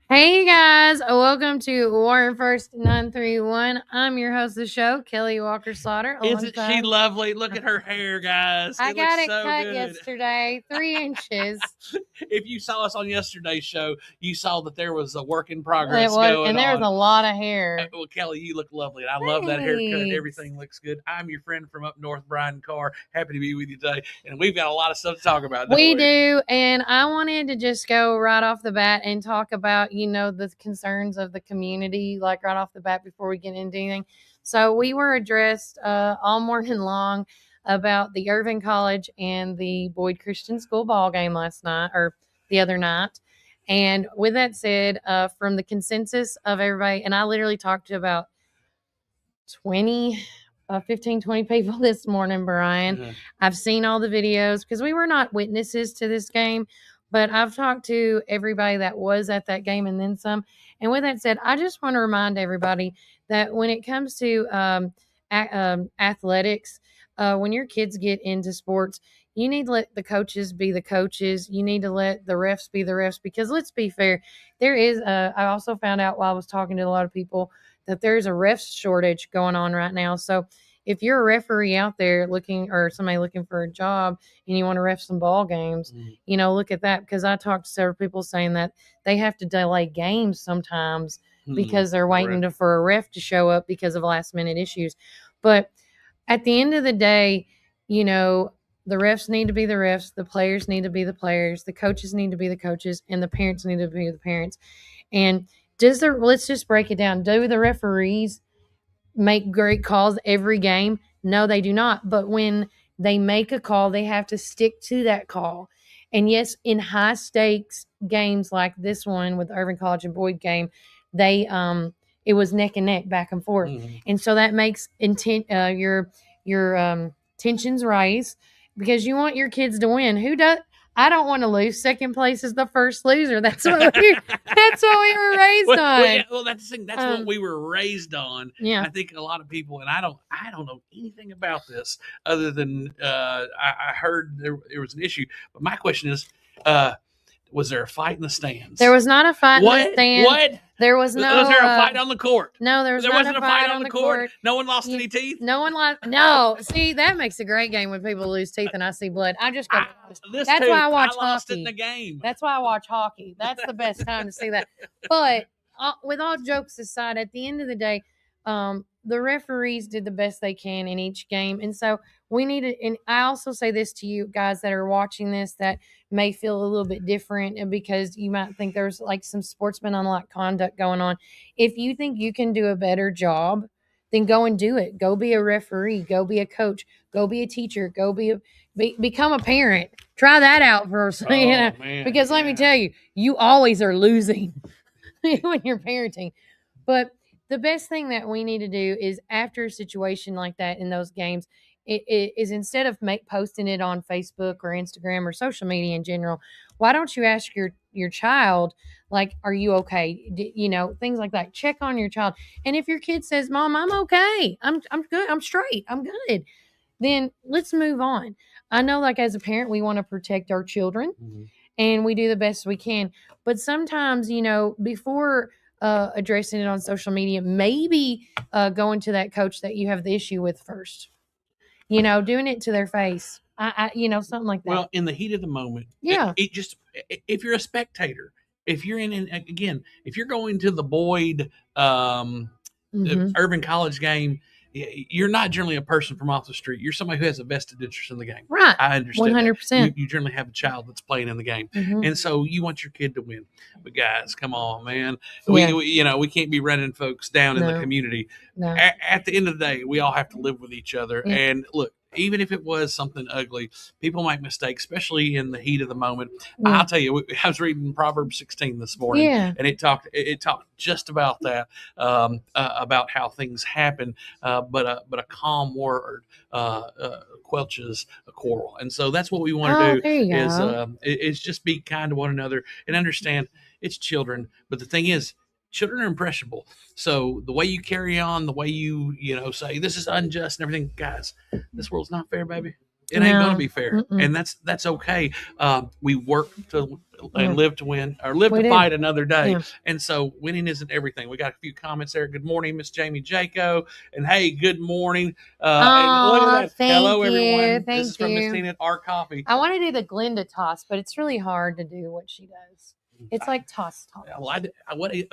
Hey guys, welcome to Warren First 931. I'm your host of the show, Kelly Walker Slaughter. Isn't she Alongside, lovely? Look at her hair, guys. I It looks got it so cut good. yesterday, 3 inches. If you saw us on yesterday's show, you saw that there was a work in It progress was, going and there was on. a lot of hair. Well, Kelly, you look lovely, and I love that haircut. Thanks. Everything looks good. I'm your friend from up north, Brian Carr. Happy to be with you today, and we've got a lot of stuff to talk about. We do, and I wanted to just go right off the bat and talk about, the concerns of the community, like right off the bat before we get into anything. So we were addressed all morning long about the Irving College and the Boyd Christian School ball game last night or the other night. And with that said, from the consensus of everybody, and I literally talked to about 20 15 20 people this morning, Brian. Mm-hmm. I've seen all the videos because we were not witnesses to this game, but I've talked to everybody that was at that game and then some. And with that said, I just want to remind everybody that when it comes to athletics, when your kids get into sports, you need to let the coaches be the coaches. You need to let the refs be the refs, because let's be fair, there is I also found out while I was talking to a lot of people that there's a ref shortage going on right now. So if you're a referee out there looking, or somebody looking for a job, and you want to ref some ball games, look at that, because I talked to several people saying that they have to delay games sometimes because they're waiting for a ref to show up because of last minute issues. But at the end of the day, the refs need to be the refs, the players need to be the players, the coaches need to be the coaches, and the parents need to be the parents. And let's just break it down. Do the referees make great calls every game? No, they do not. But when they make a call, they have to stick to that call. And yes, in high stakes games like this one with Irving College and Boyd game, they it was neck and neck, back and forth. And so that makes your tensions rise, because you want your kids to win. Who does? I don't want to lose. Second place is the first loser. That's what we were raised on. Well, that's the thing. That's what we were raised on. Yeah. I think a lot of people, and I don't know anything about this other than I heard there was an issue. But my question is, was there a fight in the stands? There was not a fight in the stands. What? There was no. Was there a fight on the court? No, there wasn't a fight on the court. No one lost any teeth. No one lost. No, see, that makes a great game when people lose teeth and I see blood. I just go. That's why I watch lost hockey. It in the game. That's why I watch hockey. That's the best time to see that. But with all jokes aside, at the end of the day, the referees did the best they can in each game, and so we need to. And I also say this to you guys that are watching this that may feel a little bit different, and because you might think there's like some sportsman-unlike conduct going on. If you think you can do a better job, then go and do it. Go be a referee. Go be a coach. Go be a teacher. Go become a parent. Try that out first, man, because let me tell you, you always are losing when you're parenting. But the best thing that we need to do is, after a situation like that in those games, it is, instead of posting it on Facebook or Instagram or social media in general, why don't you ask your child, like, are you okay? Things like that. Check on your child. And if your kid says, Mom, I'm okay, I'm good, I'm straight, I'm good, then let's move on. I know, like, as a parent, we want to protect our children, and we do the best we can. But sometimes, before addressing it on social media, maybe going to that coach that you have the issue with first, doing it to their face. Something like that. Well, in the heat of the moment, yeah. It just, if you're a spectator, if you're if you're going to the Boyd Urban College game, you're not generally a person from off the street. You're somebody who has a vested interest in the game. Right. I understand. 100%. You generally have a child that's playing in the game, and so you want your kid to win. But guys, come on, man. Yeah. We can't be running folks down in the community. No. At the end of the day, we all have to live with each other. Yeah. And look, even if it was something ugly, people make mistakes, especially in the heat of the moment. Yeah. I'll tell you, I was reading Proverbs 16 this morning, and it talked just about that, about how things happen, but a calm word quelches a quarrel. And so that's what we want to do, is just be kind to one another and understand it's children. But the thing is, children are impressionable. So the way you carry on, the way you say this is unjust and everything, guys, this world's not fair, baby. It ain't going to be fair. And that's okay. We work to and live to win, or live to fight another day. And so winning isn't everything. We got a few comments there. Good morning, Miss Jamie Jaco. And hey, good morning. And look at that. Hello, everyone. This is from Miss Tina at Our Coffee. I want to do the Glenda toss, but it's really hard to do what she does. It's like toss. Well,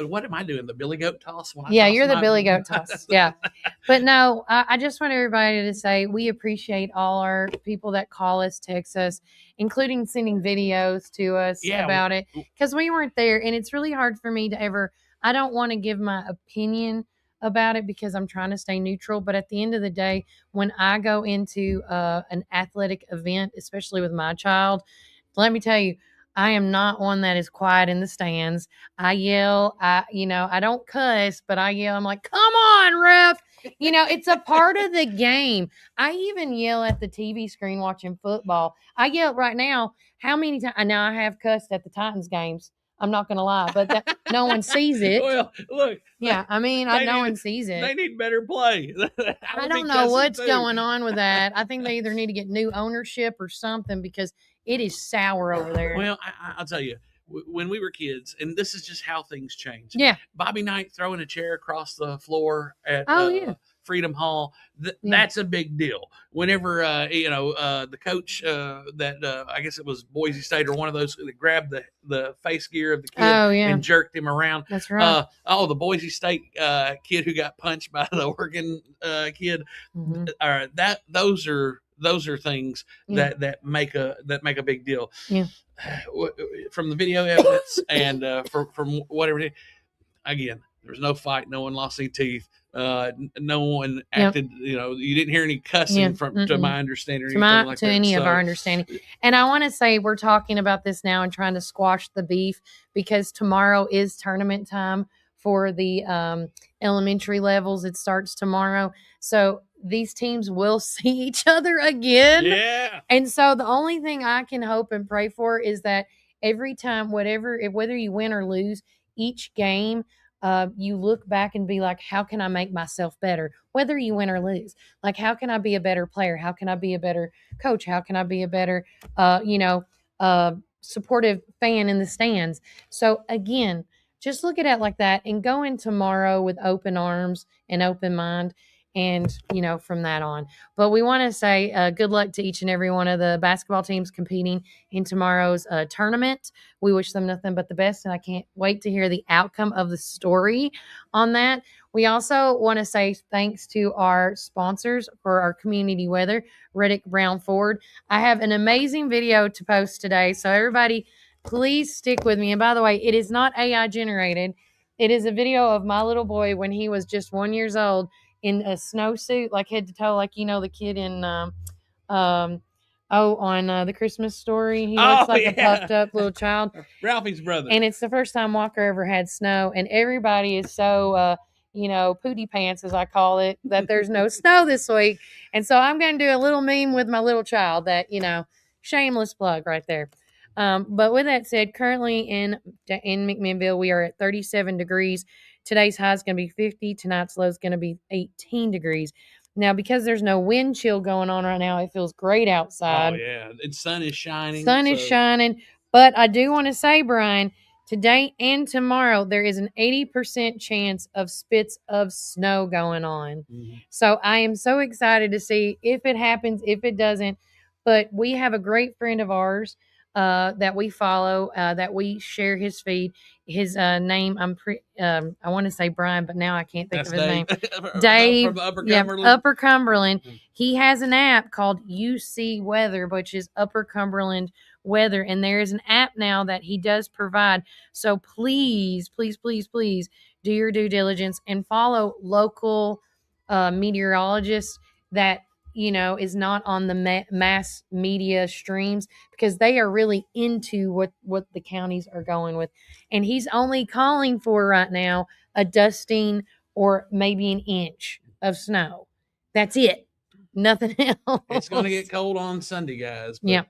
what am I doing? The Billy Goat toss? You're the Billy Goat toss. Yeah. But no, I just want everybody to say we appreciate all our people that call us, text us, including sending videos to us about it, because we weren't there. And it's really hard for me to I don't want to give my opinion about it because I'm trying to stay neutral. But at the end of the day, when I go into an athletic event, especially with my child, let me tell you, I am not one that is quiet in the stands. I yell. I don't cuss, but I yell. I'm like, come on, ref. It's a part of the game. I even yell at the TV screen watching football. I yell right now. How many times? Now I have cussed at the Titans games. I'm not going to lie, but no one sees it. Well, look. Yeah, no one sees it. They need better play. I don't know what's going on with that. I think they either need to get new ownership or something because it is sour over there. Well, I'll tell you, when we were kids, and this is just how things change. Yeah. Bobby Knight throwing a chair across the floor at Freedom Hall, that's a big deal. Whenever, the coach that I guess it was Boise State or one of those that grabbed the face gear of the kid and jerked him around. That's right. The Boise State kid who got punched by the Oregon kid. Mm-hmm. Those are things that make a big deal. Yeah. From the video evidence and from whatever. Again, there was no fight. No one lost any teeth. No one acted. You didn't hear any cussing to my understanding. Or anything like to that. Any of our understanding. And I want to say we're talking about this now and trying to squash the beef because tomorrow is tournament time for the elementary levels. It starts tomorrow, so these teams will see each other again. Yeah. And so the only thing I can hope and pray for is that every time, whether you win or lose, each game, you look back and be like, how can I make myself better? Whether you win or lose, like, how can I be a better player? How can I be a better coach? How can I be a better, supportive fan in the stands? So again, just look at it like that and go in tomorrow with open arms and open mind. And, from that on. But we want to say good luck to each and every one of the basketball teams competing in tomorrow's tournament. We wish them nothing but the best, and I can't wait to hear the outcome of the story on that. We also want to say thanks to our sponsors for our community weather, Reddick Brown Ford. I have an amazing video to post today, so everybody, please stick with me. And by the way, it is not AI generated. It is a video of my little boy when he was just 1 year old, in a snowsuit, like head to toe, like the kid in on the Christmas Story. He looks like a puffed up little child. Ralphie's brother. And it's the first time Walker ever had snow, and everybody is so pooty pants, as I call it, that there's no snow this week. And so I'm going to do a little meme with my little child that, shameless plug right there. But with that said, currently in McMinnville, we are at 37 degrees. Today's high is going to be 50. Tonight's low is going to be 18 degrees. Now, because there's no wind chill going on right now, it feels great outside. Oh, yeah. The sun is shining. Is shining. But I do want to say, Brian, today and tomorrow, there is an 80% chance of spits of snow going on. Mm-hmm. So I am so excited to see if it happens, if it doesn't. But we have a great friend of ours that we follow, that we share his feed. His name, I want to say Brian, but now I can't think of his name. Dave, from Upper Cumberland. Upper Cumberland. Mm-hmm. He has an app called UC Weather, which is Upper Cumberland Weather, and there is an app now that he does provide. So please, please, please, please do your due diligence and follow local meteorologists that is not on the mass media streams, because they are really into what the counties are going with. And he's only calling for right now a dusting or maybe an inch of snow. That's it. Nothing else. It's going to get cold on Sunday, guys. But,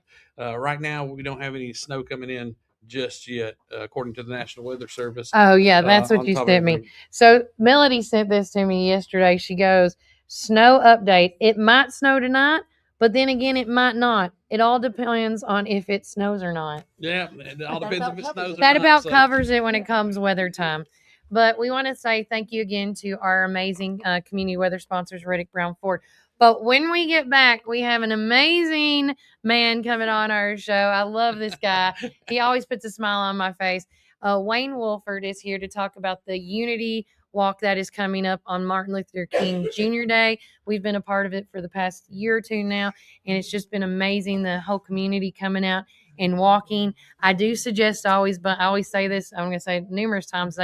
right now, we don't have any snow coming in just yet, according to the National Weather Service. Oh, yeah, that's what you sent me. So Melody sent this to me yesterday. She goes, snow update. It might snow tonight, But then again, it might not. It all depends on if it snows or not. Yeah, it all depends if it snows or not. That about covers it when it comes weather time. But we want to say thank you again to our amazing community weather sponsors, Reddick Brown Ford. But when we get back, we have an amazing man coming on our show. I love this guy. He always puts a smile on my face. Wayne Wolford is here to talk about the Unity Walk that is coming up on Martin Luther King Jr. Day. We've been a part of it for the past year or two now, and it's just been amazing, the whole community coming out and walking. I do suggest but I always say this, I'm going to say it numerous times,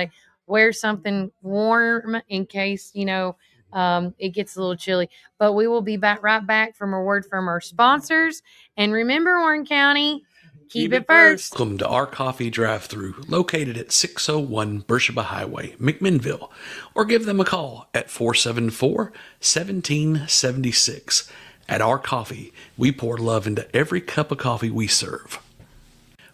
wear something warm in case, it gets a little chilly. But we will be right back from a word from our sponsors. And remember, Warren County, keep it first. Welcome to our coffee drive-thru, located at 601 Beersheba Highway, McMinnville, or give them a call at 474-1776. At our coffee, we pour love into every cup of coffee we serve.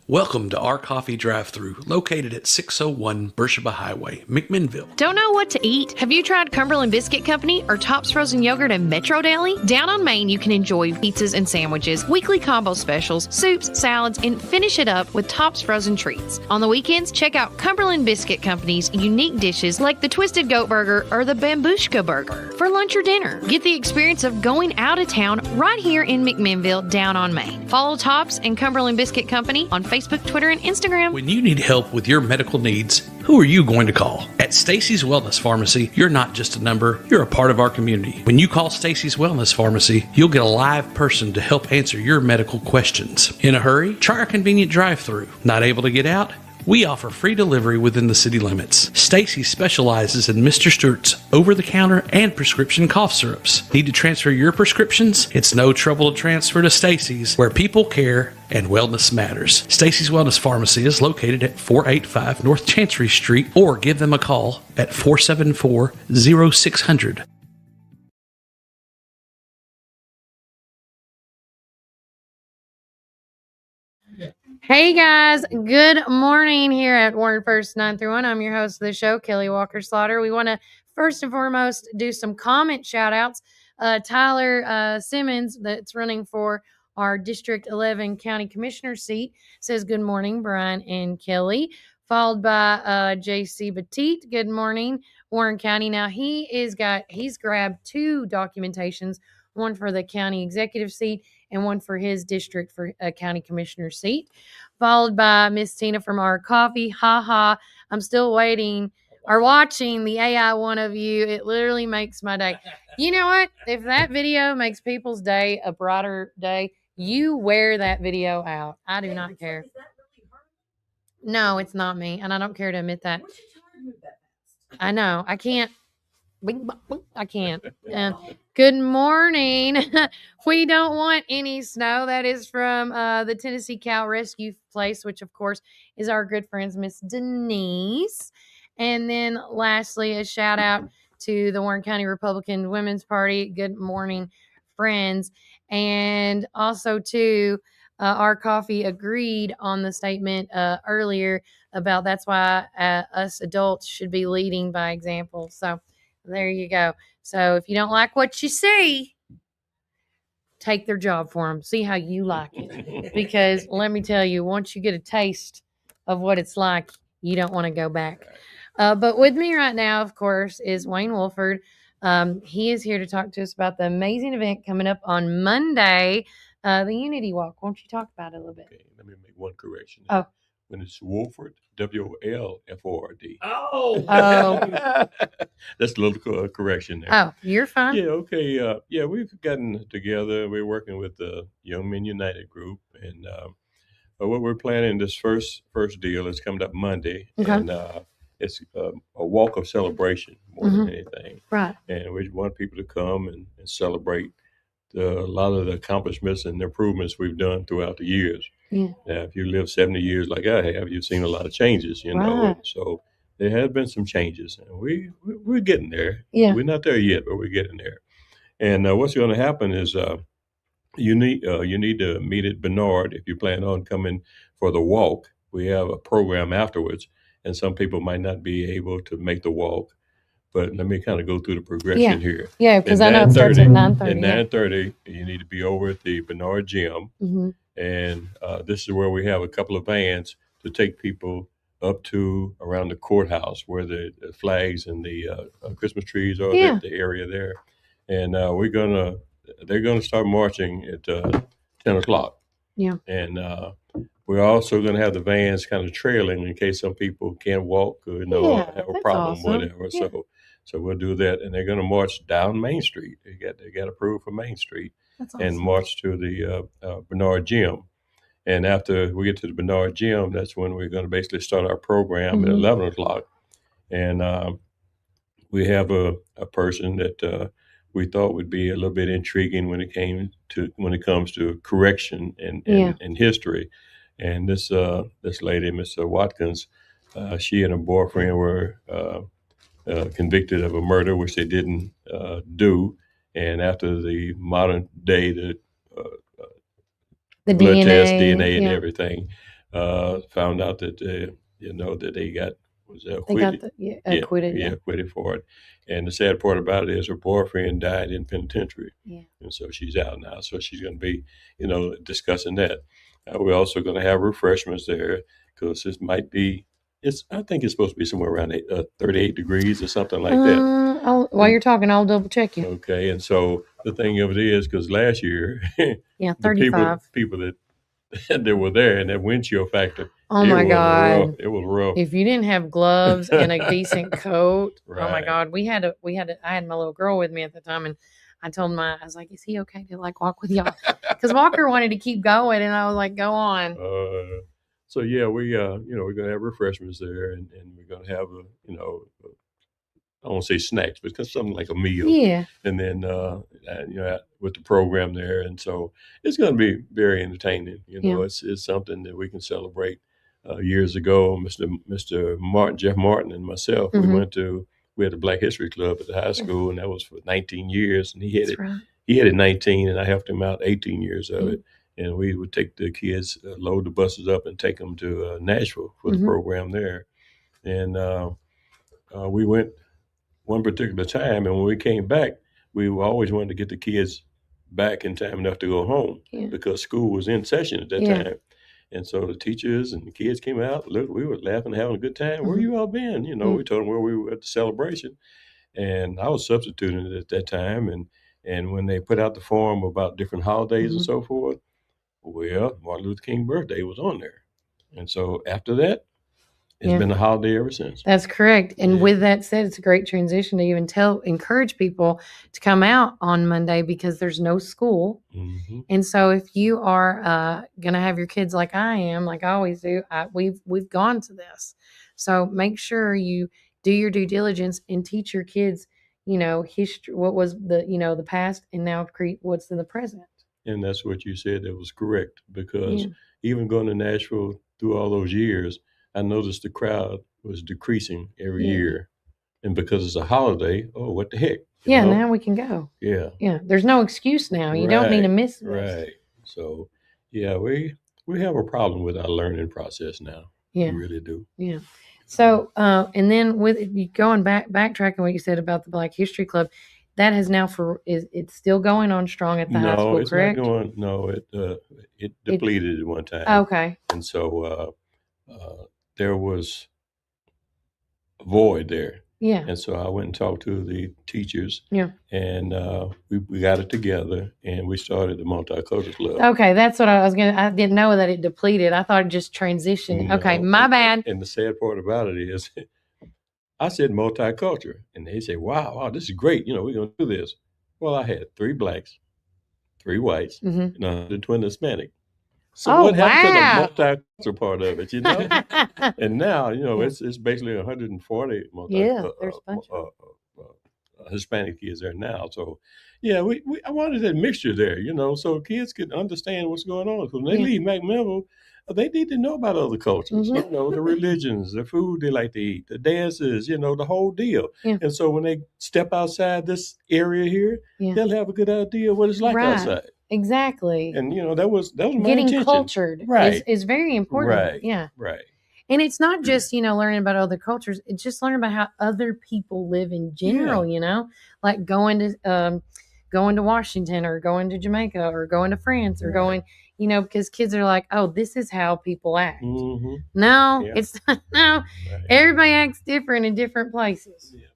Welcome to our coffee drive-thru, located at 601 Beersheba Highway, McMinnville. Don't know what to eat? Have you tried Cumberland Biscuit Company or Tops Frozen Yogurt and Metro Deli? Down on Main, you can enjoy pizzas and sandwiches, weekly combo specials, soups, salads, and finish it up with Tops Frozen Treats. On the weekends, check out Cumberland Biscuit Company's unique dishes like the Twisted Goat Burger or the Bambushka Burger. For lunch or dinner, get the experience of going out of town right here in McMinnville, down on Main. Follow Tops and Cumberland Biscuit Company on Facebook, Twitter, and Instagram. When you need help with your medical needs, who are you going to call? At Stacy's Wellness Pharmacy, you're not just a number, you're a part of our community. When you call Stacy's Wellness Pharmacy, you'll get a live person to help answer your medical questions. In a hurry? Try our convenient drive-thru. Not able to get out? We offer free delivery within the city limits. Stacy specializes in Mr. Stewart's over-the-counter and prescription cough syrups. Need to transfer your prescriptions? It's no trouble to transfer to Stacy's, where people care and wellness matters. Stacy's Wellness Pharmacy is located at 485 North Chancery Street, or give them a call at 474-0600. Hey guys, good morning here at Warren First 9 through 1. I'm your host of the show, Kelly Walker Slaughter. We want to first and foremost do some comment shout outs. Tyler Simmons, that's running for our District 11 County Commissioner seat, says good morning, Brian and Kelly. Followed by J.C. Petit, good morning, Warren County. Now he's grabbed two documentations, one for the county executive seat and one for his district for a county commissioner seat. Followed by Miss Tina from Our Coffee. I'm still waiting or watching the AI one of you. It literally makes my day. You know what? If that video makes people's day a brighter day, you wear that video out. I do not care. No, it's not me, and I don't care to admit that. I know. I can't. I can't. Good morning. We don't want any snow. That is from the Tennessee Cow Rescue Place, which, of course, is our good friends, Miss Denise. And then lastly, a shout out to the Warren County Republican Women's Party. Good morning, friends. And also, too, Our Coffee agreed on the statement earlier about that's why us adults should be leading by example. So there you go. So if you don't like what you see, take their job for them. See how you like it. Because let me tell you, once you get a taste of what it's like, you don't want to go back. But with me right now, of course, is Wayne Wolford. He is here to talk to us about the amazing event coming up on Monday, the Unity Walk. Won't you talk about it a little bit? Okay, let me make one correction. Oh. When it's Wolford, Wolford. Oh. That's a little correction there. Oh, you're fine. Yeah, okay. We've gotten together. We're working with the Young Men United group. And what we're planning, this first deal is coming up Monday. Okay. And it's a walk of celebration more than anything. Right. And we want people to come and celebrate a lot of the accomplishments and improvements we've done throughout the years. Yeah. Now, if you live 70 years like I have, you've seen a lot of changes, you know. Right. So there have been some changes, and we're getting there. Yeah. We're not there yet, but we're getting there. And what's going to happen is you need to meet at Bernard if you plan on coming for the walk. We have a program afterwards, and some people might not be able to make the walk. But let me kind of go through the progression here. Yeah, because I know it starts at 9:30. At 9:30, you need to be over at the Bernard Gym. Mm-hmm. And this is where we have a couple of vans to take people up to around the courthouse where the flags and the Christmas trees are, the area there. And they're going to start marching at 10 o'clock. Yeah. And we're also going to have the vans kind of trailing in case some people can't walk or have a problem, whatever. Yeah. So we'll do that, and they're going to march down Main Street. They got approved for Main Street. That's awesome. And march to the Bernard Gym. And after we get to the Bernard Gym, that's when we're going to basically start our program at 11 o'clock. And we have a person that we thought would be a little bit intriguing when it comes to correction and history. And this lady, Miss Watkins, she and her boyfriend were convicted of a murder, which they didn't do. And after the modern day, the blood DNA, test, DNA, and everything, found out that that they got acquitted. Acquitted. Acquitted for it. And the sad part about it is her boyfriend died in penitentiary. Yeah. And so she's out now. So she's going to be, discussing that. We're also going to have refreshments there because this might be, I think it's supposed to be somewhere around 38 degrees or something like that. While you're talking, I'll double check you. Okay. And so the thing of it is, because last year, 35. people that were there and that windshield factor. Oh my God. It was rough. If you didn't have gloves and a decent coat, right. Oh my God. I had my little girl with me at the time, and I told him, I was like, is he okay to walk with y'all? Because Walker wanted to keep going, and I was like, go on. So yeah, we're going to have refreshments there, and we're going to have I won't say snacks, but something like a meal. Yeah. And then with the program there, and so it's going to be very entertaining. It's something that we can celebrate. Years ago, Mr. Martin, Jeff Martin, and myself, we had a Black History Club at the high school, and that was for 19 years, and he had it 19, and I helped him out 18 years of it. And we would take the kids, load the buses up, and take them to Nashville for the program there. And we went one particular time, and when we came back, we always wanted to get the kids back in time enough to go home because school was in session at that time. And so the teachers and the kids came out. Look, we were laughing, having a good time. Where you all been? We told them where we were at the celebration. And I was substituting at that time. And when they put out the form about different holidays and so forth, well, Martin Luther King birthday was on there. And so after that, it's been a holiday ever since. That's correct. And with that said, it's a great transition to even encourage people to come out on Monday because there's no school. Mm-hmm. And so if you are going to have your kids like I am, like I always do, we've gone to this. So make sure you do your due diligence and teach your kids, history, what was the past, and now what's in the present. And that's what you said. That was correct, because even going to Nashville through all those years, I noticed the crowd was decreasing every year. And because it's a holiday, what the heck? Now we can go. Yeah. Yeah. There's no excuse now. You don't need to miss this. Right. So, we have a problem with our learning process now. Yeah. We really do. Yeah. So, and then with going backtracking what you said about the Black History Club, that has now it's still going on strong at the high school, correct? No, it depleted at one time. Okay. And so there was a void there. Yeah. And so I went and talked to the teachers. Yeah. And we got it together, and we started the Multicultural Club. Okay, that's what I didn't know that it depleted. I thought it just transitioned. No, okay, my bad. And the sad part about it is I said multicultural, and they said, wow, this is great. We're going to do this. Well, I had 3 blacks, 3 whites, and 120 Hispanic. So what happened to the multicultural part of it, And now, it's basically 140 Hispanic kids there now. So, I wanted that mixture there, so kids could understand what's going on. Because when they leave McMinnville, they need to know about other cultures, the religions, the food they like to eat, the dances, the whole deal. Yeah. And so when they step outside this area here, they'll have a good idea of what it's like outside. Exactly. And that was my getting intention. Cultured is very important. Right. Yeah. Right. And it's not just, learning about other cultures. It's just learning about how other people live in general, like going to Washington or going to Jamaica or going to France or going, because kids are like, oh, this is how people act. Mm-hmm. No, it's no. Right. Everybody acts different in different places. Yeah.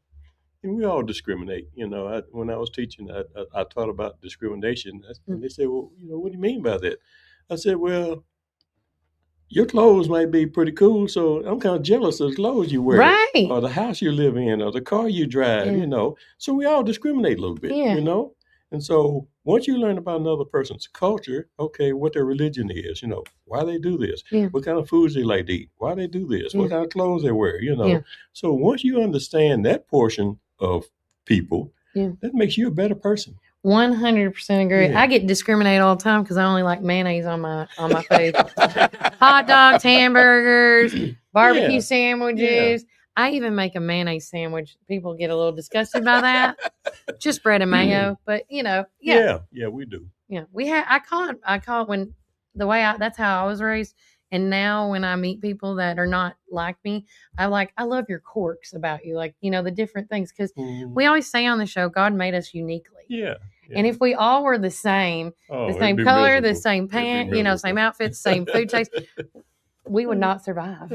And we all discriminate. When I was teaching, I taught about discrimination. And they said, well, what do you mean by that? I said, well, your clothes might be pretty cool, so I'm kind of jealous of the clothes you wear, right? Or the house you live in, or the car you drive. So we all discriminate a little bit, And so once you learn about another person's culture, okay, what their religion is, why they do this, what kind of foods they like to eat, why they do this, what kind of clothes they wear, So once you understand that portion of people, that makes you a better person. 100% agree. I get discriminated all the time because I only like mayonnaise on my food. Hot dogs, hamburgers, barbecue sandwiches. I even make a mayonnaise sandwich. People get a little disgusted by that. Just bread and mayo, but Yeah, we do. Yeah, I call it when that's how I was raised. And now when I meet people that are not like me, I love your quirks about you, like, the different things. Because we always say on the show, God made us uniquely. Yeah. And if we all were the same color, miserable. The same pant, same outfits, same food taste, we would not survive.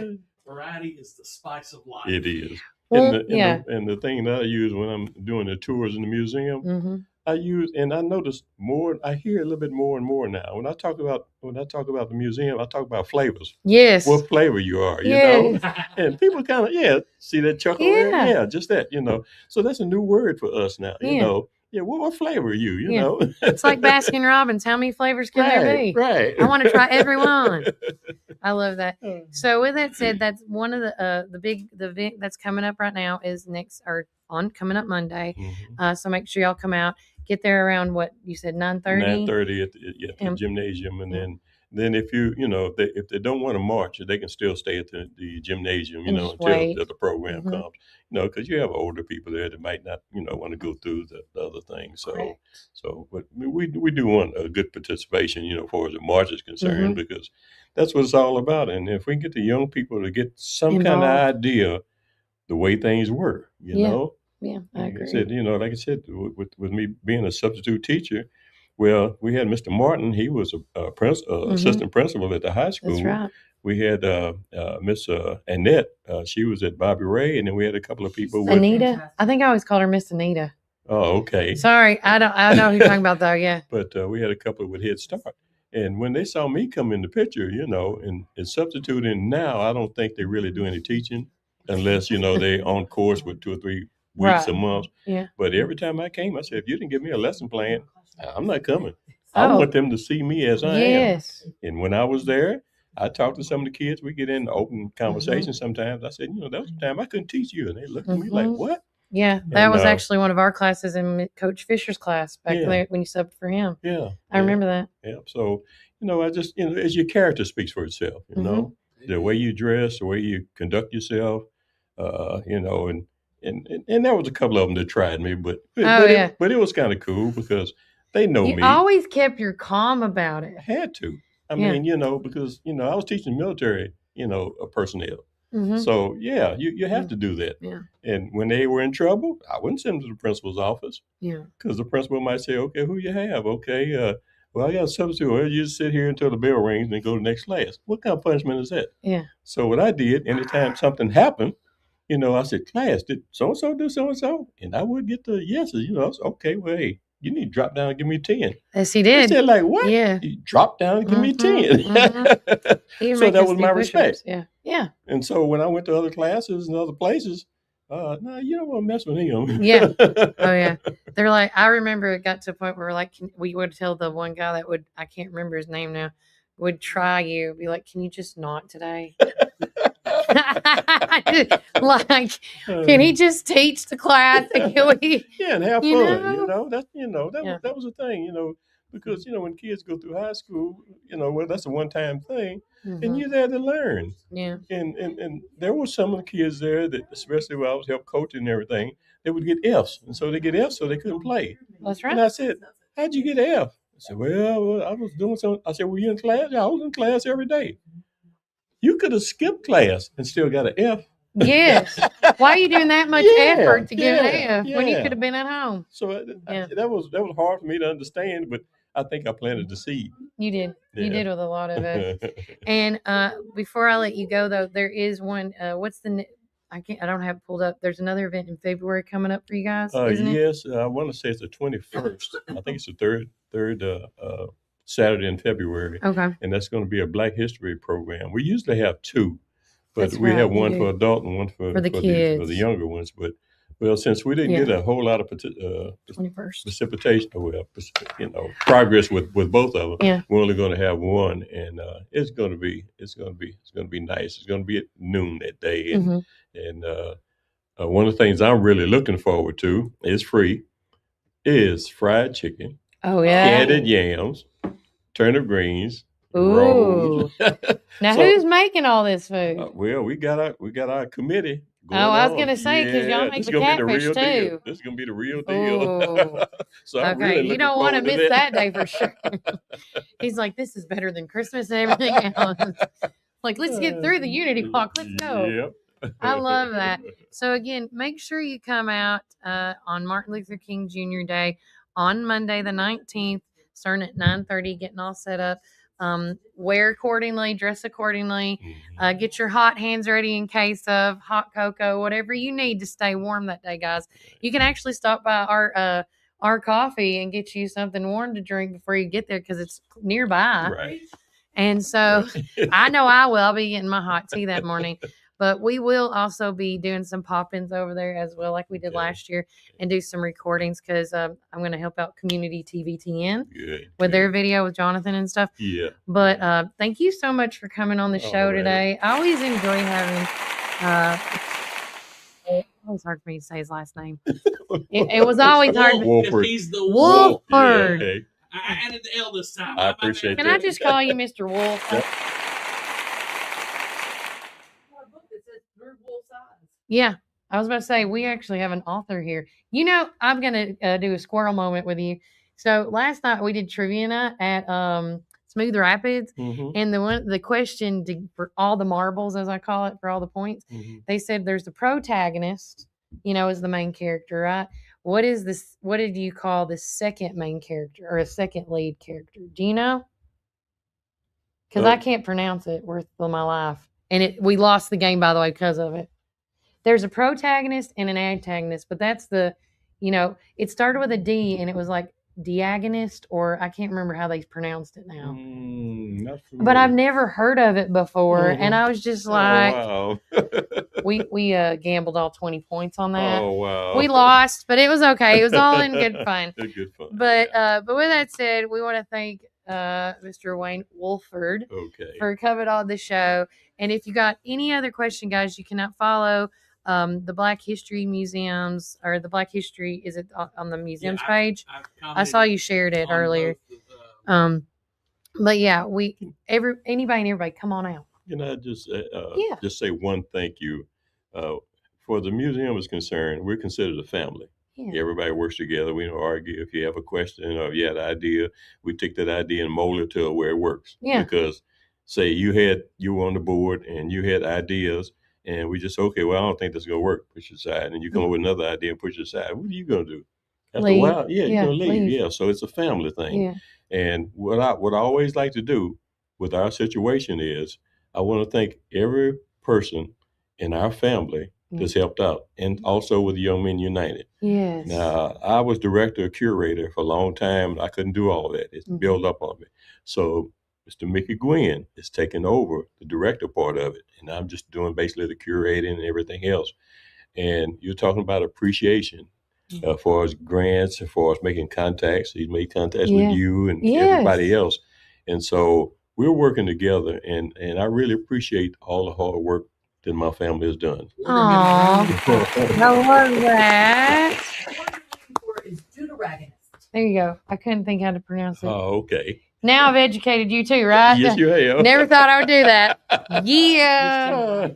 Variety is the spice of life. It is. Well, and the thing that I use when I'm doing the tours in the museum, I notice more. I hear a little bit more and more now. When I talk about the museum, I talk about flavors. Yes. What flavor you are, And people kind of see that chuckle there. Yeah, just that, So that's a new word for us now, Yeah, what flavor are you, you know? It's like Baskin Robbins. How many flavors can there be? Right. I want to try every one. I love that. So with that said, that's one of the big event that's coming up right now is coming up Monday. So make sure y'all come out. Get there around what you said, 9:30? 9:30 at the gymnasium, and then if if they don't want to march, they can still stay at the gymnasium, until the program comes, because you have older people there that might not, want to go through the other things. But we do want a good participation, as far as the march is concerned, because that's what it's all about. And if we can get the young people to get some kind of idea the way things were, know. Yeah, I agree. Like I said, with me being a substitute teacher, well, we had Mr. Martin. He was a assistant principal at the high school. That's right. We had Miss Annette. She was at Bobby Ray, and then we had a couple of people. Anita. I think I always called her Miss Anita. Oh, okay. Sorry, I know who you're talking about though. Yeah. But we had a couple with Head Start, and when they saw me come in the picture, and substituting now, I don't think they really do any teaching unless they on course with 2 or 3 weeks a month. Yeah. But every time I came, I said, if you didn't give me a lesson plan, I'm not coming. I want them to see me as I am. And when I was there, I talked to some of the kids. We get in open conversation sometimes. I said, that was the time I couldn't teach you. And they looked at me like, what? Yeah, that was actually one of our classes in Coach Fisher's class back there when you subbed for him. Yeah. I remember that. Yeah. So, I just, as your character speaks for itself, the way you dress, the way you conduct yourself, and there was a couple of them that tried me, but it was kind of cool because they know me. You always kept your calm about it. I had to. I mean, because I was teaching military, personnel. So you have to do that. Yeah. And when they were in trouble, I wouldn't send them to the principal's office. Yeah. Because the principal might say, "Okay, who you have? Okay, well, I got a substitute. Well, you just sit here until the bell rings and then go to the next class." What kind of punishment is that? Yeah. So what I did, anytime something happened, I said, "Class, did so-and-so do so-and-so?" And I would get the yeses, I was, okay, well, hey, you need to drop down and give me 10. Yes, he did. He said, like, what? Yeah. You drop down and give me 10. So that was my respect. Yeah. Yeah. And so when I went to other classes and other places, no, you don't want to mess with him. Yeah. Oh, yeah. They're like, I remember it got to a point where we would tell the one guy that I can't remember his name now, would try you, be like, can you just not today? Like, can he just teach the class? And have fun. That was the thing, because when kids go through high school, well, that's a one-time thing, and you're there to learn. Yeah. And there were some of the kids there that, especially when I was help coaching and everything, they would get Fs, and so they get Fs, so they couldn't play. That's right. And I said, "How'd you get an F?" I said, well, I was doing something. I said, "Were you in class?" "Yeah, I was in class every day." you could have skipped class and still got an F. Yes. Why are you doing that much effort to get an F when you could have been at home? So that was hard for me to understand, but I think I planted the seed. You did. Yeah. You did with a lot of it. And before I let you go, though, there is one. What's the? I don't have it pulled up. There's another event in February coming up for you guys. Isn't yes, I want to say it's the 21st. I think it's the third Saturday in February. Okay. And that's going to be a Black History program. We usually have two. But we have one for adult and one for the kids. For the younger ones. But since we didn't get a whole lot of precipitation, progress with both of them, we're only going to have one, and it's going to be nice. It's going to be at noon that day, and one of the things I'm really looking forward to is free, is fried chicken, candied yams, turnip greens. Ooh. Now who's making all this food? Well, we got our committee. I was gonna say, because y'all make the catfish too. This is gonna be the real deal. So I'm really you don't want to miss that day for sure. He's like, this is better than Christmas and everything else. Like, let's get through the Unity Walk. Let's go. Yep. I love that. So again, make sure you come out on Martin Luther King Jr. Day on Monday the 19th, starting at 9:30, getting all set up. Wear accordingly, dress accordingly, get your hot hands ready in case of hot cocoa, whatever you need to stay warm that day, guys. You can actually stop by our coffee and get you something warm to drink before you get there, because it's nearby. Right. And so I know I will. I'll be getting my hot tea that morning. But we will also be doing some pop-ins over there as well, like we did last year, and do some recordings, because I'm going to help out Community TVTN with their video with Jonathan and stuff. Yeah. But thank you so much for coming on the show today. I always enjoy having it was hard for me to say his last name. It was always hard. Wolford. He's the Wolford. Yeah, okay. I added the L this time. I appreciate that. Can I just call you Mr. Wolf? Yep. Yeah, I was about to say, we actually have an author here. You know, I'm going to do a squirrel moment with you. So last night we did trivia night at Smooth Rapids, and the question for all the marbles, as I call it, for all the points, they said there's the protagonist, is the main character, right? What is this? What did you call the second main character or a second lead character? Do you know? Because I can't pronounce it worth my life, and we lost the game, by the way, because of it. There's a protagonist and an antagonist, but that's it started with a D, and it was like diagonist, or I can't remember how they pronounced it now. But I've never heard of it before, and I was just like, oh, wow. we gambled all 20 points on that. Oh, wow. We lost, but it was okay. It was all in good fun. Good fun. But with that said, we want to thank Mr. Wayne Wolford for coming on the show. And if you got any other question, guys, you cannot follow the Black History Museums, or the Black History, is it on the museums page? I saw you shared it earlier. But yeah, anybody and everybody, come on out. Can I just say one thank you? For the museum is concerned, we're considered a family. Yeah. Everybody works together. We don't argue. If you have a question or if you had an idea, we take that idea and mold it to where it works. Yeah. Because say you were on the board and you had ideas, and we just, okay, well, I don't think that's going to work. Push it aside. And you come up with another idea and push it aside. What are you going to do? After a while, you're going to leave. Yeah. So it's a family thing. Yeah. And what I always like to do with our situation is, I want to thank every person in our family that's helped out, and also with Young Men United. Yes. Now, I was director or curator for a long time. I couldn't do all that. It's built up on me. So Mr. Mickey Gwynn is taking over the director part of it, and I'm just doing basically the curating and everything else. And you're talking about appreciation for his grants, for us making contacts. He's made contacts with you and everybody else. And so we're working together, and I really appreciate all the hard work that my family has done. Aww. I love that. There you go. I couldn't think how to pronounce it. Oh, okay. Now I've educated you too, right? Yes, you have. Never thought I would do that. Yeah.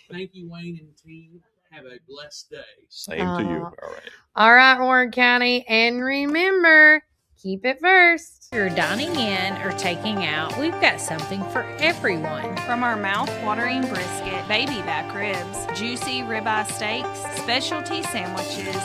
Thank you, Wayne and team. Have a blessed day. Same to you. All right. All right, Warren County. And remember, Keep it first. If you're dining in or taking out, we've got something for everyone. From our mouth-watering brisket, baby back ribs, juicy ribeye steaks, specialty sandwiches,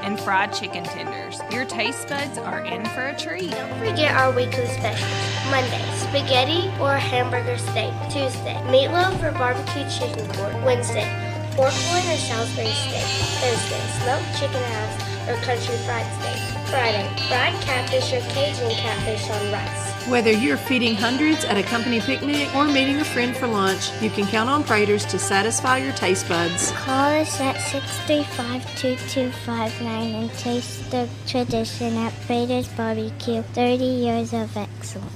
and fried chicken tenders, your taste buds are in for a treat. Don't forget our weekly specials. Monday, spaghetti or hamburger steak. Tuesday, meatloaf or barbecue chicken pork. Wednesday, pork loin or Salisbury steak. Thursday, smoked chicken halves or country fried steak. Friday, fried catfish or Cajun catfish on rice. Whether you're feeding hundreds at a company picnic or meeting a friend for lunch, you can count on Praters to satisfy your taste buds. Call us at 635-2259 and taste the tradition at Praters Barbecue. 30 years of excellence.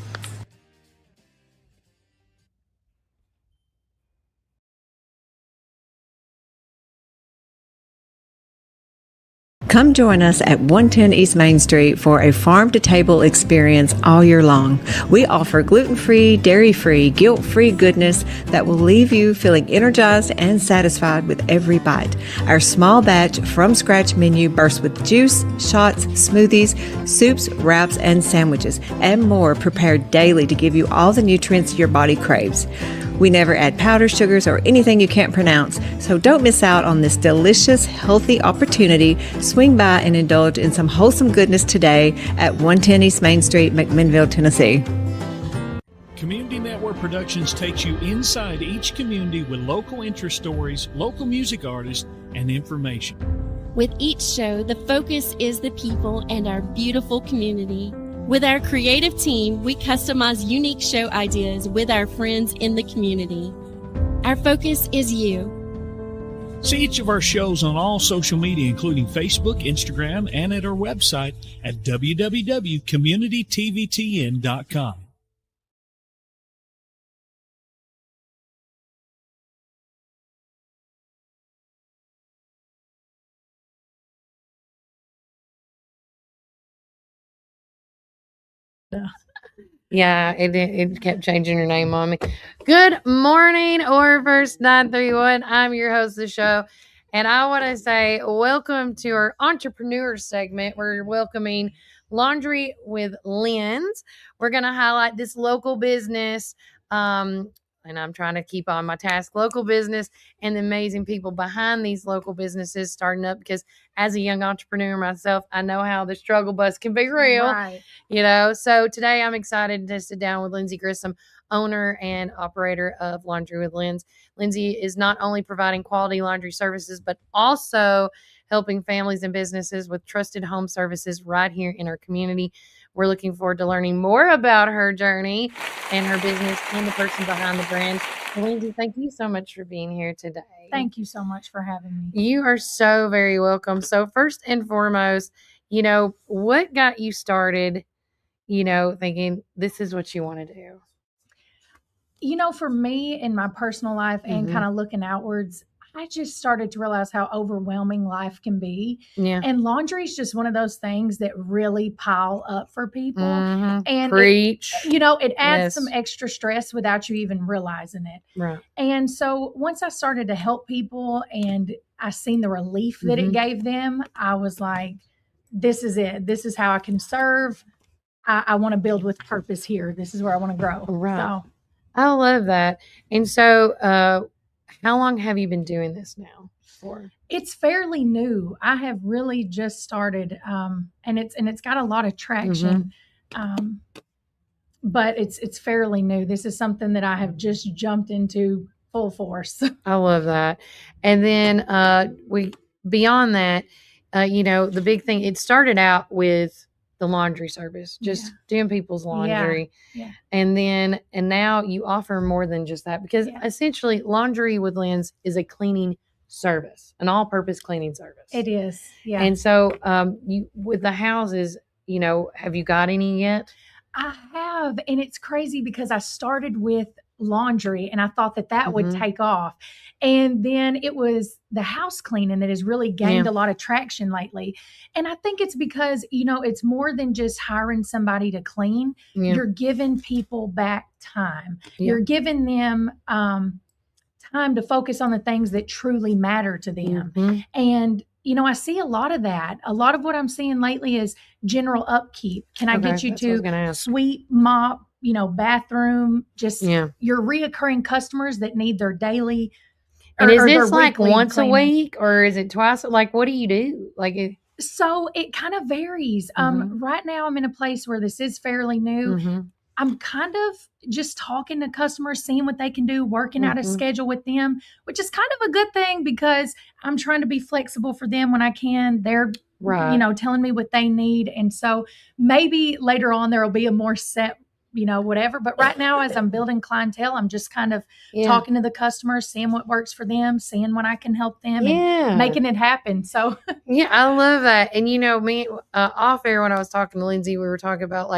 Come join us at 110 East Main Street for a farm-to-table experience all year long. We offer gluten-free, dairy-free, guilt-free goodness that will leave you feeling energized and satisfied with every bite. Our small batch from-scratch menu bursts with juice, shots, smoothies, soups, wraps, and sandwiches, and more prepared daily to give you all the nutrients your body craves. We never add powder, sugars, or anything you can't pronounce, so don't miss out on this delicious, healthy opportunity. Swing by and indulge in some wholesome goodness today at 110 East Main Street, McMinnville, Tennessee. Community Network Productions takes you inside each community with local interest stories, local music artists, and information. With each show, the focus is the people and our beautiful community. With our creative team, we customize unique show ideas with our friends in the community. Our focus is you. See each of our shows on all social media, including Facebook, Instagram, and at our website at www.communitytvtn.com. Yeah, it kept changing your name on me. Good morning, or first 931. I'm your host of the show, and I want to say welcome to our entrepreneur segment. We're welcoming Laundry with Lindsay. We're going to highlight this local business, and I'm trying to keep on my task, local business and the amazing people behind these local businesses starting up, because as a young entrepreneur myself, I know how the struggle bus can be real. Right. You know, so today I'm excited to sit down with Lindsay Grissom, owner and operator of Laundry with Lindsay. Lindsay is not only providing quality laundry services, but also helping families and businesses with trusted home services right here in our community. We're looking forward to learning more about her journey and her business and the person behind the brand. Lindsay, thank you so much for being here today. Thank you so much for having me. You are so very welcome. So first and foremost, you know, what got you started, you know, thinking this is what you want to do? You know, for me in my personal life and kind of looking outwards, I just started to realize how overwhelming life can be. Yeah. And laundry is just one of those things that really pile up for people. And preach. It adds some extra stress without you even realizing it. Right. And so once I started to help people and I seen the relief that it gave them, I was like, this is it. This is how I can serve. I want to build with purpose here. This is where I want to grow. Right. So, I love that. And so, how long have you been doing this now for? It's fairly new. I have really just started, and it's got a lot of traction, but it's fairly new. This is something that I have just jumped into full force. I love that. And then beyond that, the big thing, it started out with the laundry service, just doing people's laundry. Yeah. And now you offer more than just that, because essentially Laundry with Lindsay is a cleaning service, an all-purpose cleaning service. It is. Yeah. And so you, with the houses, have you got any yet? I have, and it's crazy because I started with laundry and I thought that would take off. And then it was the house cleaning that has really gained a lot of traction lately. And I think it's because, it's more than just hiring somebody to clean. Yeah. You're giving people back time. Yeah. You're giving them time to focus on the things that truly matter to them. And I see a lot of that. A lot of what I'm seeing lately is general upkeep. Can I get you to sweep, mop, bathroom, just your reoccurring customers that need their daily. And is this like once cleaning. A week or is it twice? Like, what do you do? So it kind of varies. Right now I'm in a place where this is fairly new. I'm kind of just talking to customers, seeing what they can do, working out a schedule with them, which is kind of a good thing because I'm trying to be flexible for them when I can. They're, telling me what they need. And so maybe later on there will be a more set, whatever. But right now, as I'm building clientele, I'm just kind of talking to the customers, seeing what works for them, seeing when I can help them and making it happen. So yeah, I love that. And, me off air when I was talking to Lindsay, we were talking about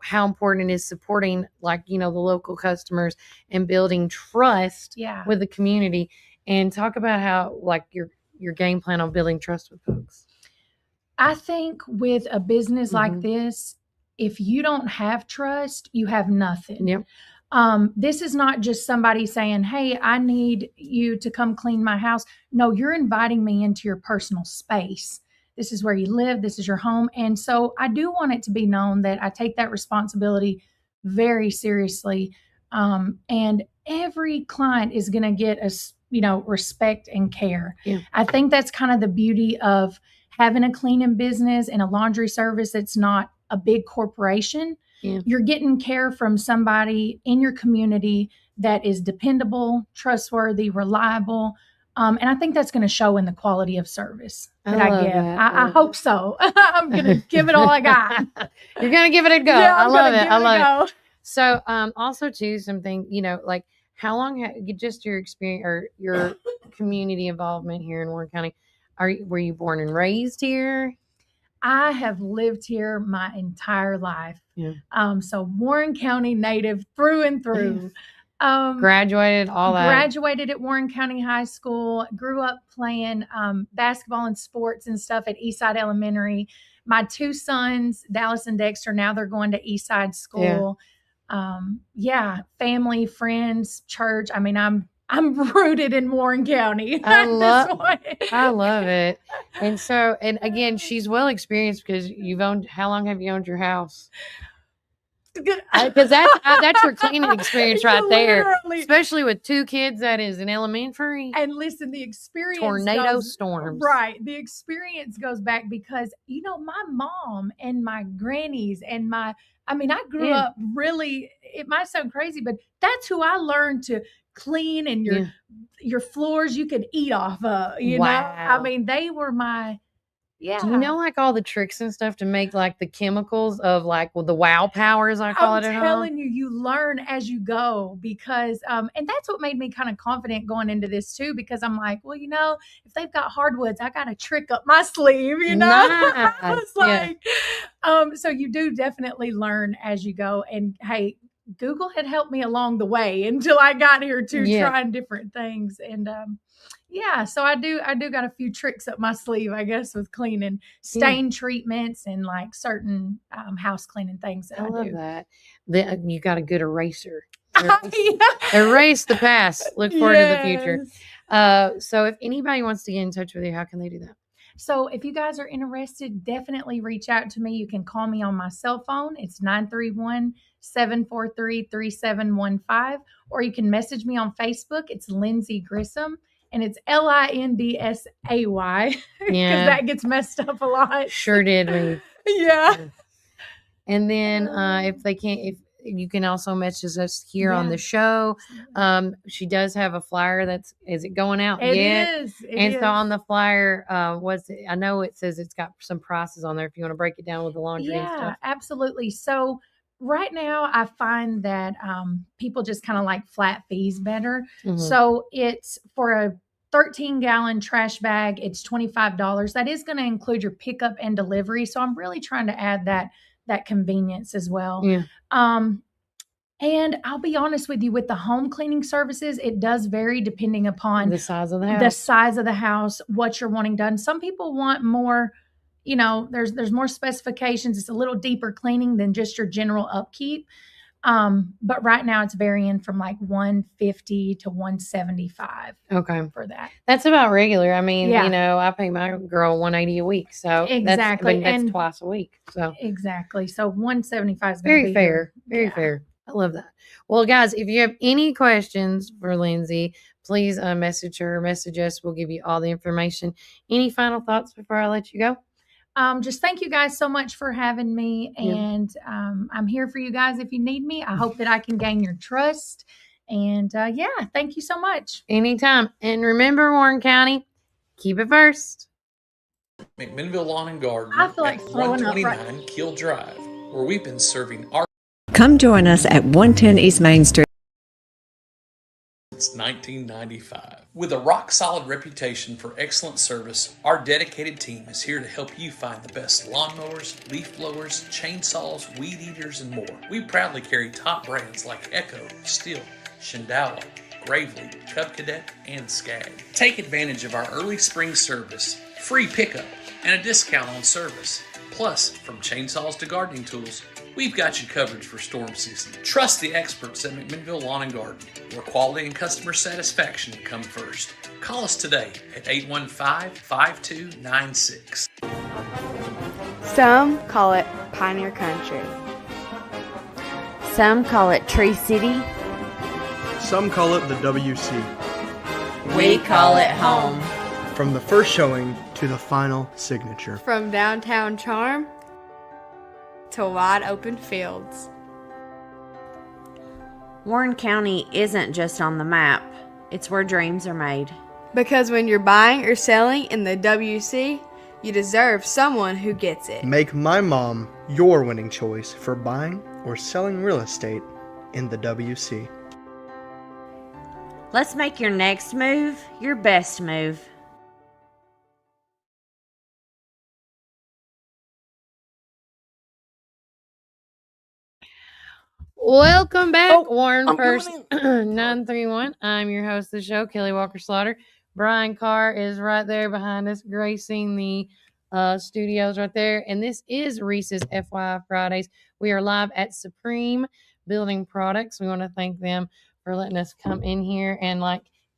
how important it is supporting the local customers and building trust with the community, and talk about how your game plan on building trust with folks. I think with a business like this, if you don't have trust, you have nothing. Yep. This is not just somebody saying, hey, I need you to come clean my house. No, you're inviting me into your personal space. This is where you live. This is your home. And so I do want it to be known that I take that responsibility very seriously. And every client is going to get respect and care. Yeah. I think that's kind of the beauty of having a cleaning business and a laundry service. It's not a big corporation. Yeah. You're getting care from somebody in your community that is dependable, trustworthy, reliable. And I think that's going to show in the quality of service that I give. I hope so. I'm going to give it all I got. You're going to give it a go. Yeah, I love it. I love it. So, also too, something, how long, just your experience or your community involvement here in Warren County, were you born and raised here? I have lived here my entire life. Yeah. So Warren County native through and through. Graduated all that. Graduated at Warren County High School. Grew up playing basketball and sports and stuff at Eastside Elementary. My two sons, Dallas and Dexter, now they're going to Eastside School. Family, friends, church. I mean, I'm rooted in Warren County. I love it. And so, and again, she's well experienced because how long have you owned your house? Because that's your cleaning experience right there. Especially with two kids that is in elementary. And listen, the experience tornado storms. Right. The experience goes back because, my mom and my grannies and I grew up really, it might sound crazy, but that's who I learned to clean, and your floors you could eat off of, know? I mean, they were my, Do you know all the tricks and stuff to make the chemicals of the wow powers, I call it at home? I'm telling you learn as you go because, and that's what made me kind of confident going into this too, because I'm like, well, if they've got hardwoods, I got a trick up my sleeve, Nice. I was like, so you do definitely learn as you go. And hey, Google had helped me along the way until I got here to trying different things. And, so I do got a few tricks up my sleeve, I guess, with cleaning, stain treatments and certain house cleaning things that I love do. That. You got a good eraser. Erase the past. Look forward to the future. So if anybody wants to get in touch with you, how can they do that? So if you guys are interested, definitely reach out to me. You can call me on my cell phone. It's 931-743-3715. Or you can message me on Facebook. It's Lindsay Grissom. And it's Lindsay. Because that gets messed up a lot. Sure did. Yeah. And then if you can also message us here on the show. She does have a flyer is it going out yet? It is. So on the flyer, I know it says it's got some prices on there if you want to break it down with the laundry and stuff. Yeah, absolutely. So right now I find that people just kind of like flat fees better. Mm-hmm. So it's for a 13-gallon trash bag, it's $25. That is going to include your pickup and delivery. So I'm really trying to add that convenience as well. Yeah. And I'll be honest with you, with the home cleaning services, it does vary depending upon the size of the house. What you're wanting done. Some people want more, there's more specifications. It's a little deeper cleaning than just your general upkeep. But right now it's varying from like 150 to 175. Okay. For that. That's about regular. I mean, I pay my girl 180 a week. So exactly. That's twice a week. So exactly. So 175 is very fair. Very fair. I love that. Well, guys, if you have any questions for Lindsay, please message her, message us. We'll give you all the information. Any final thoughts before I let you go? Just thank you guys so much for having me. And I'm here for you guys if you need me. I hope that I can gain your trust. And thank you so much. Anytime. And remember, Warren County, keep it first. McMinnville Lawn and Garden I feel like at throwing up 129 Keel Drive, where we've been serving our Come join us at 110 East Main Street. since 1995. With a rock-solid reputation for excellent service, our dedicated team is here to help you find the best lawnmowers, leaf blowers, chainsaws, weed eaters, and more. We proudly carry top brands like Echo, Stihl, Shindala, Gravely, Cub Cadet, and Skag. Take advantage of our early spring service, free pickup, and a discount on service. Plus, from chainsaws to gardening tools, we've got you covered for storm season. Trust the experts at McMinnville Lawn and Garden, where quality and customer satisfaction come first. Call us today at 815-5296. Some call it Pioneer Country. Some call it Tree City. Some call it the WC. We call it home. From the first showing to the final signature. From downtown charm to wide open fields. Warren County isn't just on the map, it's where dreams are made. Because when you're buying or selling in the WC, you deserve someone who gets it. Make my mom your winning choice for buying or selling real estate in the WC. Let's make your next move your best move. Welcome back, Warren First 931. I'm your host of the show, Kelly Walker Slaughter. Brian Carr is right there behind us, gracing the studios right there. And this is Reese's FYI Fridays. We are live at Supreme Building Products. We want to thank them for letting us come in here and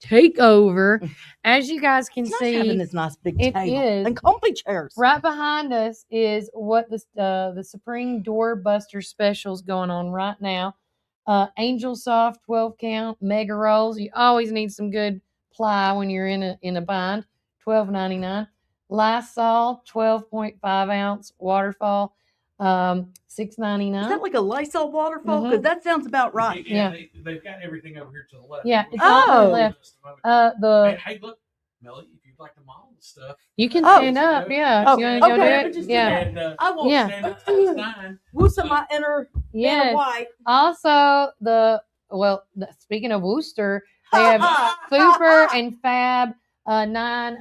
take over. As you guys can see, having this nice big it table is and comfy chairs. Right behind us is what the Supreme Door Buster specials going on right now. Angel Soft 12 count mega rolls. You always need some good ply when you're in a bind. $12.99. Lysol 12.5 ounce waterfall. $6.99. Is that like a Lysol waterfall? Because that sounds about right. Yeah. They've got everything over here to the left. Yeah, it's all to the left. Hey, look, Melly, if you'd like to model the stuff, you can stand up. Yeah, Okay. you want to go do Okay. it? Yeah. And, I won't stand up size 9. Worcester my inner white. Also, speaking of Worcester, they have Fuper and Fab 9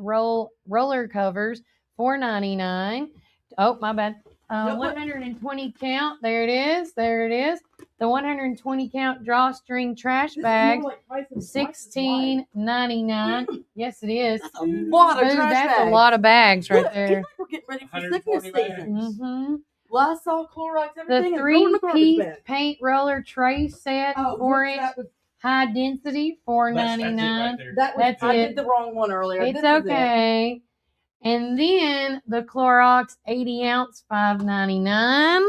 roller covers, $4.99. Oh, my bad. 120 count. There it is. The 120 count drawstring trash bag, $16.99. Yes, it is. That's a lot of trash That's bags. a lot of bags right Look, there. it's like we're getting ready for sickness season. Mm-hmm. Lysol, Clorox, The everything. and throw it in the garbage 3-piece bag. paint roller tray set, 4-inch high density, $4.99. That's I it. did the wrong one earlier. It's This is okay. And then the Clorox 80 ounce, $5.99.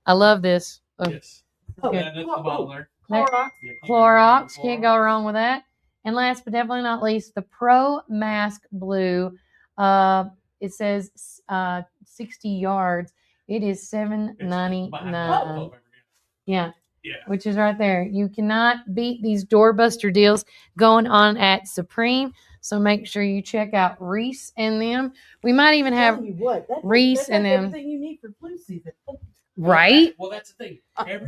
I love this. Yes. Okay. Yeah, that's the bottle there. Clorox. Clorox. Can't go wrong with that. And last but definitely not least, the Pro Mask Blue. It says 60 yards. It is $7.99. Yeah. Which is right there. You cannot beat these doorbuster deals going on at Supreme. So make sure you check out Reece and them. We might even have Reece and them. Everything you need for flu season. Right? Well, that's the thing.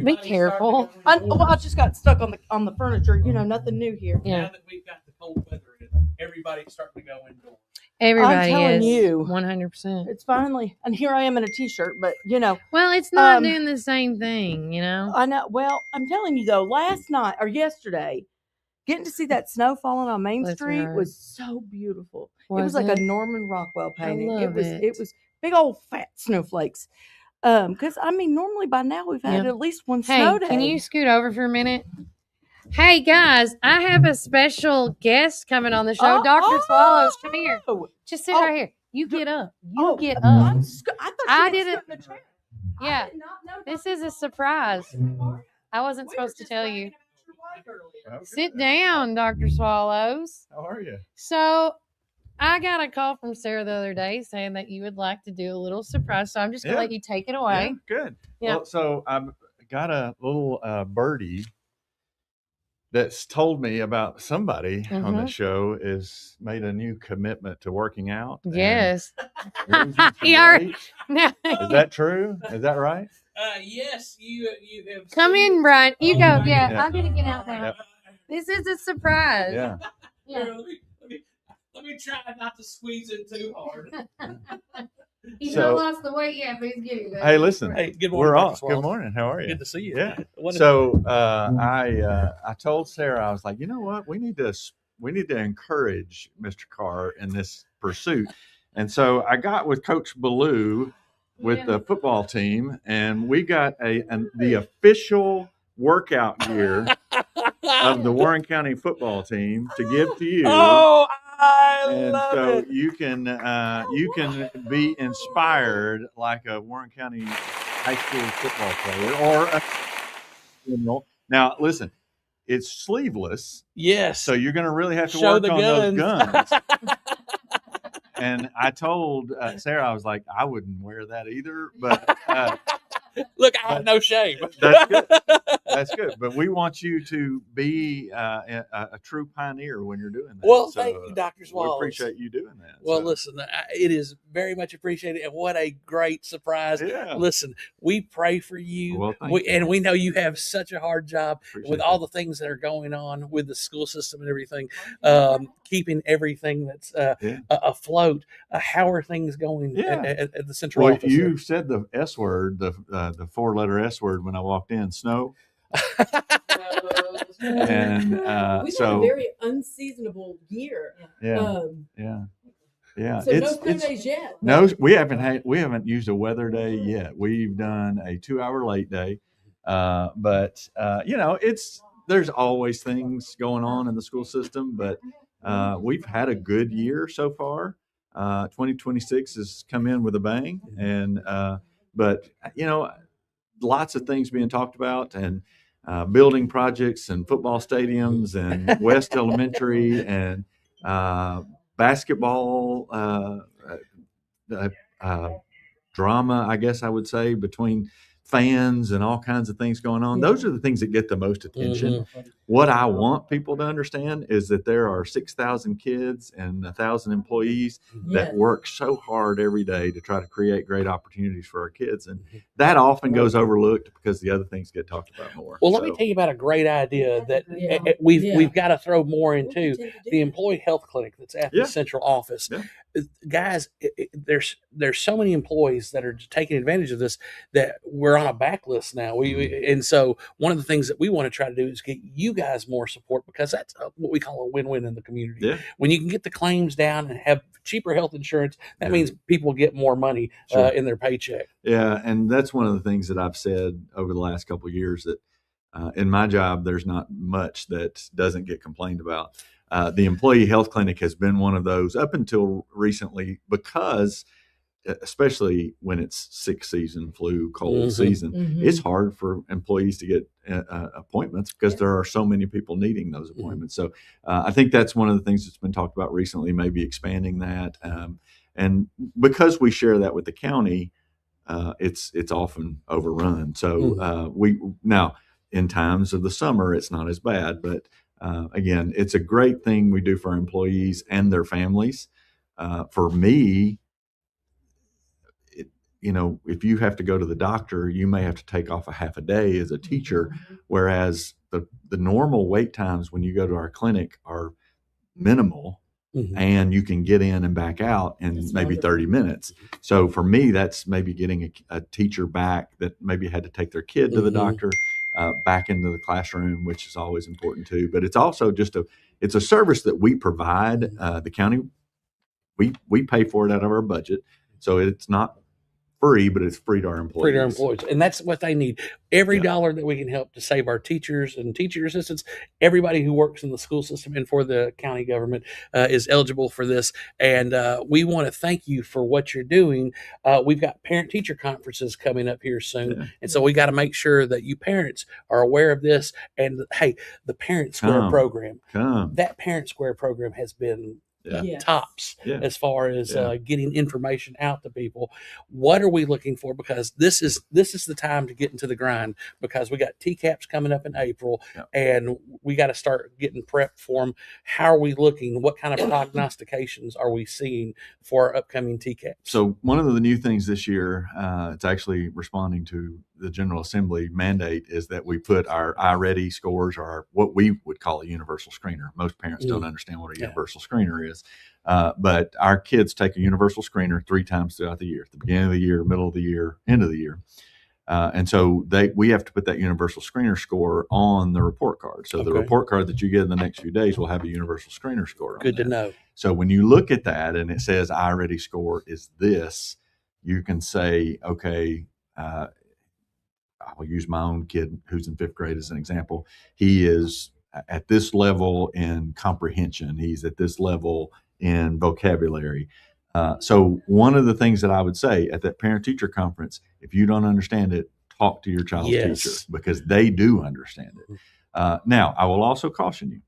Be careful. I just got stuck on the furniture. Nothing new here. Now that we've got the cold weather in, everybody's starting to go indoors. Everybody I'm telling is. you. 100%. It's finally, and here I am in a t-shirt, but Well, it's not doing the same thing, I know. Well, I'm telling you though, last night or yesterday, getting to see that snow falling on Main Street was so beautiful. It was like a Norman Rockwell painting. love It was big old fat snowflakes. Because I mean, normally by now we've had at least one snow day. Can you scoot over for a minute? Hey guys, I have a special guest coming on the show. Dr. Swallows, come here. Just sit right here. You get up. Get up. I thought I she didn't. in the chair. Yeah, this is a surprise. I wasn't supposed to tell you. Sit down, Dr. Swallows. How are you? So, I got a call from Sarah the other day saying that you would like to do a little surprise. So, I'm just going to let you take it away. Yeah, good. Yeah. Well, so I've got a little birdie that's told me about somebody on the show is made a new commitment to working out. Yes. Is that true? Is that right? Yes, you have. Come in, Brian. You go. Yeah, I'm going to get out now. Yep. This is a surprise. Yeah. Let me try not to squeeze it too hard. He's not lost the weight yet, but he's getting there. Hey, listen. Hey, good morning. We're off. Good morning. How are you? Good to see you. Yeah. So I told Sarah, I was like, you know what? We need to encourage Mr. Carr in this pursuit. And so I got with Coach Ballou with the football team, and we got the official workout gear of the Warren County football team to give to you. Oh, I love it. You can be inspired like a Warren County high school football player or now listen, it's sleeveless. Yes. So you're going to really have to show work the on guns. those guns. And I told Sarah, I was like, I wouldn't wear that either, but look, I have no shame. That's good. That's good. But we want you to be a true pioneer when you're doing that. Well, thank you, Dr. Swallows. We appreciate you doing that. Well, listen, it is very much appreciated, and what a great surprise. Yeah. Listen, we pray for you, well, thank you. And we know you have such a hard job with all that. the things that are going on with the school system and everything, keeping everything that's afloat. How are things going at the central office? You said the S word, the 4-letter S word when I walked in, snow. And we've had a very unseasonable year. Yeah. So no snow days yet. No, we haven't used a weather day yet. We've done a 2-hour late day, but there's always things going on in the school system. But we've had a good year so far. 2026 has come in with a bang, and but lots of things being talked about, and building projects and football stadiums and West Elementary and basketball drama, I guess I would say, between fans and all kinds of things going on. Those are the things that get the most attention. Mm-hmm. What I want people to understand is that there are 6,000 kids and 1,000 employees that work so hard every day to try to create great opportunities for our kids. And that often goes overlooked because the other things get talked about more. Well, let me tell you about a great idea that we've got to throw more into the employee health clinic that's at the central office. Yeah. Guys, there's so many employees that are taking advantage of this that we're on a backlist now. And so one of the things that we want to try to do is get you guys more support, because that's what we call a win-win in the community. Yeah. When you can get the claims down and have cheaper health insurance, that means people get more money in their paycheck. Yeah, and that's one of the things that I've said over the last couple of years, that in my job, there's not much that doesn't get complained about. The employee health clinic has been one of those up until recently, because especially when it's sick season, flu, cold season, it's hard for employees to get appointments because there are so many people needing those appointments. So I think that's one of the things that's been talked about recently, maybe expanding that. And because we share that with the county, it's often overrun. So we now, in times of the summer, it's not as bad, but again, it's a great thing we do for our employees and their families. For me, if you have to go to the doctor, you may have to take off a half a day as a teacher, whereas the normal wait times when you go to our clinic are minimal, and you can get in and back out in maybe 30 minutes. So for me, that's maybe getting a teacher back that maybe had to take their kid to the doctor back into the classroom, which is always important too. But it's also just it's a service that we provide. The county, we pay for it out of our budget, so it's not free, but it's free to our employees. Free to our employees. And that's what they need. Every dollar that we can help to save our teachers and teacher assistants, everybody who works in the school system and for the county government is eligible for this. And we want to thank you for what you're doing. We've got parent-teacher conferences coming up here soon. And so we got to make sure that you parents are aware of this. And, hey, the Parent Square program, that Parent Square program has been tops as far as getting information out to people. What are we looking for? Because this is the time to get into the grind, because we got TCAPs coming up in April and we got to start getting prepped for them. How are we looking? What kind of prognostications are we seeing for our upcoming TCAPs? So one of the new things this year, it's actually responding to the General Assembly mandate, is that we put our iReady scores, or what we would call a universal screener. Most parents don't understand what a universal screener is. But our kids take a universal screener 3 times throughout the year: at the beginning of the year, middle of the year, end of the year. And so we have to put that universal screener score on the report card. So the report card that you get in the next few days will have a universal screener score on Good to know. So when you look at that and it says iReady score is this, you can say, okay, I will use my own kid who's in 5th grade as an example. He is at this level in comprehension. He's at this level in vocabulary. So one of the things that I would say at that parent-teacher conference, if you don't understand it, talk to your child's teacher, because they do understand it. Now, I will also caution you.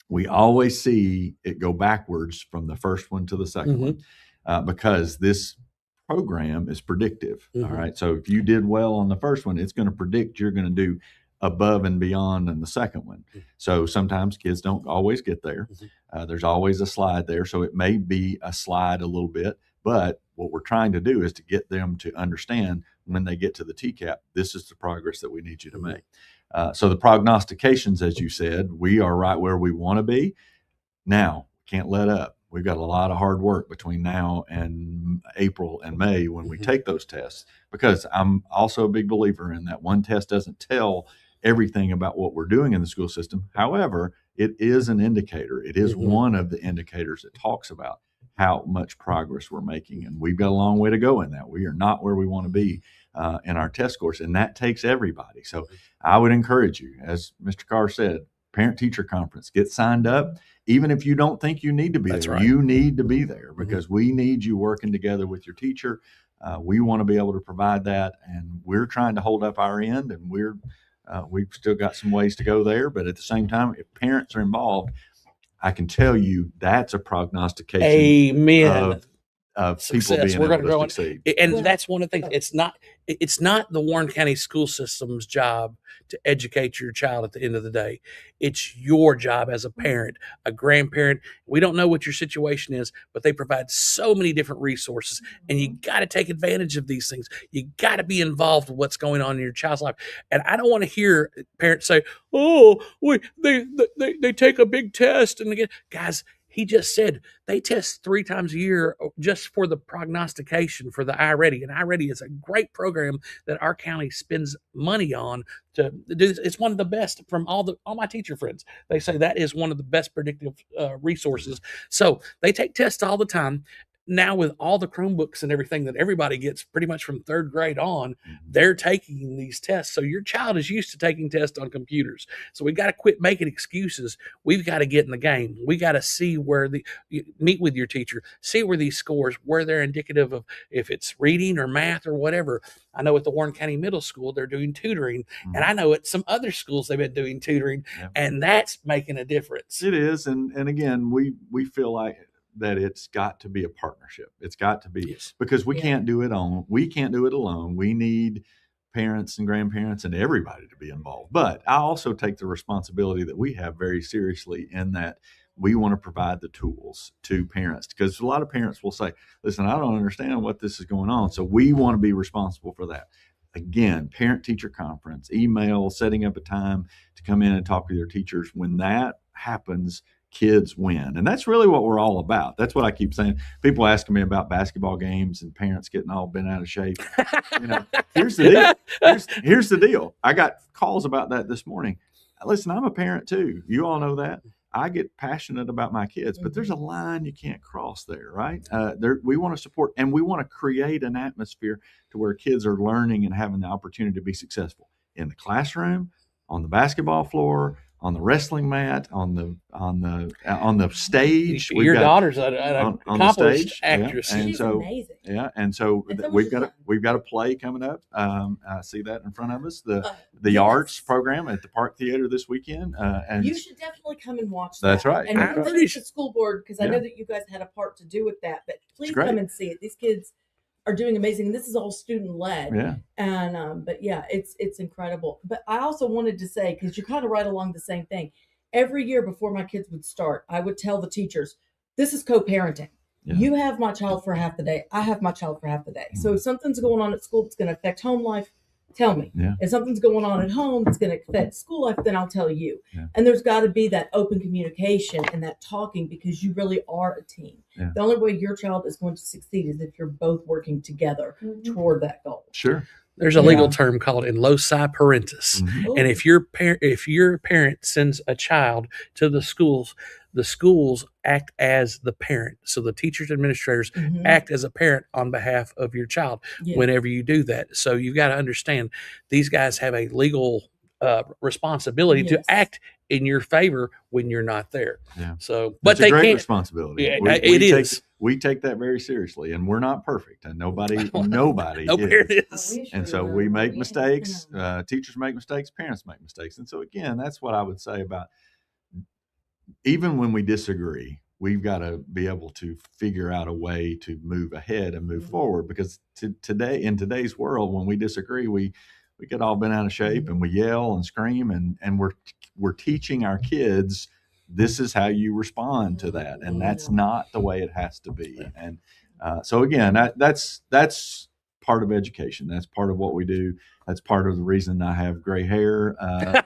We always see it go backwards from the first one to the second one, because this program is predictive. All right. So if you did well on the first one, it's going to predict you're going to do above and beyond in the second one. So sometimes kids don't always get there. There's always a slide there. So it may be a slide a little bit, but what we're trying to do is to get them to understand when they get to the TCAP, this is the progress that we need you to make. So the prognostications, as you said, we are right where we want to be. Now, can't let up. We've got a lot of hard work between now and April and May when we take those tests, because I'm also a big believer in that one test doesn't tell everything about what we're doing in the school system. However, it is an indicator. It is one of the indicators that talks about how much progress we're making. And we've got a long way to go in that. We are not where we want to be in our test scores, and that takes everybody. So I would encourage you, as Mr. Carr said, parent-teacher conference, get signed up. Even if you don't think you need to be there, you need to be there, because we need you working together with your teacher. We want to be able to provide that, and we're trying to hold up our end, and we've still got some ways to go there. But at the same time, if parents are involved, I can tell you that's a prognostication of people being able to succeed. And that's one of the things. It's not the Warren County school system's job to educate your child at the end of the day. It's your job as a parent, a grandparent. We don't know what your situation is, but they provide so many different resources, and you got to take advantage of these things. You got to be involved with what's going on in your child's life. And I don't want to hear parents say, "Oh, they take a big test," and again, guys. He just said they test 3 times a year just for the prognostication for the iReady. And iReady is a great program that our county spends money on to do this. It's one of the best from all my teacher friends. They say that is one of the best predictive resources. So they take tests all the time. Now with all the Chromebooks and everything that everybody gets pretty much from 3rd grade on, they're taking these tests. So your child is used to taking tests on computers. So we got to quit making excuses. We've got to get in the game. We got to see where meet with your teacher, see where these scores, where they're indicative of if it's reading or math or whatever. I know at the Warren County Middle School, they're doing tutoring. And I know at some other schools, they've been doing tutoring, and that's making a difference. It is. And again, we feel like that it's got to be a partnership. It's got to be, because we can't do it we can't do it alone. We need parents and grandparents and everybody to be involved. But I also take the responsibility that we have very seriously, in that we want to provide the tools to parents, because a lot of parents will say, listen, I don't understand what this is going on. So we want to be responsible for that. Again, parent-teacher conference, email, setting up a time to come in and talk to their teachers. When that happens, kids win. And that's really what we're all about. That's what I keep saying. People asking me about basketball games and parents getting all bent out of shape. Here's the deal. Here's the deal. I got calls about that this morning. Listen, I'm a parent too. You all know that. I get passionate about my kids, but there's a line you can't cross there, right? We want to support, and we want to create an atmosphere to where kids are learning and having the opportunity to be successful in the classroom, on the basketball floor, on the wrestling mat, on the stage. Your daughter's an accomplished actress, and she's so amazing. yeah, and so we've got a play coming up. I see that in front of us. The arts program at the Park Theater this weekend, and you should definitely come and watch that. That's right. And please, the school board, because I know that you guys had a part to do with that, but please come and see it. These kids are doing amazing. This is all student led. Yeah. And but yeah, it's incredible. But I also wanted to say, because you're kind of right along the same thing. Every year before my kids would start, I would tell the teachers, this is co-parenting. Yeah. You have my child for half the day. I have my child for half the day. So if something's going on at school that's going to affect home life, tell me. Yeah. If something's going on at home that's going to affect school life, then I'll tell you. Yeah. And there's got to be that open communication and that talking, because you really are a team. Yeah. The only way your child is going to succeed is if you're both working together toward that goal. Sure. There's a legal term called in loci parentis. And if your parent sends a child to the schools act as the parent. So the teachers, administrators act as a parent on behalf of your child whenever you do that. So you've got to understand these guys have a legal responsibility to act in your favor when you're not there. Yeah. So, but it's a great responsibility. Yeah, we take that very seriously, and we're not perfect, and nobody is. And so we make mistakes. Teachers make mistakes. Parents make mistakes. And so again, that's what I would say about, even when we disagree, we've got to be able to figure out a way to move ahead and move forward, because in today's world, when we disagree, we get all bent out of shape and we yell and scream, and we're teaching our kids, this is how you respond to that. And that's not the way it has to be. And so again, that's part of education. That's part of what we do. That's part of the reason I have gray hair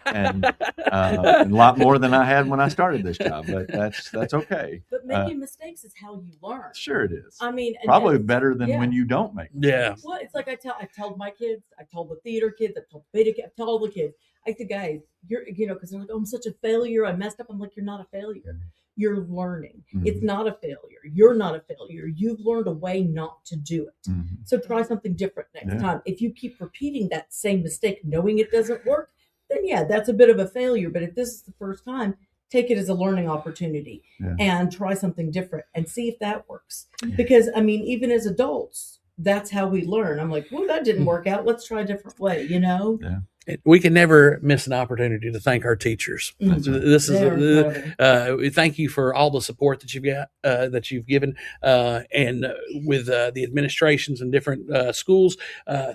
and a lot more than I had when I started this job. But that's okay. But making mistakes is how you learn. Sure, it is. I mean, probably better than when you don't make mistakes. Well, it's like I told my kids, I told the theater kids, I told beta kids, I told all the kids. I said, guys, because they're like, oh, I'm such a failure. I messed up. I'm like, you're not a failure. You're learning. It's not a failure. You're not a failure. You've learned a way not to do it. So try something different next time. If you keep repeating that same mistake, knowing it doesn't work, then that's a bit of a failure. But if this is the first time, take it as a learning opportunity and try something different and see if that works. Because, I mean, even as adults, that's how we learn. I'm like, well, that didn't work out. Let's try a different way, Yeah. We can never miss an opportunity to thank our teachers. This is thank you for all the support that you've got, that you've given, and with the administrations and different schools,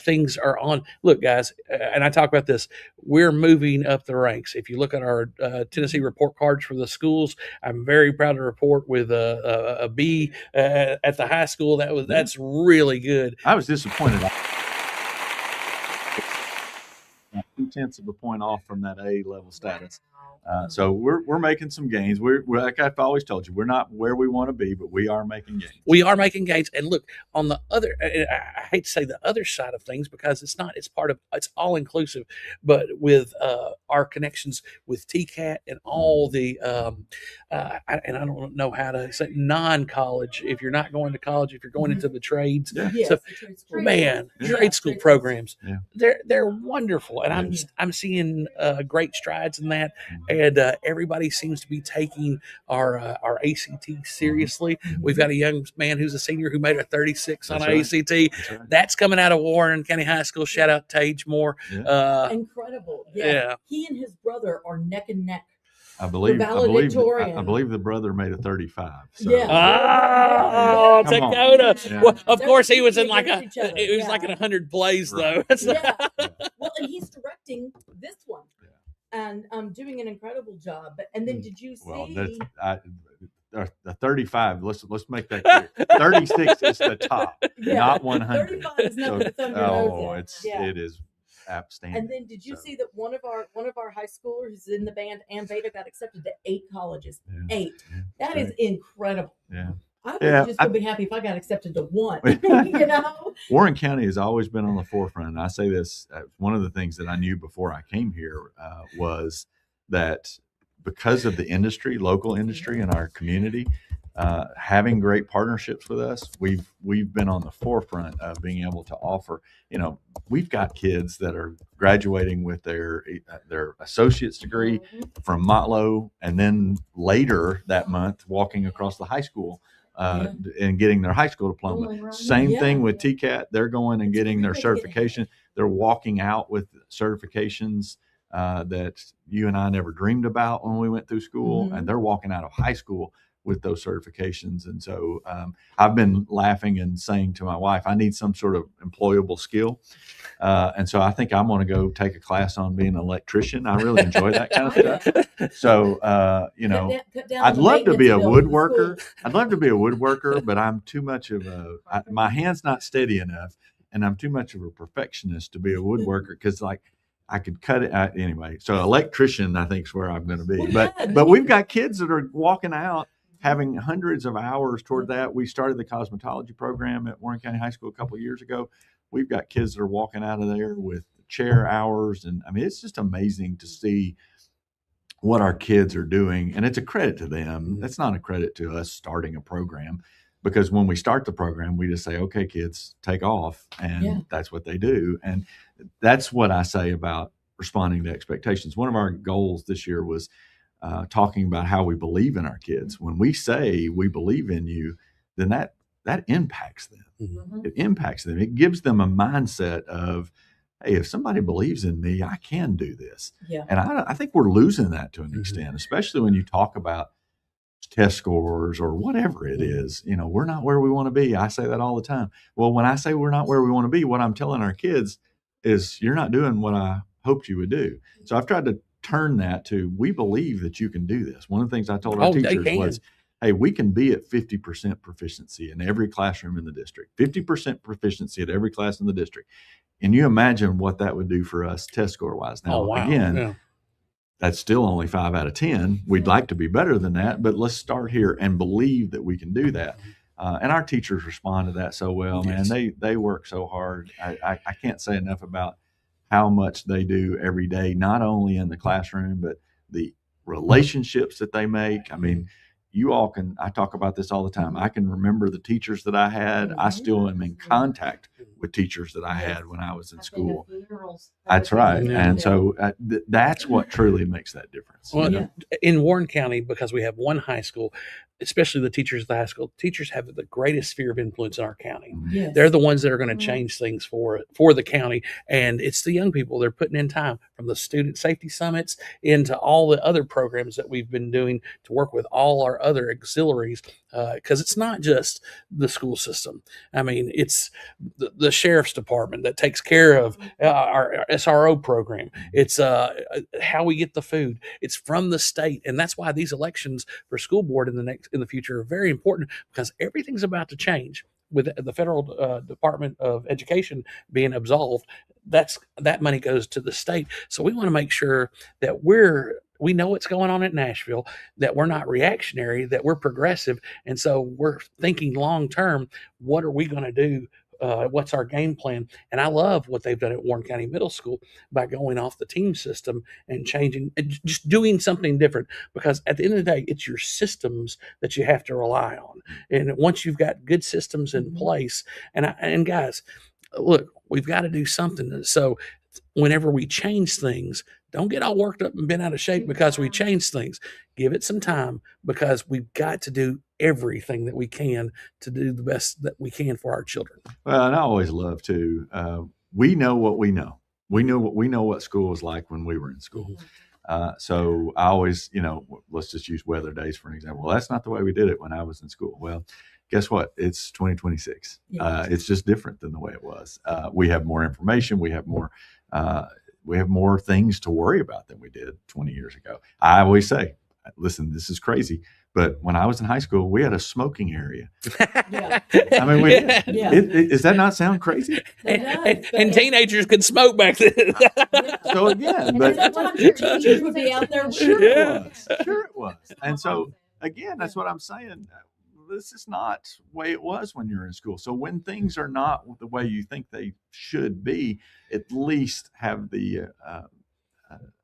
things are on. Look, guys, and I talk about this. We're moving up the ranks. If you look at our Tennessee report cards for the schools, I'm very proud to report with a B at the high school. That's really good. I was disappointed. 0.2 of a point off from that A level status. So we're making some gains. We're like I've always told you, we're not where we want to be, but we are making gains. We are making gains. And look, on the other, I hate to say the other side of things, because it's all inclusive, but with our connections with TCAT and all the, and I don't know how to say non-college, if you're not going to college, if you're going into the trades. So, trade school programs, they're wonderful. And I'm seeing great strides in that. And everybody seems to be taking our ACT seriously. We've got a young man who's a senior who made a 36 on ACT. That's coming out of Warren County High School. Shout out to Tage Moore. Incredible. Yeah. He and his brother are neck and neck. I believe the brother made a 35. So. Dakota. Well, of course, he was in like in 100 plays though. Well, and he's directing this one. And doing an incredible job. And then did you see? Well, the 35. Let's make that clear. 36 is the top, not 100. 35 is nothing to thumb your nose at. It is outstanding. And then did you see that one of our high schoolers in the band and beta got accepted to 8 colleges? 8. That is incredible. Yeah. I was just going to be happy if I got accepted to 1, Warren County has always been on the forefront. And I say this, one of the things that I knew before I came here was that because of the industry, local industry in our community, having great partnerships with us, we've been on the forefront of being able to offer. We've got kids that are graduating with their associate's degree from Motlow, and then later that month walking across the high school and getting their high school diploma. Same thing with TCAT. They're going and getting their certification. They're walking out with certifications that you and I never dreamed about when we went through school, and they're walking out of high school with those certifications. And so I've been laughing and saying to my wife, I need some sort of employable skill. And so I think I'm going to go take a class on being an electrician. I really enjoy that kind of stuff. So, I'd love to be a woodworker. I'd love to be a woodworker, but I'm too much of my hand's not steady enough, and I'm too much of a perfectionist to be a woodworker, because I could cut it anyway. So electrician, I think, is where I'm going to be. But we've got kids that are walking out, having hundreds of hours toward that. We started the cosmetology program at Warren County High School a couple of years ago. We've got kids that are walking out of there with chair hours. And I mean, it's just amazing to see what our kids are doing. And it's a credit to them. That's not a credit to us starting a program, because when we start the program, we just say, okay, kids, take off. And that's what they do. And that's what I say about responding to expectations. One of our goals this year was talking about how we believe in our kids. When we say we believe in you, then that impacts them. It impacts them. It gives them a mindset of, hey, if somebody believes in me, I can do this. And I think we're losing that to an extent, especially when you talk about test scores or whatever it is. We're not where we want to be. I say that all the time. Well, when I say we're not where we want to be, what I'm telling our kids is, you're not doing what I hoped you would do. So I've tried to turn that to, we believe that you can do this. One of the things I told our teachers was, hey, we can be at 50% proficiency in every classroom in the district, 50% proficiency at every class in the district. And you imagine what that would do for us test score wise. Now, again, that's still only 5 out of 10. We'd like to be better than that, but let's start here and believe that we can do that. And our teachers respond to that so well, man. They work so hard. I can't say enough about how much they do every day, not only in the classroom, but the relationships that they make. I mean, I talk about this all the time. I can remember the teachers that I had. I still am in contact with teachers that I had when I was in school. That's right. And so that's what truly makes that difference. Well, in Warren County, because we have one high school, especially the teachers of the high school, teachers have the greatest sphere of influence in our county. They're the ones that are going to change things for the county. And it's the young people. They're putting in time, from the student safety summits into all the other programs that we've been doing to work with all our other auxiliaries. Because it's not just the school system. I mean, it's the sheriff's department that takes care of our SRO program. It's how we get the food. It's from the state. And that's why these elections for school board in the future are very important, because everything's about to change with the federal Department of Education being absolved. That money goes to the state. So we want to make sure that we know what's going on at Nashville, that we're not reactionary, that we're progressive. And so we're thinking long term, what are we going to do? What's our game plan? And I love what they've done at Warren County Middle School by going off the team system and changing, and just doing something different. Because at the end of the day, it's your systems that you have to rely on. And once you've got good systems in place, and guys, look, we've got to do something. So whenever we change things, don't get all worked up and bent out of shape because we change things. Give it some time, because we've got to do everything that we can to do the best that we can for our children. Well, and I always love to, we know what we know. We know what school was like when we were in school. So I always, let's just use weather days for an example. Well, that's not the way we did it when I was in school. Well, guess what? It's 2026. It's just different than the way it was. We have more information. We have more things to worry about than we did 20 years ago. I always say, listen, this is crazy, but when I was in high school, we had a smoking area. I mean, does that not sound crazy? And teenagers could smoke back then. So again, but teachers would be out there. Sure it was. And so again, that's what I'm saying. This is not the way it was when you're in school. So when things are not the way you think they should be, at least have the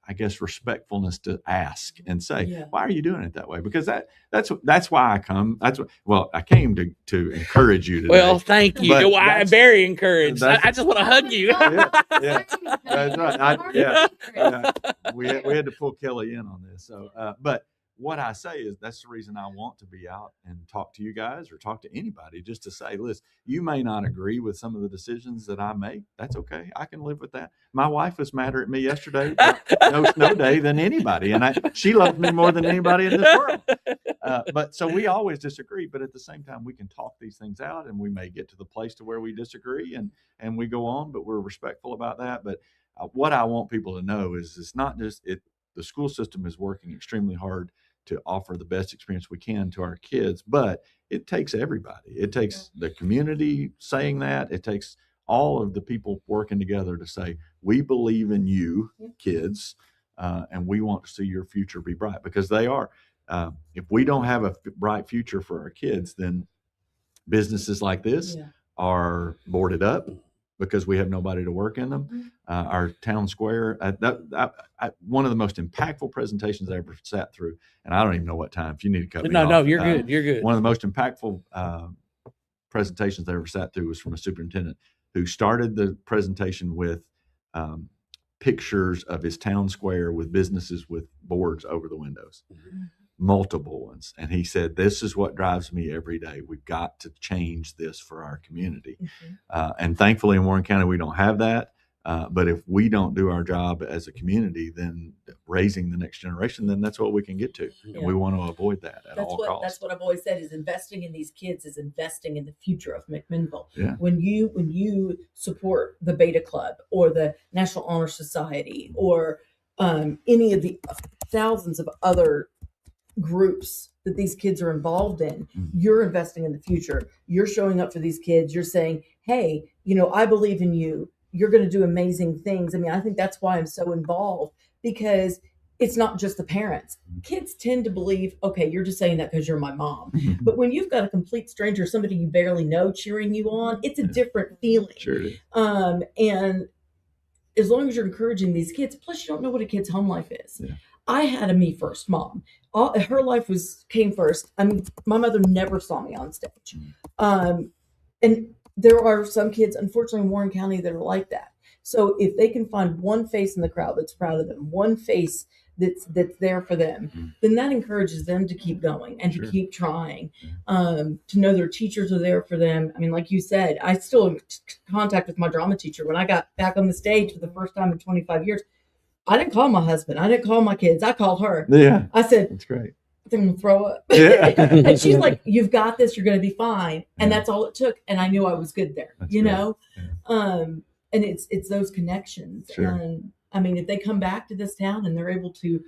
I guess, respectfulness to ask and say, why are you doing it that way? Because that's why I come. I came to encourage you today. Well, thank you. I'm very encouraged. I just want to hug you. That's right. We had to pull Kelly in on this. So, but what I say is that's the reason I want to be out and talk to you guys or talk to anybody, just to say, listen, you may not agree with some of the decisions that I make. That's okay. I can live with that. My wife was madder at me yesterday, no snow day, than anybody. And she loves me more than anybody in this world. But so we always disagree, but at the same time, we can talk these things out, and we may get to the place to where we disagree and we go on, but we're respectful about that. But what I want people to know is it's not just the school system is working extremely hard to offer the best experience we can to our kids, but it takes everybody. It takes the community saying that. It takes all of the people working together to say, we believe in you, kids, and we want to see your future be bright, because they are. If we don't have a bright future for our kids, then businesses like this are boarded up because we have nobody to work in them. Our town square, one of the most impactful presentations I ever sat through, and I don't even know what time. If you need to cut me off. No, you're good. You're good. One of the most impactful presentations I ever sat through was from a superintendent who started the presentation with pictures of his town square with businesses with boards over the windows. Multiple ones. And he said, this is what drives me every day. We've got to change this for our community. And thankfully in Warren County, we don't have that. But if we don't do our job as a community, then raising the next generation, then that's what we can get to. And we want to avoid that at all costs. That's what I've always said, is investing in these kids is investing in the future of McMinnville. Yeah. When you support the Beta Club or the National Honor Society or any of the thousands of other groups that these kids are involved in, you're investing in the future. You're showing up for these kids. You're saying, hey, I believe in you. You're going to do amazing things. I mean, I think that's why I'm so involved, because it's not just the parents. Kids tend to believe, okay, you're just saying that because you're my mom. But when you've got a complete stranger, somebody you barely know cheering you on, it's a different feeling. Sure it is. And as long as you're encouraging these kids, plus you don't know what a kid's home life is. Yeah. I had a me first mom. Her life came first. I mean, my mother never saw me on stage. And there are some kids, unfortunately, in Warren County that are like that. So if they can find one face in the crowd that's proud of them, one face that's there for them, then that encourages them to keep going and to keep trying, to know their teachers are there for them. I mean, like you said, I still have contact with my drama teacher. When I got back on the stage for the first time in 25 years, I didn't call my husband. I didn't call my kids. I called her. Yeah. I said, that's great. I think I'm going to throw up. Yeah. And she's like, you've got this. You're going to be fine. And that's all it took. And I knew I was good there, that's know? Yeah. And it's those connections. Sure. And I mean, if they come back to this town and they're able to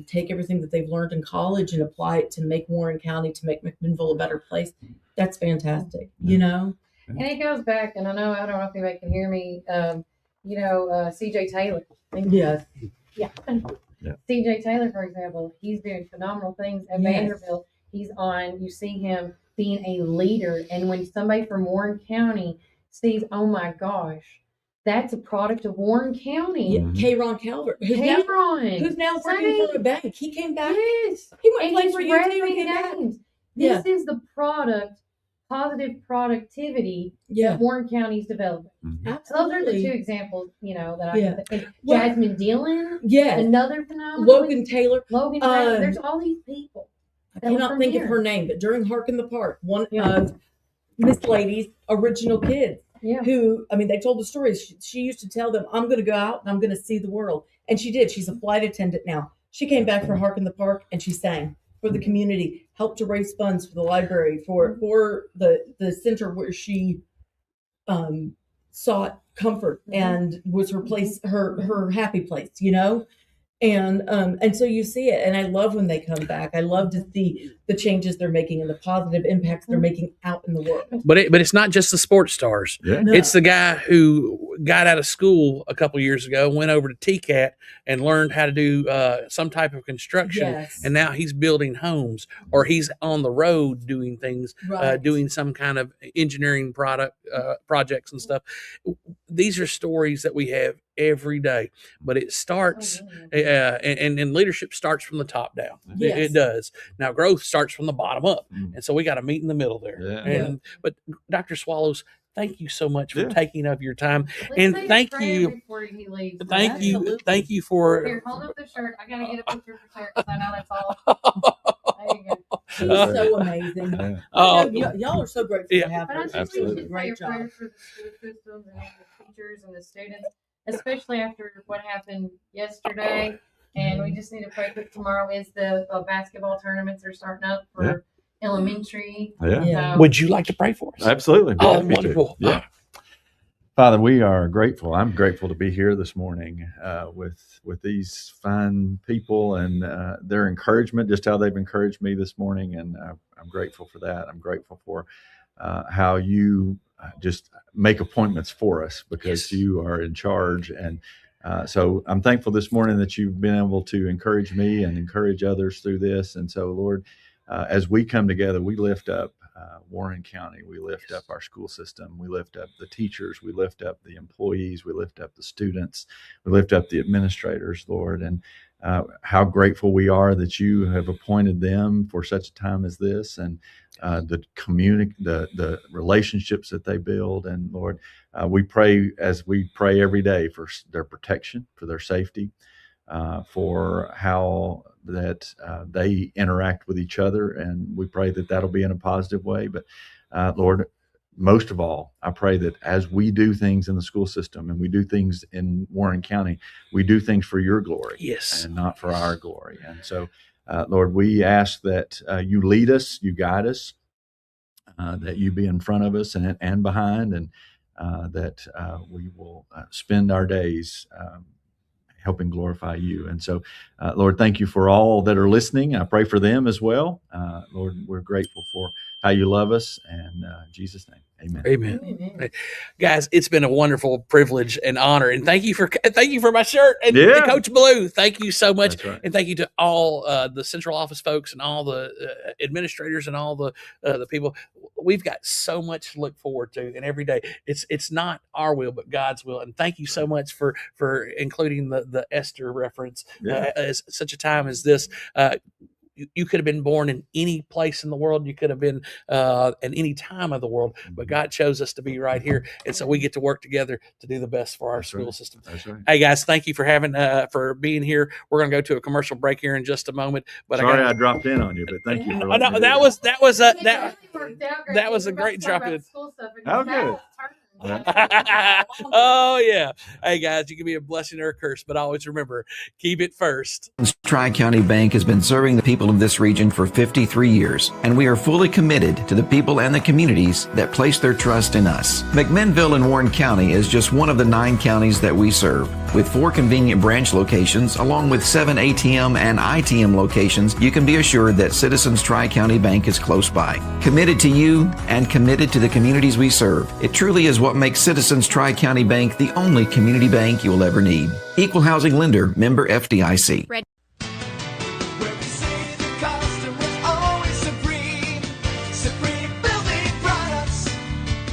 take everything that they've learned in college and apply it to make Warren County, to make McMinnville a better place, that's fantastic, And it goes back, and I don't know if anybody can hear me, CJ Taylor. Yes. Yeah. CJ Taylor, for example, he's doing phenomenal things at Vanderbilt. He's you see him being a leader. And when somebody from Warren County sees, oh my gosh, that's a product of Warren County. Yeah. K-Ron Calvert. Who's now working for a bank. He came back. Yes. He went and played for UT and came back. This is the positive productivity that Warren County's developing. Absolutely. Those are the two examples, that I can think. Jasmine Dillon, another phenomenal. Logan Taylor. There's all these people. I cannot think of her name, but during Hark in the Park, one of Miss Lady's original kids, who, I mean, they told the stories. She used to tell them, I'm going to go out and I'm going to see the world. And she did. She's a flight attendant now. She came back for Hark in the Park and she sang for the community, helped to raise funds for the library, for the center where she sought comfort and was her place, her happy place, And so you see it, and I love when they come back. I love to see the changes they're making and the positive impacts they're making out in the world. But it's not just the sports stars. Yeah. No. It's the guy who got out of school a couple years ago, went over to TCAT and learned how to do some type of construction, and now he's building homes, or he's on the road doing things, doing some kind of engineering projects and stuff. these are stories that we have every day, but it starts, and leadership starts from the top down. Yes. It does. Now growth starts from the bottom up. And so we got to meet in the middle there. But Dr. Swallows, thank you so much for taking up your time. And thank you. Thank you for. Here, hold up the shirt. I got to get a picture of the shirt because I know that's all. There you go. She's so amazing. Y'all are so grateful to have her. But I think we should say a prayer for the school systems and the teachers and the students, especially after what happened yesterday. And we just need to pray that tomorrow is the basketball tournaments are starting up for elementary. Would you like to pray for us? Absolutely. Oh, wonderful. Yeah. Father, we are grateful. I'm grateful to be here this morning with these fine people and their encouragement, just how they've encouraged me this morning. And I'm grateful for that. I'm grateful for how you just make appointments for us because you are in charge. And so I'm thankful this morning that you've been able to encourage me and encourage others through this. And so, Lord, as we come together, we lift up Warren County, we lift up our school system, we lift up the teachers, we lift up the employees, we lift up the students, we lift up the administrators, Lord, and how grateful we are that you have appointed them for such a time as this, and the relationships that they build. And Lord, we pray as we pray every day for their protection, for their safety, for how that they interact with each other. And we pray that that'll be in a positive way. But Lord, most of all, I pray that as we do things in the school system and we do things in Warren County, we do things for your glory and not for our glory. And so, Lord, we ask that you lead us, you guide us, that you be in front of us and behind, and that we will spend our days helping glorify you. And so, Lord, thank you for all that are listening. I pray for them as well. Lord, we're grateful for how you love us. And in Jesus' name, amen. Amen. Guys, it's been a wonderful privilege and honor. And thank you for my shirt and Coach Blue. Thank you so much. Right. And thank you to all the central office folks and all the administrators and all the people. We've got so much to look forward to, and every day it's not our will but God's will. And thank you so much for including the Esther reference as such a time as this. You could have been born in any place in the world. You could have been in any time of the world, but God chose us to be right here. And so we get to work together to do the best for our school system. That's right. Hey guys, thank you for being here. We're going to go to a commercial break here in just a moment. But sorry I dropped in on you, but thank you. For that was a great drop in. Oh, good. Oh yeah. Hey guys, you can be a blessing or a curse, but always remember, keep it first. Tri-County Bank has been serving the people of this region for 53 years, and we are fully committed to the people and the communities that place their trust in us. McMinnville in Warren County is just one of the 9 counties that we serve. With 4 convenient branch locations, along with 7 ATM and ITM locations, you can be assured that Citizens Tri-County Bank is close by. Committed to you and committed to the communities we serve. It truly is what makes Citizens Tri-County Bank the only community bank you will ever need. Equal housing lender, member FDIC.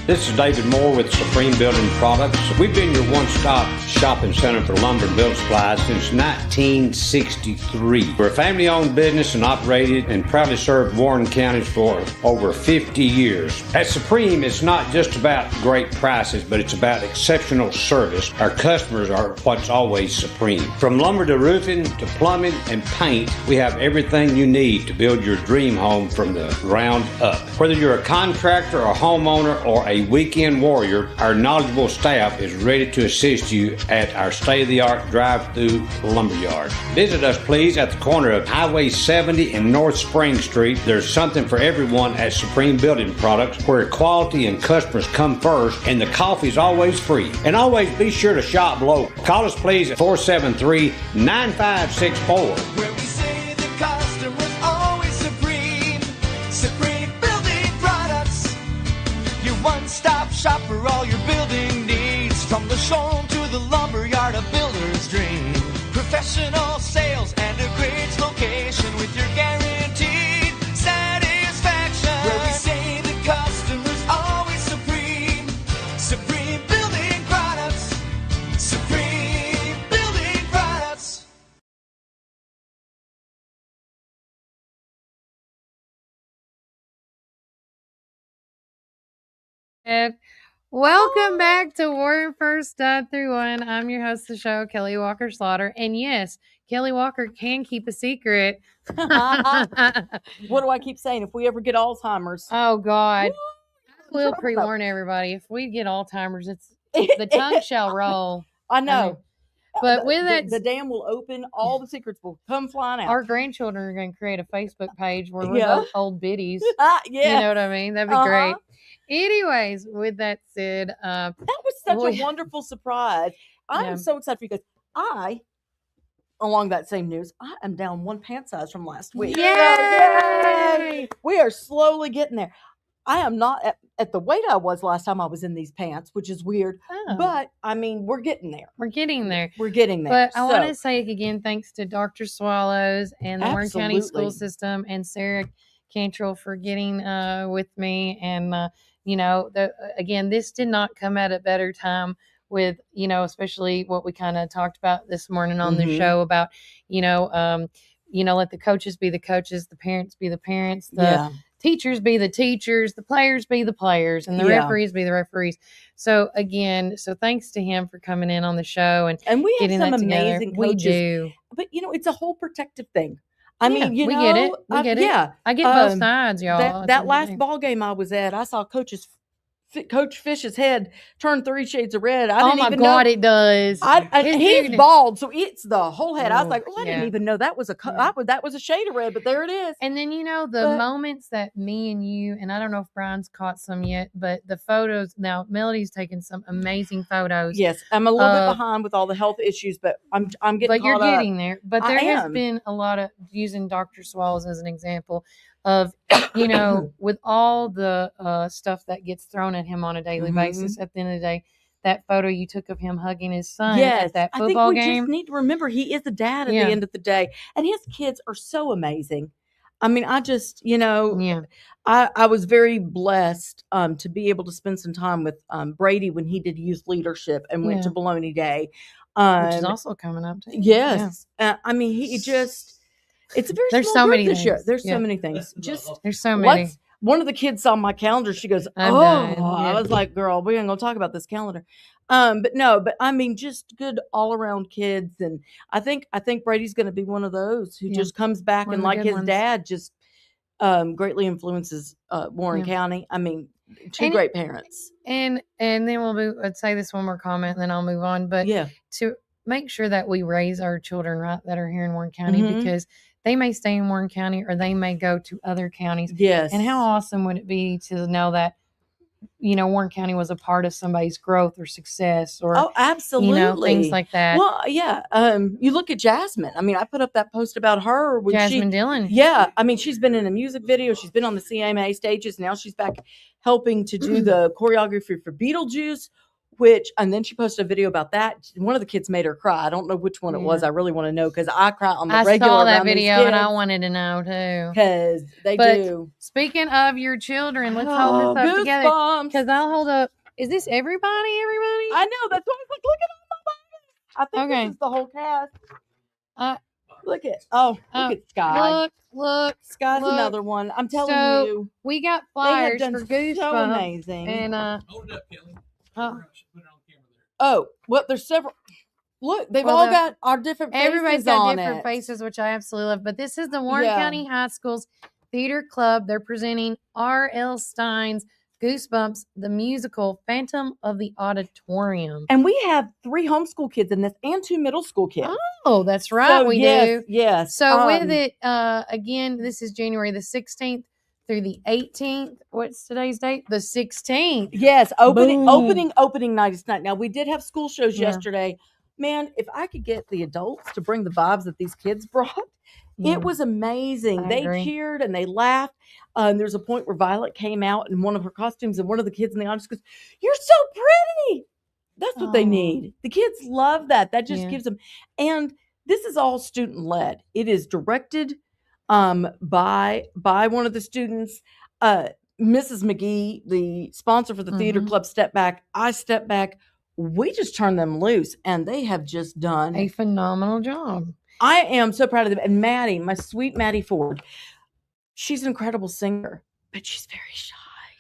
This is David Moore with Supreme Building Products. We've been your one-stop shopping center for lumber and building supplies since 1963. We're a family-owned business and operated and proudly served Warren County for over 50 years. At Supreme, it's not just about great prices, but it's about exceptional service. Our customers are what's always supreme. From lumber to roofing to plumbing and paint, we have everything you need to build your dream home from the ground up. Whether you're a contractor, a homeowner, or a weekend warrior, our knowledgeable staff is ready to assist you at our state-of-the-art drive-through lumberyard. Visit us, please, at the corner of Highway 70 and North Spring Street. There's something for everyone at Supreme Building Products, where quality and customers come first, and the coffee's always free. And always be sure to shop local. Call us, please, at 473-9564. Where we say the customer's always supreme. Supreme Building Products. Your one-stop shop for all your building needs. From the showroom to the lumberyard, a builder's dream. Professional sales and a great location with your guaranteed satisfaction. Where we say the customer's always supreme. Supreme Building Products. And welcome back to Warren First Through One. I'm your host of the show, Kelly Walker Slaughter. And yes, Kelly Walker can keep a secret. What do I keep saying? If we ever get Alzheimer's. Oh, God. I will pre-warn everybody. If we get Alzheimer's, the tongue shall roll. I know. I mean, but with that, the dam will open. All the secrets will come flying out. Our grandchildren are going to create a Facebook page where we're both old biddies. Yeah. You know what I mean? That'd be great. Anyways, with that said, that was such a wonderful surprise. I am so excited for you guys. Along that same news, I am down one pant size from last week. Yay! We are slowly getting there. I am not at the weight I was last time I was in these pants, which is weird. Oh. But, I mean, we're getting there. We're getting there. We're getting there. But I want to say again, thanks to Dr. Swallows and the Warren County School System and Sarah Cantrell for getting with me. And, again, this did not come at a better time with, especially what we kind of talked about this morning on the show about, let the coaches be the coaches, the parents be the parents, the teachers be the teachers, the players be the players, and the referees be the referees. So again, thanks to him for coming in on the show and we have getting some that together. amazing coaches. We do. But it's a whole protective thing. I mean, we get it. We get it. Yeah, I get both sides, y'all. That last ball game I was at, I saw Coach Fish's head turn 3 shades of red. I didn't even know. It does. He's bald, so it's the whole head. I was like, I didn't yeah. even know that was that was a shade of red, but there it is. And then the moments that me and you, and I don't know if Brian's caught some yet, but the photos now. Melody's taken some amazing photos. Yes, I'm a little bit behind with all the health issues, but I'm getting. But you're caught up. getting there. But there has been a lot of using Dr. Swallows as an example of with all the stuff that gets thrown at him on a daily basis. At the end of the day, that photo you took of him hugging his son at that football game. I think we just need to remember he is a dad at the end of the day, and his kids are so amazing. I mean, I just I was very blessed to be able to spend some time with Brady when he did youth leadership and went to Bologna Day, which is also coming up too. Yes, I mean he just. It's a very There's small so group many this year. things. There's so many things. There's so many. One of the kids saw my calendar. She goes, I was like, girl, we ain't gonna talk about this calendar. But I mean, just good all around kids. And I think Brady's gonna be one of those who just comes back and like his dad just greatly influences Warren County. I mean, two great parents. And then I'd say this one more comment and then I'll move on. But to make sure that we raise our children right that are here in Warren County because they may stay in Warren County or they may go to other counties. Yes. And how awesome would it be to know that, Warren County was a part of somebody's growth or success or, absolutely. Things like that. Well, yeah. You look at Jasmine. I mean, I put up that post about her. When Jasmine Dillon. Yeah. I mean, she's been in a music video. She's been on the CMA stages. Now she's back helping to do the choreography for Beetlejuice. And then she posted a video about that. One of the kids made her cry. I don't know which one it was. I really want to know because I cry on the regular. I saw that video and I wanted to know too. Because they do. Speaking of your children, let's hold this up together. Because I'll hold up. Is this everybody? I know. That's what I was like. Look at all my bodies. I think this is the whole cast. Look at Sky. Look. Sky's another one. I'm telling you. We got flyers for Goosebumps. So amazing. And hold it up, Kelly. There's several. Look, they've all got our different faces. Everybody's got different faces, which I absolutely love. But this is the Warren County High School's Theater Club. They're presenting R.L. Stein's Goosebumps, the musical Phantom of the Auditorium. And we have 3 homeschool kids in this and 2 middle school kids. Oh, that's right. So, we do. Yes. So with it, again, this is January the 16th. Through the 18th. What's today's date? The 16th. Yes, opening night is tonight. Now we did have school shows yesterday. Man, if I could get the adults to bring the vibes that these kids brought, it was amazing. They cheered and they laughed. There's a point where Violet came out in one of her costumes, and one of the kids in the audience goes, "You're so pretty." That's what they need. The kids love that. That just gives them. And this is all student led. It is directed by one of the students. Mrs. McGee, the sponsor for the theater club, stepped back. I stepped back. We just turned them loose, and they have just done a phenomenal job. I am so proud of them. And Maddie, my sweet Maddie Ford, she's an incredible singer, but she's very shy.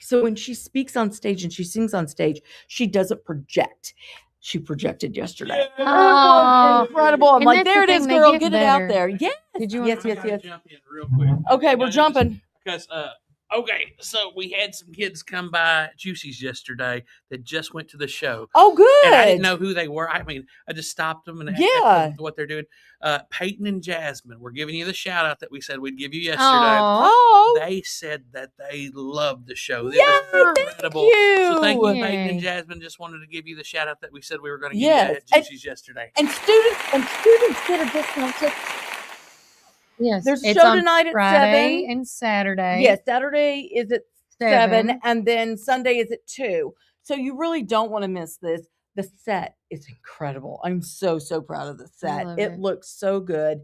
So when she speaks on stage and she sings on stage, she doesn't project. She projected yesterday. It was incredible. I'm like, there it is, girl. Get it out there. Yes. Did you yes. Jump in real quick. Okay, we're jumping. Because okay, so we had some kids come by Juicy's yesterday that just went to the show. Oh, good. And I didn't know who they were. I mean, I just stopped them and asked them what they're doing. Peyton and Jasmine, we're giving you the shout out that we said we'd give you yesterday. Oh. They said that they loved the show. It Yay, was incredible. thank you. So thank you, Yay. Peyton and Jasmine. Just wanted to give you the shout out that we said we were going to give you at Juicy's yesterday. And students get a discount ticket. Yes, There's a it's show on tonight at Friday 7 and Saturday. Yes, Saturday is at 7 and then Sunday is at 2. So you really don't want to miss this. The set is incredible. I'm so proud of the set. It looks so good.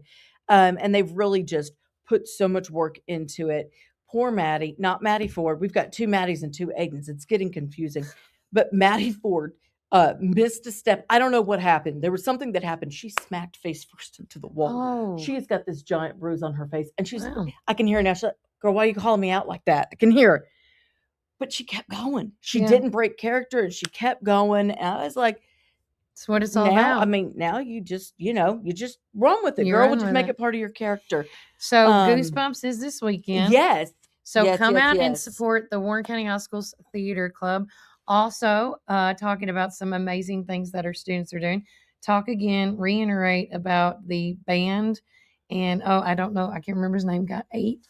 And they've really just put so much work into it. Poor Maddie, not Maddie Ford. We've got 2 Maddies and 2 Aidens. It's getting confusing. But Maddie Ford missed a step. I don't know what happened. There was something that happened. She smacked face first into the wall. She has got this giant bruise on her face. And she's, I can hear her now. She's like, girl, why are you calling me out like that? I can hear her. But she kept going. She didn't break character and she kept going. And I was like, that's what it's all about. I mean, now you just, you just run with it, girl. We'll just make it part of your character. So Goosebumps is this weekend. Yes. So come out and support the Warren County High School's Theater Club. Also, talking about some amazing things that our students are doing. Talk again, reiterate about the band. And, I don't know. I can't remember his name. Got 8.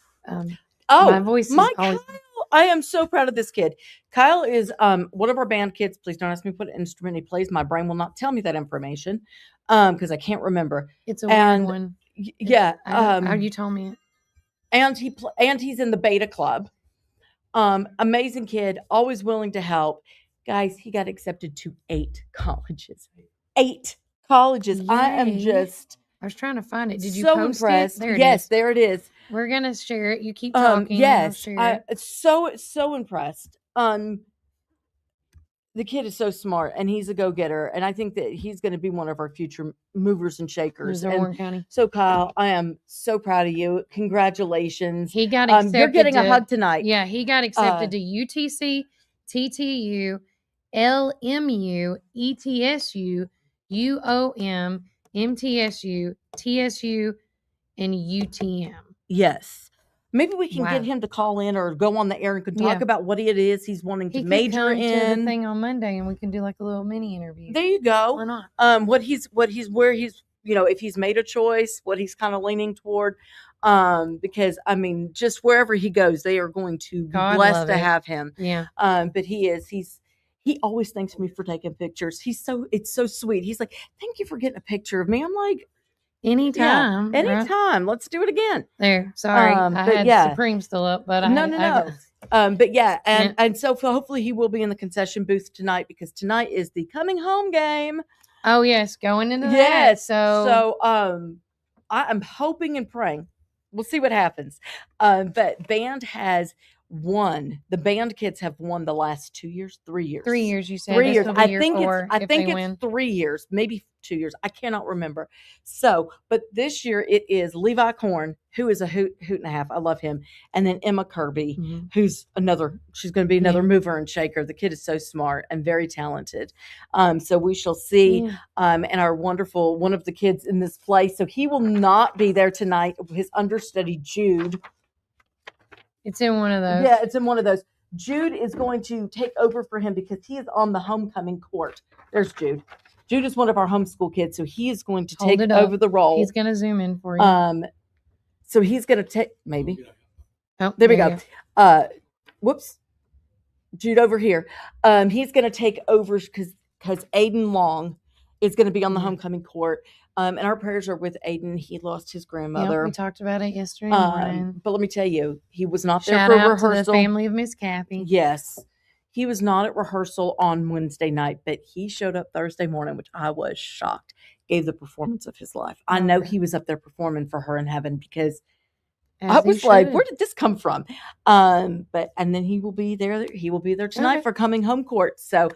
My voice is Kyle. I am so proud of this kid. Kyle is one of our band kids. Please don't ask me what instrument he plays. My brain will not tell me that information because I can't remember. It's a weird one. Yeah. How you told me it. And he's in the Beta Club. Amazing kid, always willing to help. Guys, he got accepted to 8 colleges. 8 colleges. Yay. I am just... I was trying to find it. Did you so post impressed. it? There it yes, is. there it is. We're gonna share it. You keep talking. Yes, I'll share it. so impressed. The kid is so smart, and he's a go-getter, and I think that he's going to be one of our future movers and shakers. Warren County. So, Kyle, I am so proud of you. Congratulations. He got accepted. You're getting a hug tonight. Yeah, he got accepted to UTC, TTU, LMU, ETSU, UOM, MTSU, TSU, and UTM. Yes. Maybe we can get him to call in or go on the air and can talk about what it is he's wanting to major in. To the thing on Monday, and we can do like a little mini interview. There you go. Why not? Where he's, if he's made a choice, what he's kind of leaning toward. Because I mean, just wherever he goes, they are going to be blessed to have him. Yeah. But he always thanks me for taking pictures. It's so sweet. He's like, thank you for getting a picture of me. I'm like, anytime. Anytime. Let's do it again. There. Sorry. I had Supreme still up, but no. But yeah, and so hopefully he will be in the concession booth tonight because tonight is the coming home game. Oh yes, going into that. Yes. So I'm hoping and praying. We'll see what happens. But band has won. The band kids have won the last 2 years, 3 years. 3 years, you said. 3 years. I think it's win. 3 years, maybe 2 years. I cannot remember. So, but this year it is Levi Korn, who is a hoot and a half. I love him. And then Emma Kirby, who's she's going to be another mover and shaker. The kid is so smart and very talented. So we shall see. And our wonderful, one of the kids in this play. So he will not be there tonight. His understudy, Jude. It's in one of those. Yeah, it's in one of those. Jude is going to take over for him because he is on the homecoming court. There's Jude. Jude is one of our homeschool kids, so he is going to take over the role. He's going to zoom in for you. So he's going to take, maybe. Oh, there we go. Whoops. Jude over here. He's going to take over because Aiden Long is going to be on the homecoming court. And our prayers are with Aiden. He lost his grandmother. Yep, we talked about it yesterday morning. But let me tell you, he was not there Shout for out rehearsal. To the family of Miss Kathy. Yes. He was not at rehearsal on Wednesday night, but he showed up Thursday morning, which I was shocked. Gave the performance of his life. I know he was up there performing for her in heaven because I was like, where did this come from? And then he will be there. He will be there tonight for coming home court. So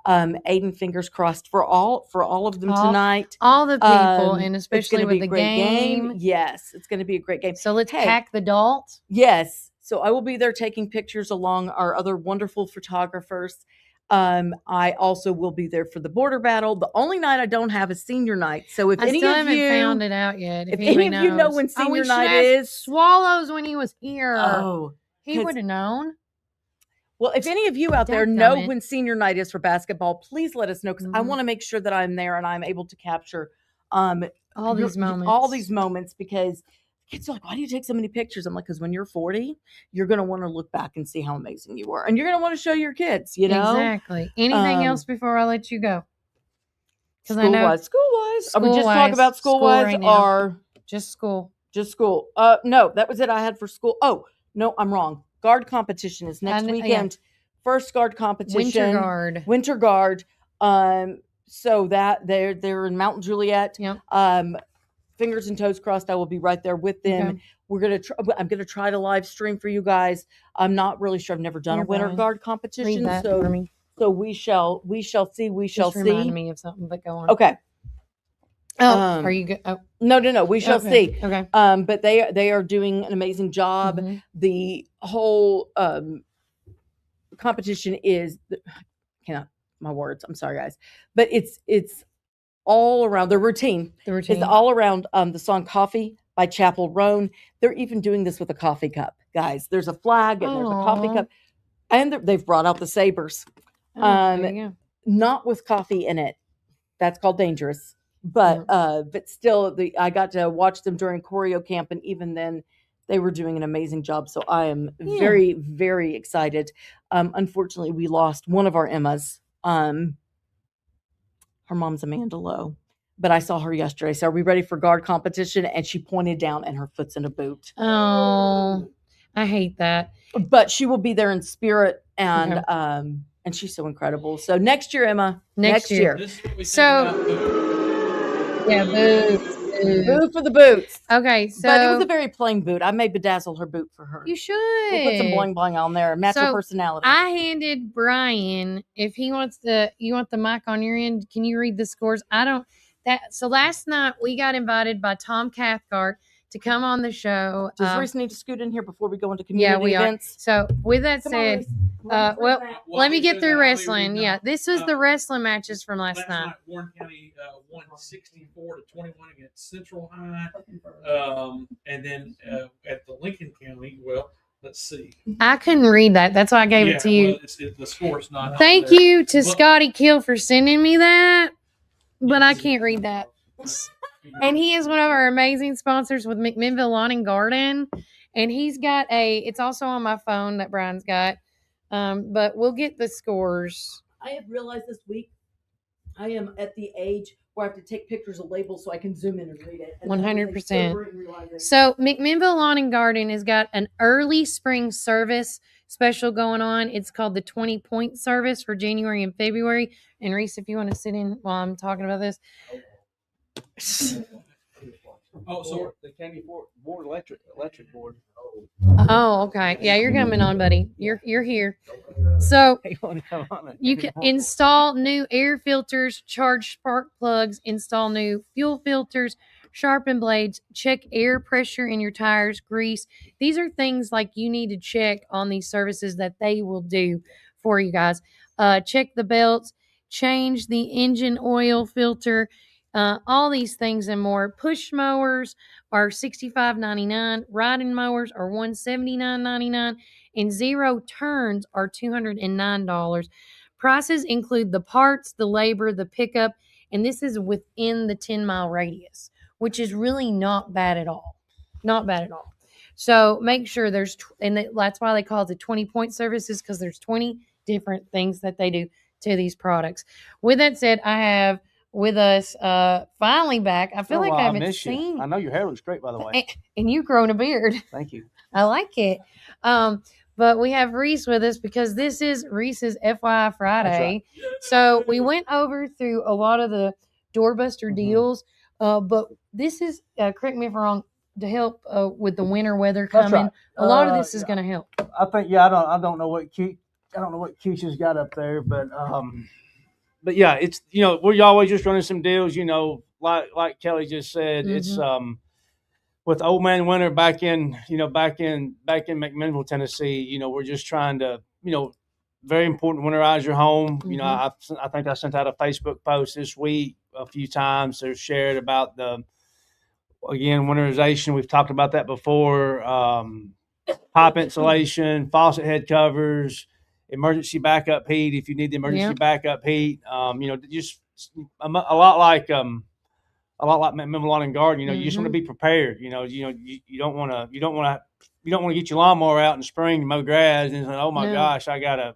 Aiden, fingers crossed for all of them tonight. All the people, and especially with the game. Yes, it's going to be a great game. So let's pack the adult. Yes. So I will be there taking pictures along our other wonderful photographers. I also will be there for the border battle. The only night I don't have is senior night. So if I any still of haven't you found it out yet. if any of you know when senior night is, Swallows when he was here. Oh, he would have known. Well, if any of you out there know when senior night is for basketball, please let us know because I want to make sure that I'm there and I'm able to capture all these moments because kids are like, why do you take so many pictures? I'm like, because when you're 40, you're going to want to look back and see how amazing you were. And you're going to want to show your kids, you know? Exactly. Anything else before I let you go? School-wise. Are we just talking about school-wise or just school? Just school. No, that was it I had for school. Oh, no, I'm wrong. Guard competition is next weekend. First guard competition. Winter guard. So that they're in Mount Juliet. Fingers and toes crossed. I will be right there with them. Okay. I'm gonna try to live stream for you guys. I'm not really sure. I've never done a winter guard competition, so we shall see. We shall see. Remind me of something, but go on. Okay. Are you good? Oh. No. We shall see. Okay. But they are doing an amazing job. Mm-hmm. The whole competition is cannot my words. I'm sorry, guys, but it's all around the routine. The routine is all around the song "Coffee" by Chapel Roan. They're even doing this with a coffee cup, guys. There's a flag and there's a coffee cup, and they've brought out the sabers. Not with coffee in it. That's called dangerous. But still, I got to watch them during choreo camp, and even then, they were doing an amazing job. So I am very, very excited. Unfortunately, we lost one of our Emmas. Her mom's Amanda Lowe, but I saw her yesterday. So are we ready for guard competition? And she pointed down, and her foot's in a boot. Oh, I hate that. But she will be there in spirit, and and she's so incredible. So next year, Emma. Next year. Yeah, boots. Boo for the boots. Okay, so but it was a very plain boot. I may bedazzle her boot for her. You should. We'll put some bling bling on there, match her personality. I handed Brian, if he wants you want the mic on your end, can you read the scores? So last night we got invited by Tom Cathcart to come on the show. Does Reece need to scoot in here before we go into community events? So with that said, let me get through wrestling. Yeah, this was the wrestling matches from last night. Warren County won 64-21 against Central High, and then at the Lincoln County, let's see. I couldn't read that. That's why I gave it to you. The score's not. Thank you to Scotty Kill for sending me that, but I can't read that. And he is one of our amazing sponsors with McMinnville Lawn and Garden. And he's got it's also on my phone that Brian's got. But we'll get the scores. I have realized this week I am at the age where I have to take pictures of labels so I can zoom in and read it. 100%. So McMinnville Lawn and Garden has got an early spring service special going on. It's called the 20-point service for January and February. And Reece, if you want to sit in while I'm talking about this. So they came before board electric board. Oh, okay. Yeah, you're coming on, buddy. You're here. So you can install new air filters, charge spark plugs, install new fuel filters, sharpen blades, check air pressure in your tires, grease. These are things like you need to check on these services that they will do for you guys. Check the belts, change the engine oil filter. All these things and more. Push mowers are $65.99. Riding mowers are $179.99. And zero turns are $209. Prices include the parts, the labor, the pickup, and this is within the 10-mile radius, which is really not bad at all. Not bad at all. So make sure that's why they call it the 20-point services, because there's 20 different things that they do to these products. With that said, I have with us finally back. I feel like I haven't seen you. I know your hair looks great, by the way. And you've grown a beard. Thank you. I like it. But we have Reece with us because this is Reece's FYI Friday. Right. So we went over through a lot of the doorbuster deals. But this is, correct me if I'm wrong, to help with the winter weather coming. Right. A lot of this is going to help. I think, I don't know what Keisha's got up there, but yeah, it's, we're always just running some deals, like Kelly just said. It's with Old Man Winter back in McMinnville, Tennessee. We're just trying to, very important, winterize your home. I think I sent out a Facebook post this week a few times to share it about winterization. We've talked about that before. Pipe insulation, faucet head covers, emergency backup heat if you need the emergency backup heat. Just a lot like McMinnville Lawn and Garden. You just want to be prepared. You don't want to get your lawnmower out in the spring to mow grass and say, oh my gosh, I gotta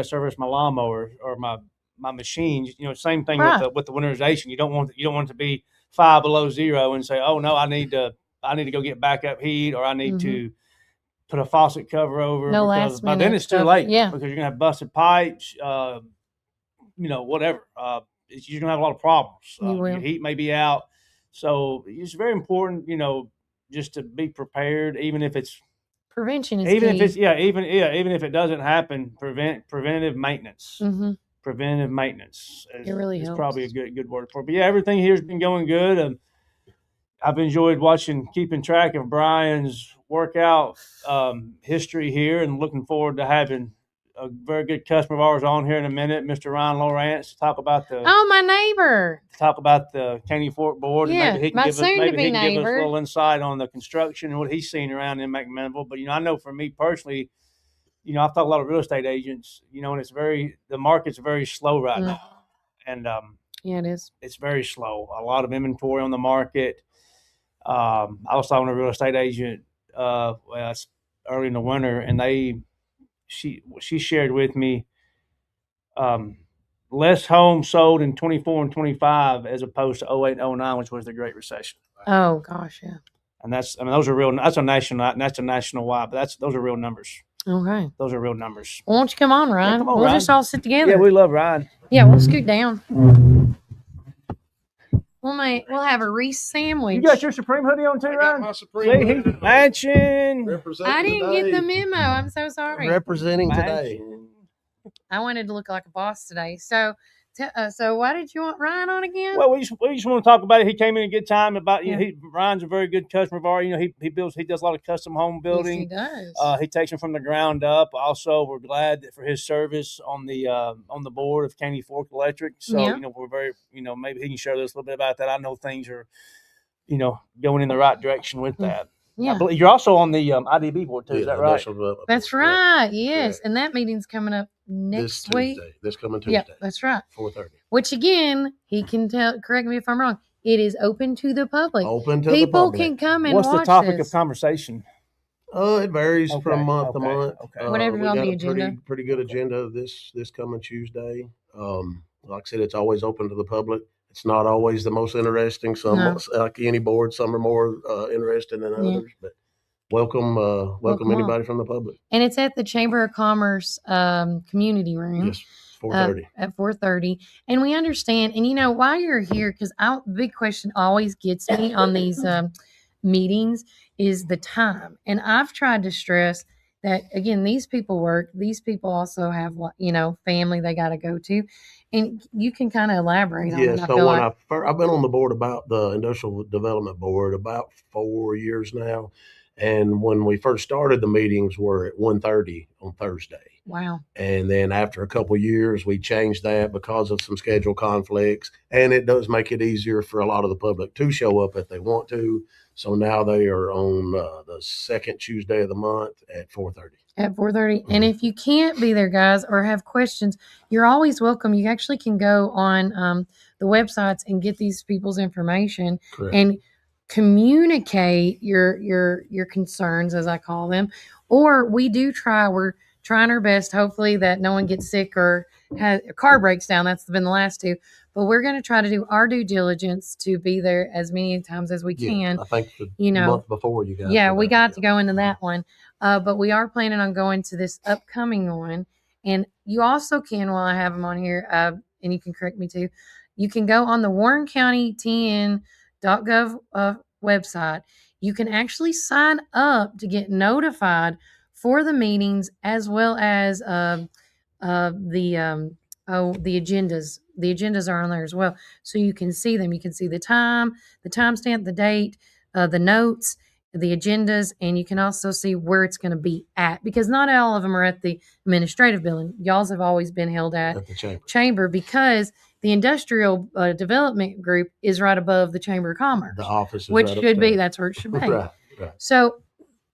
service my lawnmower or my machine. Same thing with the winterization. You don't want it to be 5 below zero and say, oh no, I need to go get backup heat, or I need to put a faucet cover over. Because by then it's too late. Yeah. Because you're gonna have busted pipes, whatever. You're gonna have a lot of problems. Your heat may be out. So it's very important, just to be prepared, even if it's prevention is even key. if it's even if it doesn't happen, preventive maintenance. Preventive maintenance it really is helps. Probably a good word for it. But yeah, everything here's been going good. I've enjoyed keeping track of Brian's workout history here, and looking forward to having a very good customer of ours on here in a minute, Mr. Ryan Lawrence, to talk about my neighbor. Talk about the Caney Fork board, yeah, and maybe he can give us a little insight on the construction and what he's seen around in McMinnville. But I know for me personally, I've talked to a lot of real estate agents, and the market's very slow right now, and it is. It's very slow. A lot of inventory on the market. I was talking to a real estate agent early in the winter, and she shared with me less homes sold in 24 and 25 as opposed to 08 and 09, which was the Great Recession. Oh gosh, yeah. And those are real. That's a national wide, but those are real numbers. Okay. Those are real numbers. Well, won't you come on, Ryan? Come on, we'll Ryan. just all sit together. Yeah, we love Ryan. Yeah, we'll scoot down. We'll have a Reece sandwich. You got your Supreme hoodie on too, Ryan? My Supreme hoodie. Matching. I didn't get the memo. I'm so sorry. Representing today. I wanted to look like a boss today. So why did you want Ryan on again? Well, we just want to talk about it. He came in a good time. Ryan's a very good customer of ours. He does a lot of custom home building. Yes, he does. He takes them from the ground up. Also, we're glad for his service on the board of Caney Fork Electric. So we're very maybe he can share this a little bit about that. I know things are going in the right direction with that. Yeah. I believe you're also on the IDB board too. Is that right? That's right. Yes, and that meeting's coming up next week. This coming Tuesday. Yeah, that's right. 4:30. Which again, he can correct me if I'm wrong. It is open to the public. Open to People the public. can come and What's watch the topic this. of conversation? It varies from month to month. Okay. Whatever's on the agenda. Pretty good agenda this coming Tuesday. Like I said, it's always open to the public. It's not always the most interesting. Some like any board, some are more interesting than others. But welcome anybody from the public. And it's at the Chamber of Commerce community room. Yes, 4:30. At 4:30. And we understand. And while you're here, because the big question always gets me on these meetings is the time. And I've tried to stress that, again, these people work. These people also have, family they got to go to. And you can kind of elaborate on it. So I've been on the board about the Industrial Development Board about 4 years now. And when we first started, the meetings were at 1:30 on Thursday. Wow. And then after a couple of years, we changed that because of some schedule conflicts. And it does make it easier for a lot of the public to show up if they want to. So now they are on the second Tuesday of the month at 4:30. At 4:30. And if you can't be there, guys, or have questions, you're always welcome. You actually can go on the websites and get these people's information. Correct. And communicate your concerns, as I call them. Or we're trying our best, hopefully, that no one gets sick or has a car breaks down. That's been the last two. But we're going to try to do our due diligence to be there as many times as we can. I think the month before you guys. Yeah, we got to go into that one. But we are planning on going to this upcoming one. And you also can, while I have them on here, and you can correct me too, you can go on the Warren County TN.gov website. You can actually sign up to get notified for the meetings, as well as the the agendas. The agendas are on there as well. So you can see them. You can see the timestamp, the date, the notes, the agendas, and you can also see where it's going to be at, because not all of them are at the administrative building. Y'all's have always been held at the chamber because the industrial development group is right above the Chamber of Commerce. The office is which right should be, upstairs. that's where it should be. Right. So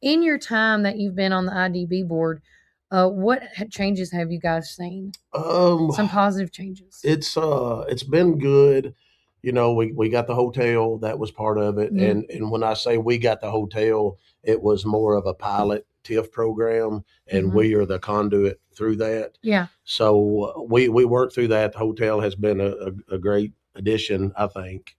in your time that you've been on the IDB board, what changes have you guys seen? Some positive changes. It's been good. You know, we got the hotel, that was part of it. Yeah. And when I say we got the hotel, it was more of a pilot TIF program, and we are the conduit through that. Yeah. So we worked through that. The hotel has been a great addition, I think.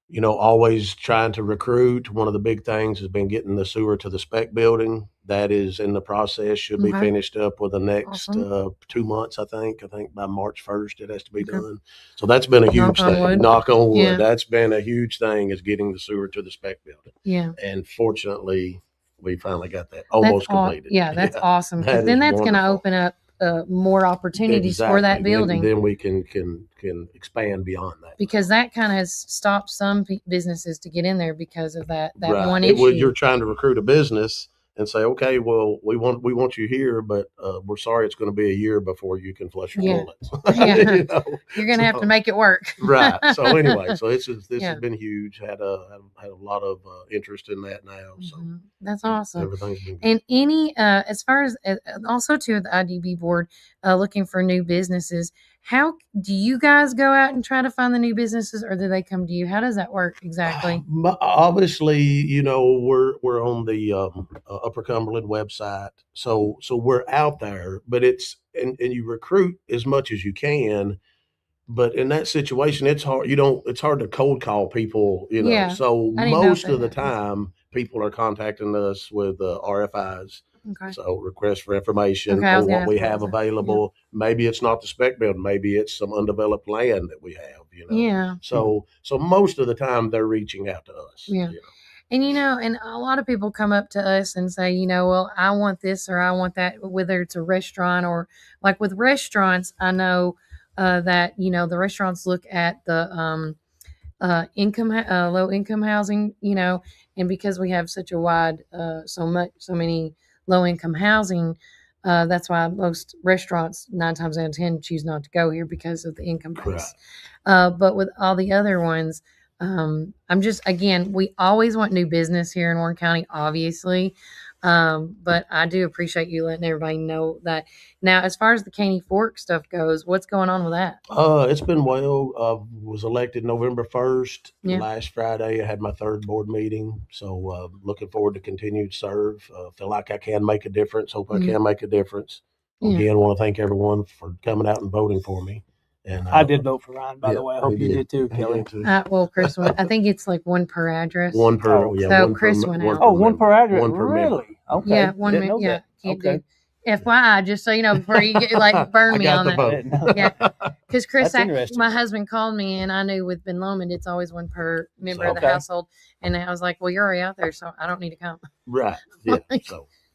You know, always trying to recruit. One of the big things has been getting the sewer to the spec building. That is in the process, should be finished up with the next 2 months, I think. I think by March 1st it has to be done. So that's been a huge thing. Knock on wood. Yeah. That's been a huge thing, is getting the sewer to the spec building. Yeah. And fortunately, we finally got that almost completed. That's awesome. Because then that's going to open up more opportunities for that building. Then we can expand beyond that. Because that kind of has stopped some businesses to get in there because of that one issue. You're trying to recruit a business and say, okay, well, we want you here, but we're sorry, it's going to be a year before you can flush your toilets. You know? You're going to have to make it work. Right. So anyway, this has been huge. Had a lot of interest in that now. So that's awesome. Everything's been good. And any as far as also to the IDB board looking for new businesses, how do you guys go out and try to find the new businesses, or do they come to you? How does that work exactly? Obviously, you know, we're on the Upper Cumberland website, so we're out there, but it's and you recruit as much as you can, but in that situation, it's hard. It's hard to cold call people, you know. Yeah, so most of the time, people are contacting us with RFIs. Okay. So request for information on what we have available. Yeah. Maybe it's not the spec building. Maybe it's some undeveloped land that we have, you know. Yeah. So most of the time they're reaching out to us. Yeah. You know? And, you know, and a lot of people come up to us and say, you know, well, I want this or I want that, whether it's a restaurant or like with restaurants, I know that, you know, the restaurants look at the low income housing, you know, and because we have such a wide, so many low income housing, that's why most restaurants 9 times out of 10 choose not to go here because of the income base. But with all the other ones, we always want new business here in Warren County, obviously. But I do appreciate you letting everybody know that. Now, as far as the Caney Fork stuff goes, what's going on with that? It's been well. Was elected November 1st. Yeah. Last Friday, I had my 3rd board meeting. So looking forward to continue to serve. Feel like I can make a difference. Hope I can make a difference. Again, want to thank everyone for coming out and voting for me. And I did vote for Ryan, by the way. I hope you did too, Kelly. Well, Chris, I think it's like 1 per address. 1 per, So Chris went out. 1 per address. 1 per member. Really? Okay. Yeah, 1 minute. Yeah. Okay. FYI, just so you know, before you get like burn me on that. Yeah, because Chris, my husband called me, and I knew with Ben Lomond, it's always 1 per member of the household, and I was like, "Well, you're already out there, so I don't need to come." Right. Yeah.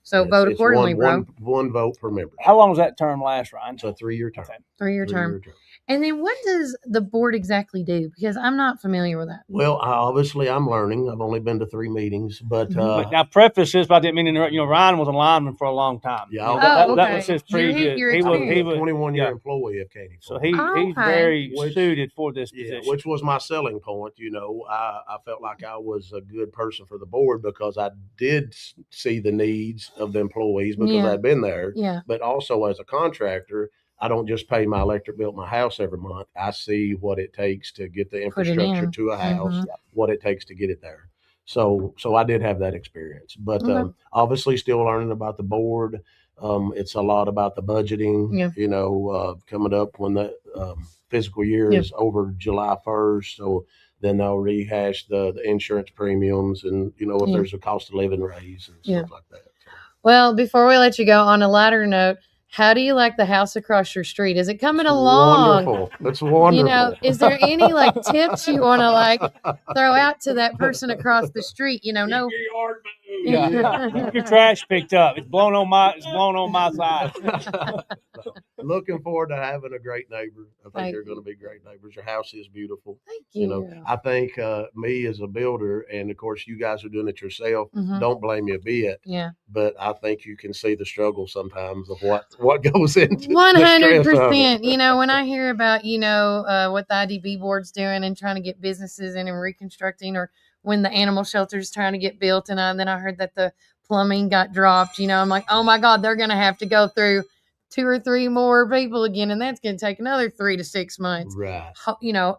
So vote accordingly, bro. One vote per member. How long does that term last, Ryan? It's a 3-year term. 3-year term. And then what does the board exactly do? Because I'm not familiar with that. Well, obviously I'm learning. I've only been to 3 meetings, but now preface this by meaning, you know, Ryan was a lineman for a long time. Yeah, that was his previous. He was a 21-year employee of Caney Fork. So he's very suited for this position. Which was my selling point. You know, I felt like I was a good person for the board because I did see the needs of the employees because I'd been there. Yeah. But also as a contractor, I don't just pay my electric bill at my house every month. I see what it takes to get the infrastructure to a house, what it takes to get it there. So I did have that experience, but obviously still learning about the board. It's a lot about the budgeting, you know, coming up when the fiscal year is over July 1st. So then they'll rehash the insurance premiums and, you know, if there's a cost of living raise and stuff like that. So. Well, before we let you go, on a lighter note, how do you like the house across your street? Is it coming along? Wonderful. It's wonderful. You know, is there any like tips you want to like throw out to that person across the street? You know, no. Keep your trash picked up. It's blown on my side. looking forward to having a great neighbor. I think you're going to be great neighbors. Your house is beautiful. Thank you. I think me as a builder, and of course you guys are doing it yourself. Don't blame you a bit. Yeah. But I think you can see the struggle sometimes of what goes into 100%. When I hear about what the IDB board's doing and trying to get businesses in and reconstructing, or when the animal shelter's trying to get built, and then I heard that the plumbing got dropped, I'm like, oh my God, they're going to have to go through 2 or 3 more people again, and that's going to take another 3 to 6 months. Right.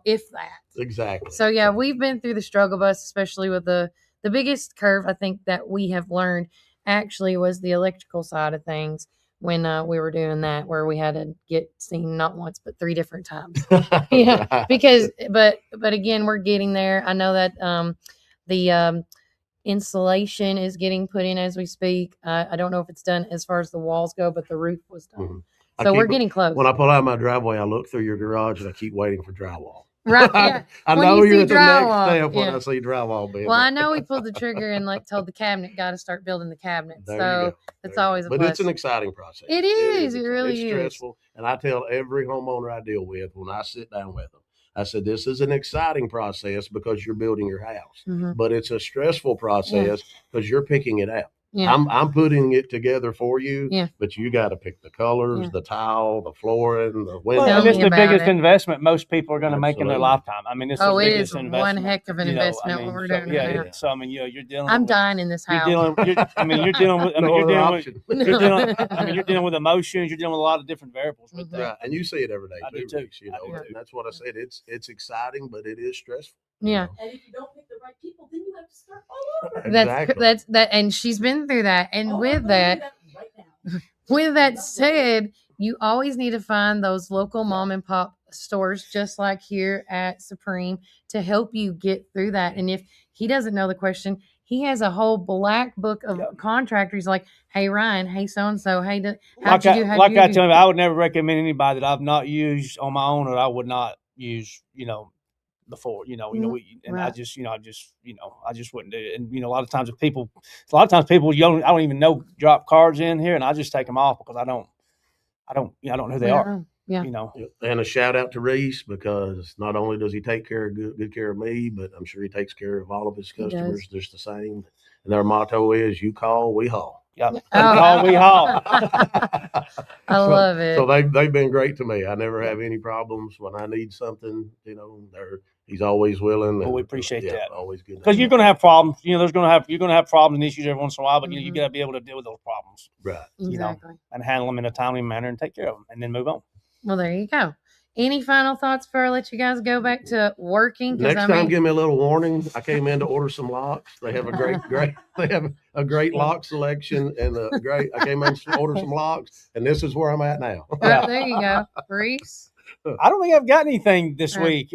If that. Exactly. So yeah, we've been through the struggle bus, especially with the biggest curve I think that we have learned actually was the electrical side of things when we were doing that, where we had to get seen not once but 3 different times. Yeah, Right. because but again, we're getting there. I know that the insulation is getting put in as we speak. I don't know if it's done as far as the walls go, but the roof was done. So we're getting close. When I pull out my driveway, I look through your garage and I keep waiting for drywall. Right. Yeah. I When know you you're see at the next drywall, step when yeah. I see drywall being. Well, I know we pulled the trigger and told the cabinet guy to start building the cabinets. There you So go. it's always a But plus. it's an exciting process. It is. It exciting. really It's is. stressful. And I tell every homeowner I deal with when I sit down with them, I said, this is an exciting process because you're building your house, but it's a stressful process because you're picking it out. Yeah. I'm putting it together for you, Yeah. but you got to pick the colors, Yeah. the tile, the flooring, the Well, windows. and it's the about biggest it. investment most people are going to make in their Absolutely. lifetime. I mean, this Oh, is it the is biggest one investment. heck of an investment what we're so, doing yeah, right now. So I mean, you're dealing. I'm with, dying in this house. You're dealing with. No other option. You're dealing with emotions. You're dealing with a lot of different variables with that. Right. And you see it every day I do too, too. Reece, I do and too. that's what I said. It's exciting, but it is stressful. Yeah. And if you don't pick the right people, then you have to start all over. That's that, and she's been through that. And with that, with that said, you always need to find those local mom and pop stores, just like here at Supreme, to help you get through that. And if he doesn't know the question, he has a whole black book of contractors. Like, hey Ryan, hey so and so, hey, how'd you do? Like I tell you, I would never recommend anybody that I've not used on my own or I would not use. Before, I just wouldn't do it. And a lot of times people, I don't even know drop cards in here, and I just take them off because I don't know who they are. Yeah. And a shout out to Reece, because not only does he take good care of me, but I'm sure he takes care of all of his customers just the same. And their motto is, you call, we haul. Yep. Call, we haul. I love it. So they've been great to me. I never have any problems when I need something. He's always willing. Well, we appreciate that. Always good. Because you're going to have problems. You're going to have problems and issues every once in a while, but you got to be able to deal with those problems. Right. Exactly. And handle them in a timely manner and take care of them, and then move on. Well, there you go. Any final thoughts before I let you guys go back to working? Next time, give me a little warning. I came in to order some locks. They have a great lock selection and I came in to order some locks, and this is where I'm at now. Right, there you go, Reece. I don't think I've got anything this week.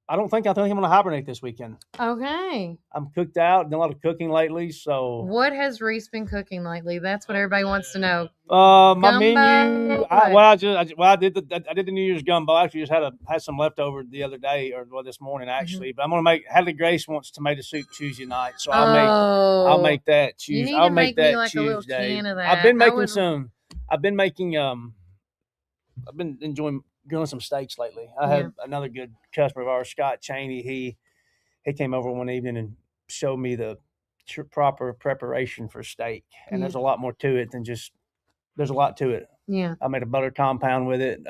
I think I'm going to hibernate this weekend. Okay. I'm cooked out, done a lot of cooking lately. So what has Reece been cooking lately? That's what everybody wants to know. My menu. I did the New Year's gumbo. I actually just had some leftover the other day or this morning actually. But I'm gonna make. Hadley Grace wants tomato soup Tuesday night, so I'll make that Tuesday. I'll make that like Tuesday. A little can of that. I've been making I've been enjoying grilling some steaks lately. I had another good customer of ours, Scott Cheney. He came over one evening and showed me the proper preparation for steak, and there's a lot more to it than just. There's a lot to it. Yeah. I made a butter compound with it,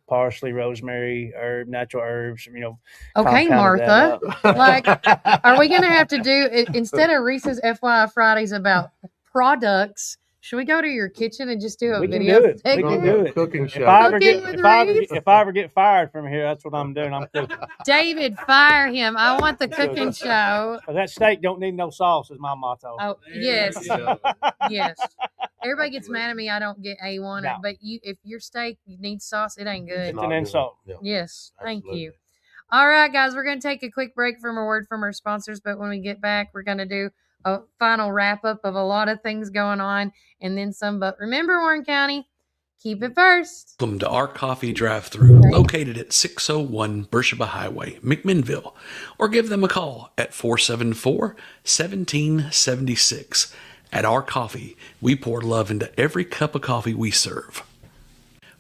parsley, rosemary, natural herbs. Okay, Martha. Like, are we gonna have to do instead of Reese's FYI Fridays about products? Should we go to your kitchen and just do a video? We can do it. Cooking show. If I ever get fired from here, that's what I'm doing. I'm cooking. David, fire him. I want the cooking show. That steak don't need no sauce is my motto. Oh, yes. Yes. Everybody gets mad at me. I don't get A1, but if your steak needs sauce, it ain't good. It's an insult. Yes. Thank you. All right, guys, we're going to take a quick break from a word from our sponsors, but when we get back, we're going to do a final wrap-up of a lot of things going on, and then some. But remember, Warren County, keep it first. Welcome to our coffee drive-thru, located at 601 Beersheba Highway, McMinnville, or give them a call at 474-1776. At Our Coffee, we pour love into every cup of coffee we serve.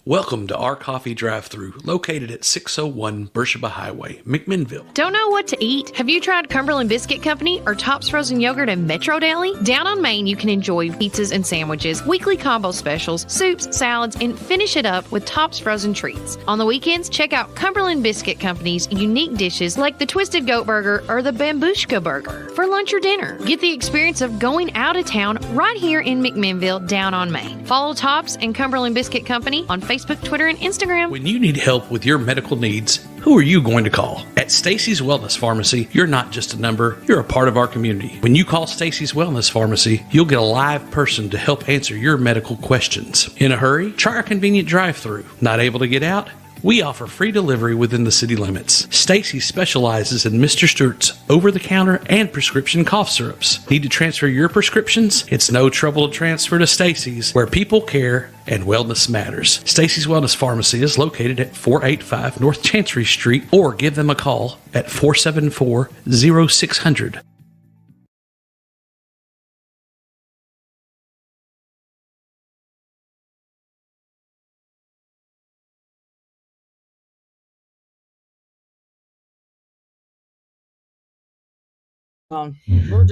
Welcome to Our Coffee Drive-Thru, located at 601 Beersheba Highway, McMinnville. Don't know what to eat? Have you tried Cumberland Biscuit Company or Tops Frozen Yogurt and Metro Deli? Down on Main, you can enjoy pizzas and sandwiches, weekly combo specials, soups, salads, and finish it up with Tops Frozen treats. On the weekends, check out Cumberland Biscuit Company's unique dishes like the Twisted Goat Burger or the Bambushka Burger. For lunch or dinner, get the experience of going out of town right here in McMinnville, down on Main. Follow Tops and Cumberland Biscuit Company on Facebook, Twitter, and Instagram. When you need help with your medical needs, who are you going to call? At Stacy's Wellness Pharmacy, you're not just a number, you're a part of our community. When you call Stacy's Wellness Pharmacy, you'll get a live person to help answer your medical questions. In a hurry? Try our convenient drive-thru. Not able to get out? We offer free delivery within the city limits. Stacy specializes in Mr. Stewart's over-the-counter and prescription cough syrups. Need to transfer your prescriptions? It's no trouble to transfer to Stacy's, where people care and wellness matters. Stacy's Wellness Pharmacy is located at 485 North Chancery Street, or give them a call at 474-0600.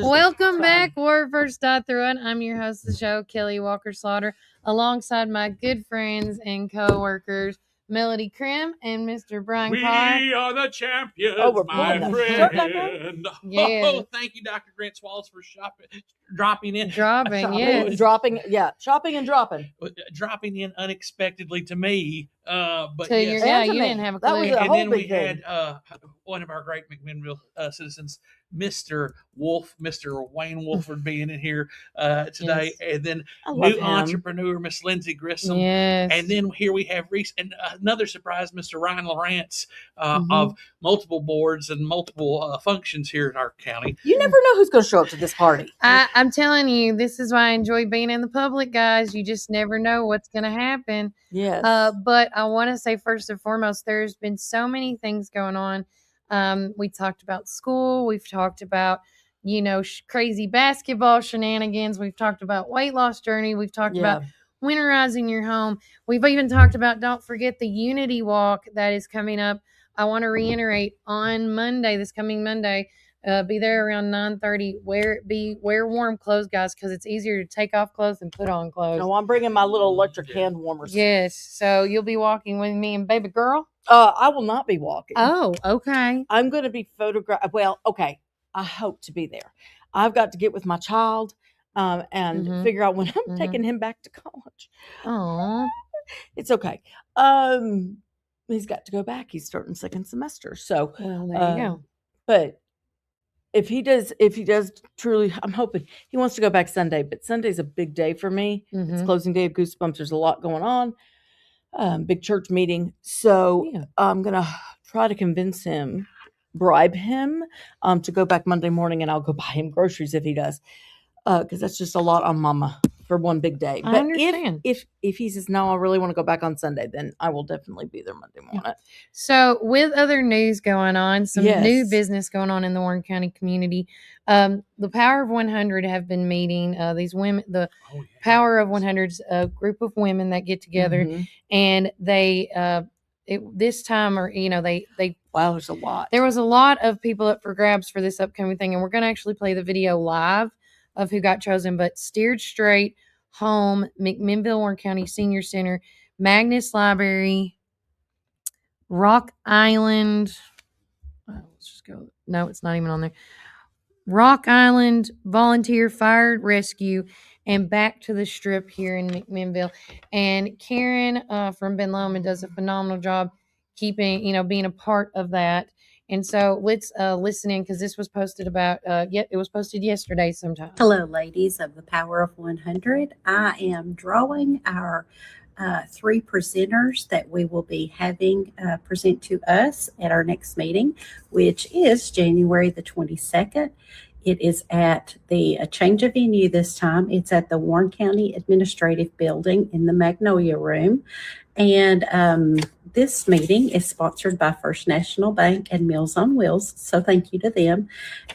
Welcome back, Warford.Thruin. I'm your host of the show, Kelly Walker Slaughter, alongside my good friends and co-workers, Melody Krim and Mr. Brian Carr. We are the champions, my friend. Yeah. Oh, thank you, Dr. Grant Swallows, for dropping in. Dropping in unexpectedly to me. But so yes. you didn't have a clue. And then we had one of our great McMinnville citizens, Mr. Wayne Wolford, being in here today. Yes. And then I new love him. entrepreneur, Miss Lindsay Grissom. Yes. And then here we have Reece, and another surprise, Mr. Ryan Lawrence, of multiple boards and multiple functions here in our county. You never know who's going to show up to this party. I'm telling you, this is why I enjoy being in the public, guys. You just never know what's going to happen. Yes. But I want to say, first and foremost, there's been so many things going on. We talked about school. We've talked about, crazy basketball shenanigans. We've talked about weight loss journey. We've talked about winterizing your home. We've even talked about, don't forget the Unity Walk that is coming up. I want to reiterate on Monday, this coming Monday, be there around 9:30. Wear warm clothes, guys, because it's easier to take off clothes than put on clothes. No, I'm bringing my little electric hand warmers. Yes, so you'll be walking with me and baby girl. I will not be walking. Oh, okay. I'm going to be photographed. Well, okay. I hope to be there. I've got to get with my child and figure out when I'm taking him back to college. Oh, it's okay. He's got to go back. He's starting second semester. So, well, there you go. But if he does truly, I'm hoping he wants to go back Sunday, but Sunday's a big day for me. It's closing day of Goosebumps. There's a lot going on. Big church meeting. So I'm going to try to convince him, bribe him to go back Monday morning, and I'll go buy him groceries if he does. Because that's just a lot on mama for one big day. I But understand. if he says, no, I really want to go back on Sunday, then I will definitely be there Monday morning. So with other news going on, some new business going on in the Warren County community, the Power of 100 have been meeting. These women, the Power of 100's a group of women that get together, and they this time, or they wow, there's a lot. There was a lot of people up for grabs for this upcoming thing, and we're going to actually play the video live of who got chosen. But Steered Straight Home, McMinnville, Warren County Senior Center, Magnus Library, Rock Island. Let's just go. No, it's not even on there. Rock Island Volunteer Fire Rescue, and Back to the Strip here in McMinnville. And Karen from Ben Lomond does a phenomenal job keeping, being a part of that. And so let's listen in, because this was posted it was posted yesterday sometime. Hello, ladies of the Power of 100. I am drawing our 3 presenters that we will be having present to us at our next meeting, which is January the 22nd. It is at a change of venue this time. It's at the Warren County Administrative Building in the Magnolia Room. And this meeting is sponsored by First National Bank and Meals on Wheels. So thank you to them.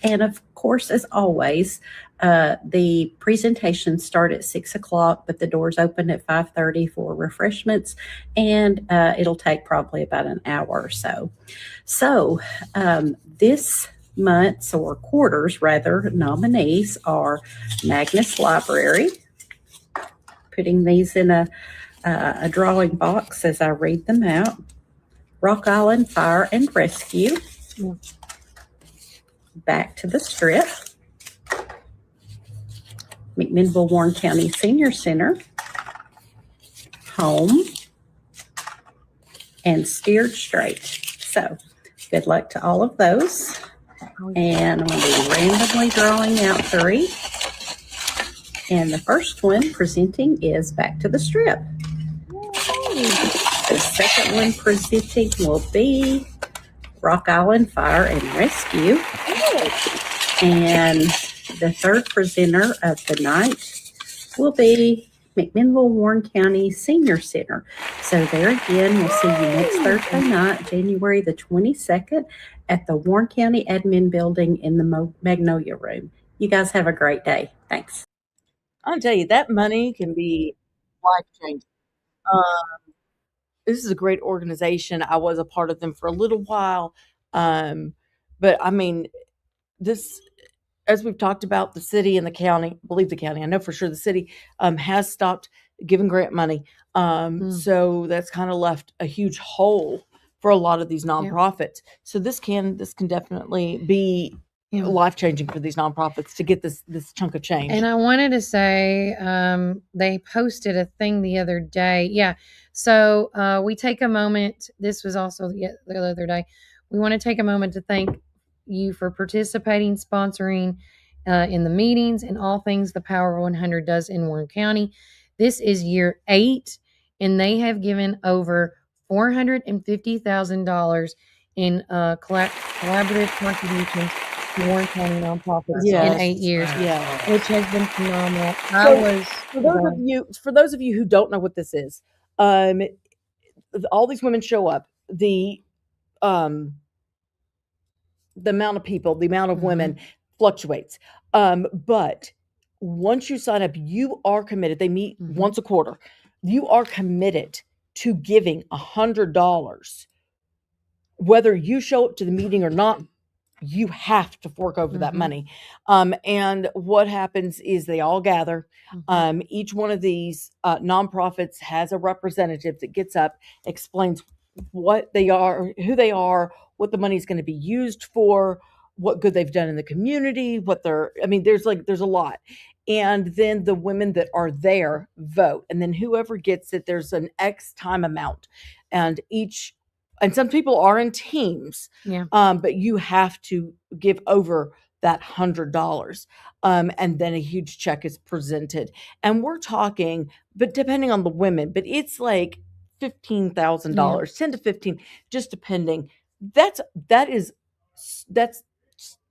And of course, as always, the presentations start at 6 o'clock, but the doors open at 5:30 for refreshments. And it'll take probably about an hour or so. So this month's, or quarter's rather, nominees are Magnus Library. Putting these in a drawing box as I read them out. Rock Island Fire and Rescue. Back to the Strip. McMinnville Warren County Senior Center. Home. And Steered Straight. So good luck to all of those. And I'm going to be randomly drawing out 3. And the first one presenting is Back to the Strip. The second one presenting will be Rock Island Fire and Rescue. And the third presenter of the night will be McMinnville Warren County Senior Center. So there again, we'll see you next Thursday night, January the 22nd, at the Warren County Admin Building in the Magnolia Room. You guys have a great day. Thanks. I'll tell you, that money can be life-changing. This is a great organization. I was a part of them for a little while. But I mean, this, as we've talked about, the city and the county, I believe the county, I know for sure the city has stopped giving grant money. So that's kind of left a huge hole for a lot of these nonprofits. So this can definitely be life-changing for these nonprofits to get this chunk of change. And I wanted to say, they posted a thing the other day. Yeah. So we take a moment. This was also the other day. We want to take a moment to thank you for participating, sponsoring in the meetings and all things the Power 100 does in Warren County. This is year 8, and they have given over $450,000 in collaborative contributions to Warren County nonprofits in 8 years, which has been phenomenal. For those of you who don't know what this is, all these women show up. The amount of people, the amount of women fluctuates. But once you sign up, you are committed. They meet once a quarter. You are committed to giving $100. Whether you show up to the meeting or not, you have to fork over that money. And what happens is they all gather. Each one of these nonprofits has a representative that gets up, explains what they are, who they are, what the money is going to be used for, what good they've done in the community, there's a lot. And then the women that are there vote. And then whoever gets it, there's an X time amount. And some people are in teams, but you have to give over that $100. And then a huge check is presented. And we're talking, but depending on the women, but it's like $15,000, 10 to 15, just depending. That's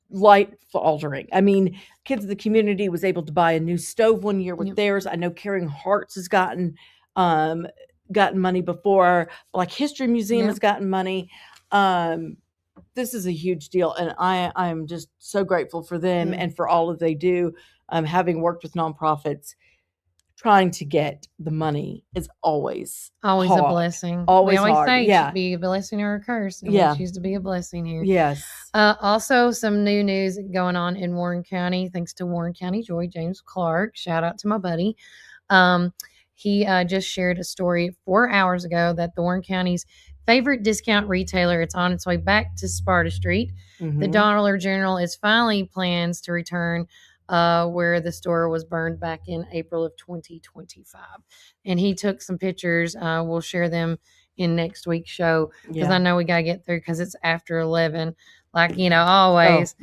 life altering. I mean, Kids of the Community was able to buy a new stove one year with theirs. I know Caring Hearts has gotten money before. Black History Museum has gotten money. This is a huge deal, and I'm just so grateful for them and for all that they do. Having worked with nonprofits, trying to get the money is always hard. A blessing. Always we always hard. say it should be a blessing or a curse. And we choose to be a blessing here. Yes. Also, some new news going on in Warren County, thanks to Warren County Joy James Clark. Shout out to my buddy. He just shared a story 4 hours ago that the Warren County's favorite discount retailer, it's on its way back to Sparta Street. The Dollar General is finally plans to return where the store was burned back in April of 2025. And he took some pictures. We'll share them in next week's show because I know we got to get through because it's after 11, always.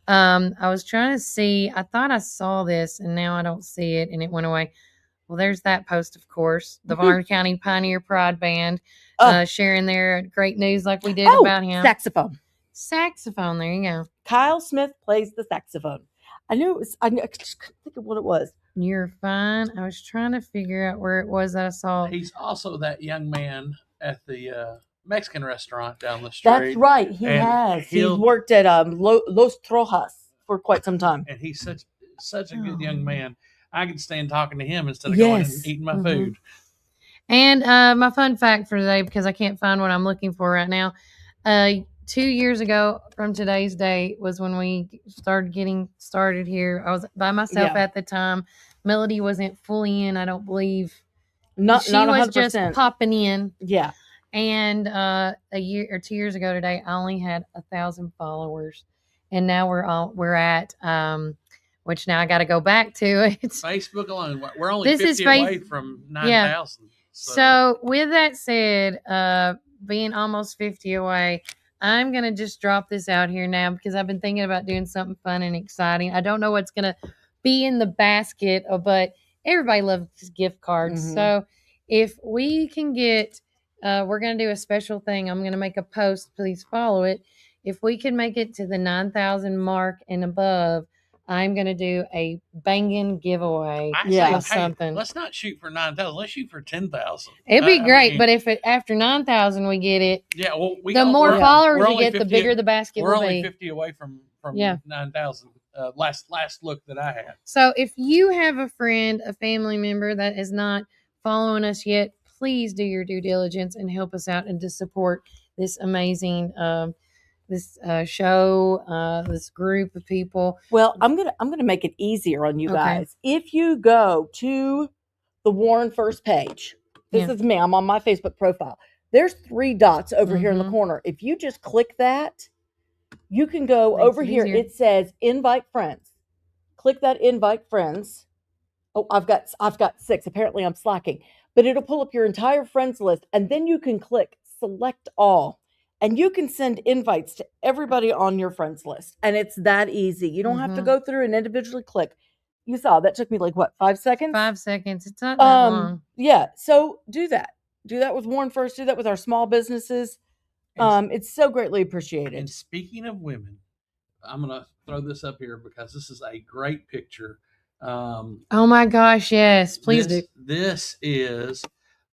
I was trying to see, I thought I saw this and now I don't see it and it went away. Well, there's that post, of course. The Warren County Pioneer Pride Band sharing their great news like we did about him. Saxophone. Saxophone, there you go. Kyle Smith plays the saxophone. I knew it was. I just couldn't think of what it was. You're fine. I was trying to figure out where it was that I saw. He's also that young man at the Mexican restaurant down the street. That's right. He has. He's worked at Los Trojas for quite some time. And he's such a good young man. I could stand talking to him instead of going and eating my food. And my fun fact for today, because I can't find what I'm looking for right now. 2 years ago from today's date was when we started getting started here. I was by myself at the time. Melody wasn't fully in, I don't believe. She was 100%. just popping in. Yeah. And a year or 2 years ago today, I only had 1,000 followers, and now we're at which now I got to go back to it. Facebook alone, we're only 50 away from 9,000. Yeah. So with that said, being almost 50 away, I'm going to just drop this out here now because I've been thinking about doing something fun and exciting. I don't know what's going to be in the basket, but everybody loves gift cards. So if we can get, we're going to do a special thing. I'm going to make a post. Please follow it. If we can make it to the 9,000 mark and above, I'm going to do a banging giveaway of something. Let's not shoot for 9,000. Let's shoot for 10,000. It'd be great, but if after 9,000 we get it, the more followers we get, the bigger the basket will be. We're only 50 away from 9,000. Last look that I had. So if you have a friend, a family member that is not following us yet, please do your due diligence and help us out and to support this amazing show, this group of people. Well, I'm gonna make it easier on you guys. If you go to the Warren First page, this is me. I'm on my Facebook profile. There's 3 dots over here in the corner. If you just click that, you can go over here. It says invite friends. Click that invite friends. Oh, I've got 6. Apparently I'm slacking, but it'll pull up your entire friends list, and then you can click select all. And you can send invites to everybody on your friends list. And it's that easy. You don't have to go through and individually click. You saw that took me 5 seconds? 5 seconds. It's not that long. Yeah. So do that. Do that with Warren First. Do that with our small businesses. It's so greatly appreciated. And speaking of women, I'm going to throw this up here because this is a great picture. Oh my gosh. Yes. Please do. This is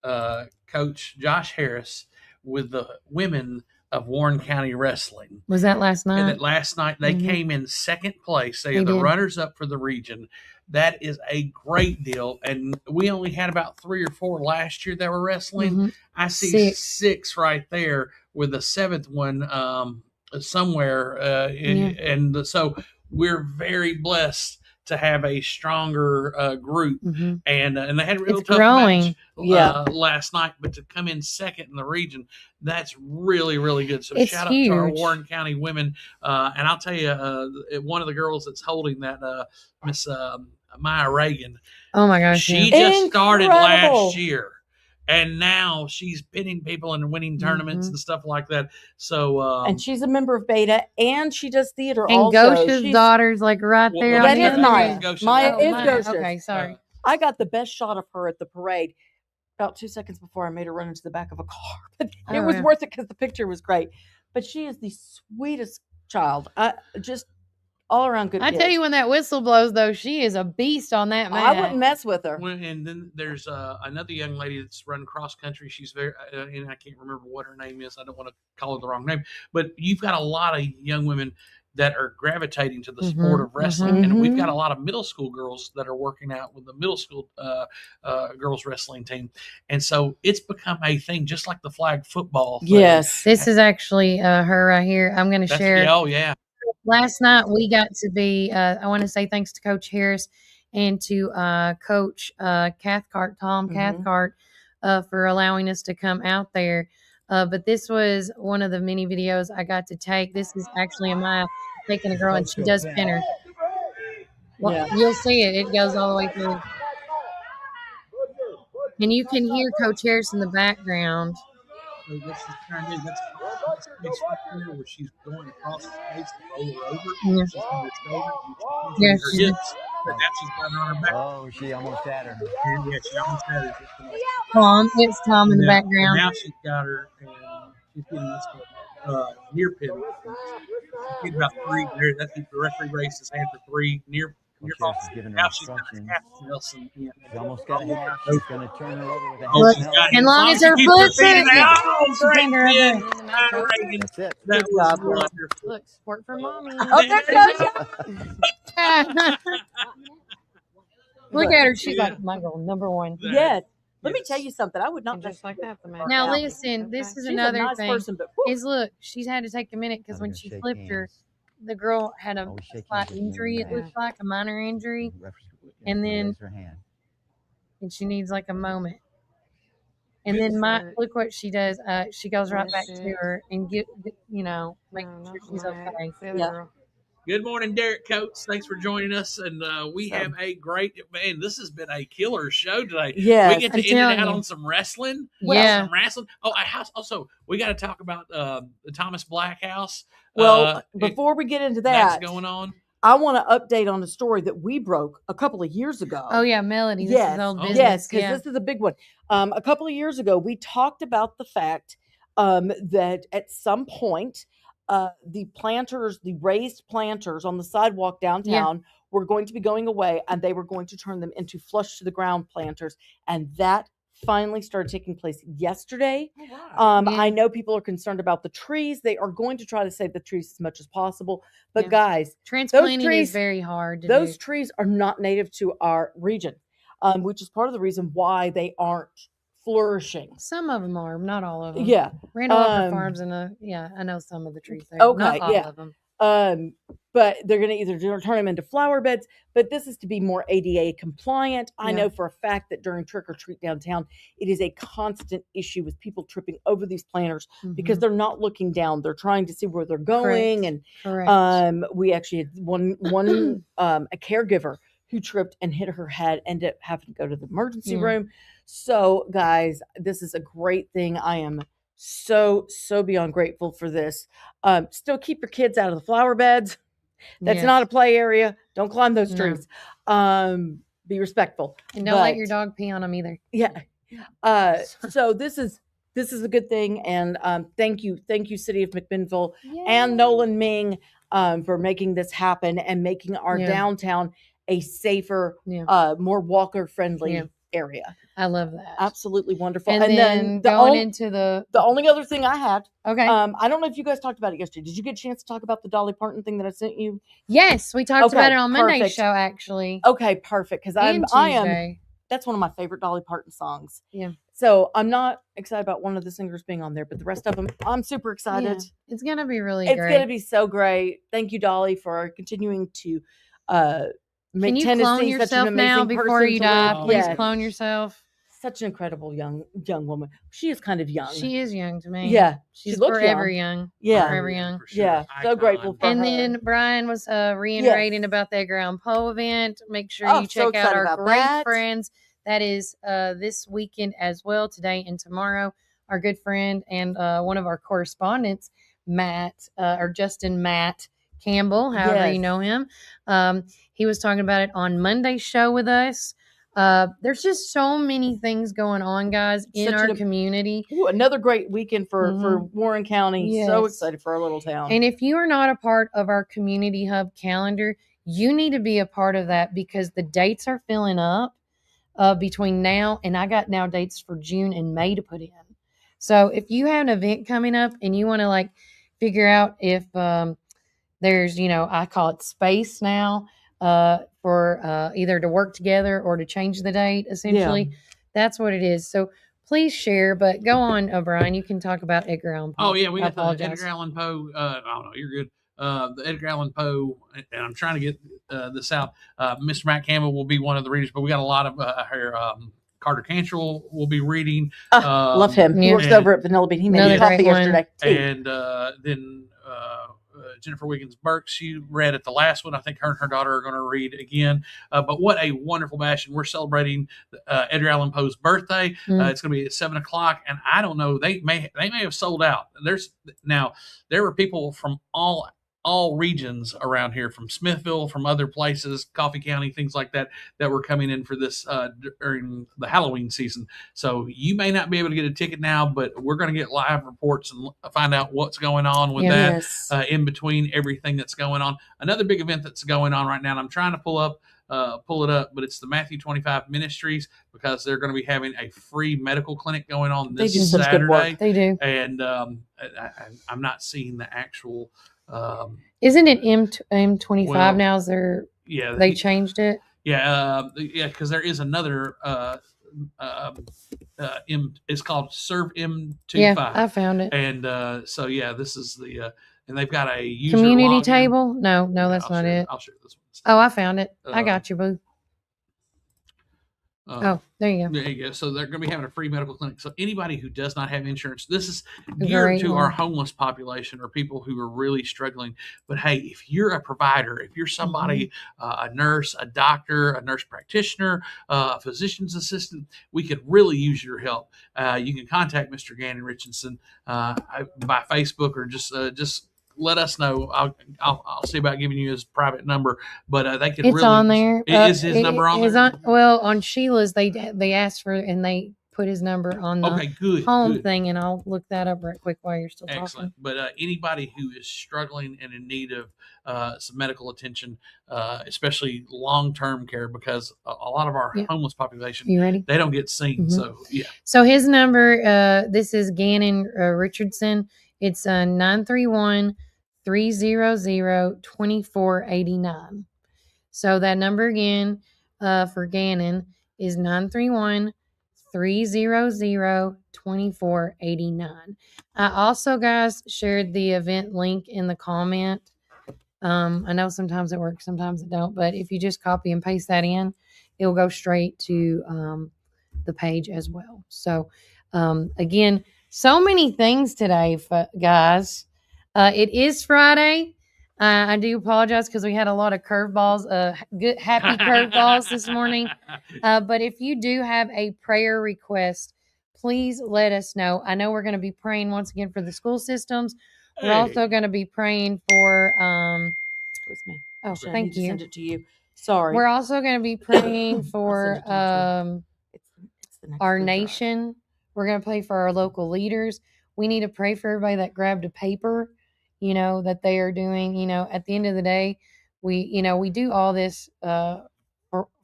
Coach Josh Harris with the women of Warren County Wrestling. Was that last night? And last night they came in second place. They are the runners up for the region. That is a great deal. And we only had about 3 or 4 last year that were wrestling. I see 6 right there with the 7th one somewhere. And so we're very blessed to have a stronger group, and they had a real tough match last night. But to come in second in the region, that's really, really good. So shout out to our Warren County women. And I'll tell you, one of the girls that's holding that, Miss Maya Reagan. Oh my gosh, she just started last year. And now she's pinning people and winning tournaments and stuff like that. So, and she's a member of Beta, and she does theater. And also. Gosha's daughter's right there. That is Maya. Maya is Gosha. Okay, sorry. I got the best shot of her at the parade about 2 seconds before I made her run into the back of a car. But it was worth it because the picture was great. But she is the sweetest child. Just all around good. I tell you, when that whistle blows, though, she is a beast on that mat. I wouldn't mess with her. And then there's another young lady that's run cross country. She's very, and I can't remember what her name is. I don't want to call her the wrong name. But you've got a lot of young women that are gravitating to the sport of wrestling. And we've got a lot of middle school girls that are working out with the middle school girls wrestling team. And so it's become a thing, just like the flag football thing. Yes. This is actually her right here. I'm going to share. Oh, yeah. Last night we got to be, I want to say thanks to Coach Harris and to Coach Cathcart, Tom Cathcart, for allowing us to come out there. But this was one of the many videos I got to take. This is actually Amaya taking a girl, and she does pin her. Well, you'll see it. It goes all the way through. And you can hear Coach Harris in the background. So this is kind of, that's space right there where she's going across the space to roll her over. Yeah. She's on her shoulder. Yeah, her hips. But now she's got her on her back. Oh, she almost had her. Yeah, she almost had her. Tom, it's Tom in the background. Now she's got her, and she's getting this one. near penalties. She's about 3 there. That's the referee raised his hand for 3 near Coach is giving her Now she's got instructions. Nelson in. She almost got a half. Oh, She's going to turn her over with a half. oh, she's got him. As long as she her keeps her foot's feet in in, there. yeah. Oh, She great turned her over. pin by Reagan. That's it. That Good was job, girl. wonderful. Look, sport for mommy. Oh, there it goes. Look at her. She's like, my girl, number one. Yes. Let me tell you something. I would not just like that. her Now out. listen, this is She's a another nice thing. person, but is look, she's had to take a minute because when she flipped her, the girl had a slight injury. It looked like a minor injury, and then Raise her hand. and she needs like a moment. And then look what she does. She goes right back to her and make sure she's okay. Yeah. Good morning, Derek Coates. Thanks for joining us. And we have a great, man, this has been a killer show today. Yes, we get to end it out on some wrestling. Yeah. Some wrestling. Oh, also, we got to talk about the Thomas Black House. Well, before we get into that, that's going on. I want to update on a story that we broke a couple of years ago. Oh, yeah, Melody. This Yes, is old business. yes, because this is a big one. A couple of years ago, we talked about the fact that at some point, the raised planters on the sidewalk downtown were going to be going away, and they were going to turn them into flush to the ground planters. And that finally started taking place yesterday. I know people are concerned about the trees. They are going to try to save the trees as much as possible. But guys, transplanting is very hard. Those trees are not native to our region, which is part of the reason why they aren't flourishing. Some of them are, not all of them. Yeah. Randall Upper Farms I know some of the trees there. Okay, not all of them. But they're going to either turn them into flower beds, but this is to be more ADA compliant. I know for a fact that during trick or treat downtown, it is a constant issue with people tripping over these planters because they're not looking down. They're trying to see where they're going. Correct. And we actually had one a caregiver who tripped and hit her head, ended up having to go to the emergency room. So guys, this is a great thing. I am so beyond grateful for this. Still keep your kids out of the flower beds. That's not a play area. Don't climb those trees. Be respectful. And don't let your dog pee on them either. Yeah. So this is a good thing. And thank you, City of McMinnville and Nolan Ming for making this happen and making our downtown a safer, more walker friendly area. I love that. Absolutely wonderful. And then going into the only other thing I had. Okay. I don't know if you guys talked about it yesterday. Did you get a chance to talk about the Dolly Parton thing that I sent you? Yes, we talked about it on Monday's show, actually. Okay, perfect. Because I am. That's one of my favorite Dolly Parton songs. Yeah. So I'm not excited about one of the singers being on there, but the rest of them, I'm super excited. Yeah. It's gonna be really great. It's gonna be so great. Thank you, Dolly, for continuing to make Can you Tennessee clone yourself such an amazing now before you die? Please clone yourself. Such an incredible young woman. She is kind of young. She is young to me. Yeah. She's she looks forever young. Yeah. Forever young. Sure. Yeah. So grateful for her. And then Brian was reiterating about the Edgar Allan Poe event. Make sure you check out our great friends. That is this weekend as well, today and tomorrow. Our good friend and one of our correspondents, Justin Matt Campbell, however you know him. He was talking about it on Monday's show with us. There's just so many things going on, guys, in our community. Another great weekend for Warren County. Yes. So excited for our little town. And if you are not a part of our community hub calendar, you need to be a part of that because the dates are filling up between now and I got now dates for June and May to put in. So if you have an event coming up and you want to figure out if there's, I call it space now, for either to work together or to change the date, essentially. Yeah. That's what it is. So please share, but go on, Brian. You can talk about Edgar Allan Poe. Oh, yeah, we got the Edgar Allan Poe. I don't know, you're good. The Edgar Allan Poe, and I'm trying to get this out. Mr. Matt Campbell will be one of the readers, but we got a lot of here. Carter Cantrell will be reading. Love him. He works over at Vanilla Bean. He made me coffee yesterday. And then Jennifer Wiggins Burke, she read at the last one. I think her and her daughter are going to read again. But what a wonderful bash. And we're celebrating Edgar Allan Poe's birthday. It's going to be at 7:00. And I don't know, they may have sold out. There were people from all all regions around here, from Smithville, from other places, Coffee County, things like that, that were coming in for this during the Halloween season. So you may not be able to get a ticket now, but we're going to get live reports and find out what's going on with that in between everything that's going on. Another big event that's going on right now, and I'm trying to pull it up, but it's the Matthew 25 Ministries, because they're going to be having a free medical clinic going on this Saturday. Such good work. They do. And I'm not seeing the actual. Isn't it M25 now? Is there? Yeah, they changed it. Yeah, because there is another. It's called Serve M25. Yeah, I found it. And so this is the and they've got a user community login. table. No, that's not it. I'll share this one. Oh, I found it. I got you, boo. There you go. There you go. So they're going to be having a free medical clinic. So anybody who does not have insurance, this is geared to our homeless population or people who are really struggling. But hey, if you're a provider, if you're somebody, a nurse, a doctor, a nurse practitioner, a physician's assistant, we could really use your help. You can contact Mr. Gannon Richardson by Facebook, or just let us know. I'll see about giving you his private number, but they could. It's on there. Is his number on there? On Sheila's, they asked for and they put his number on the home thing, and I'll look that up right quick while you're still talking. But anybody who is struggling and in need of some medical attention, especially long-term care, because a lot of our homeless population, they don't get seen. So So his number, this is Gannon Richardson. It's 931-300-2489. So that number again for Gannon is 931-300-2489. I also, guys, shared the event link in the comment. I know sometimes it works, sometimes it don't, but if you just copy and paste that in, it'll go straight to the page as well. So again, so many things today, guys. It is Friday. I do apologize because we had a lot of curveballs, good, happy curveballs this morning. But if you do have a prayer request, please let us know. I know we're going to be praying once again for the school systems. We're also going to be praying for. It was me. Oh, thank you. Send it to you. Sorry. We're also going to be praying for our nation. We're going to pray for our local leaders. We need to pray for everybody that grabbed a paper, that they are doing, at the end of the day, we do all this for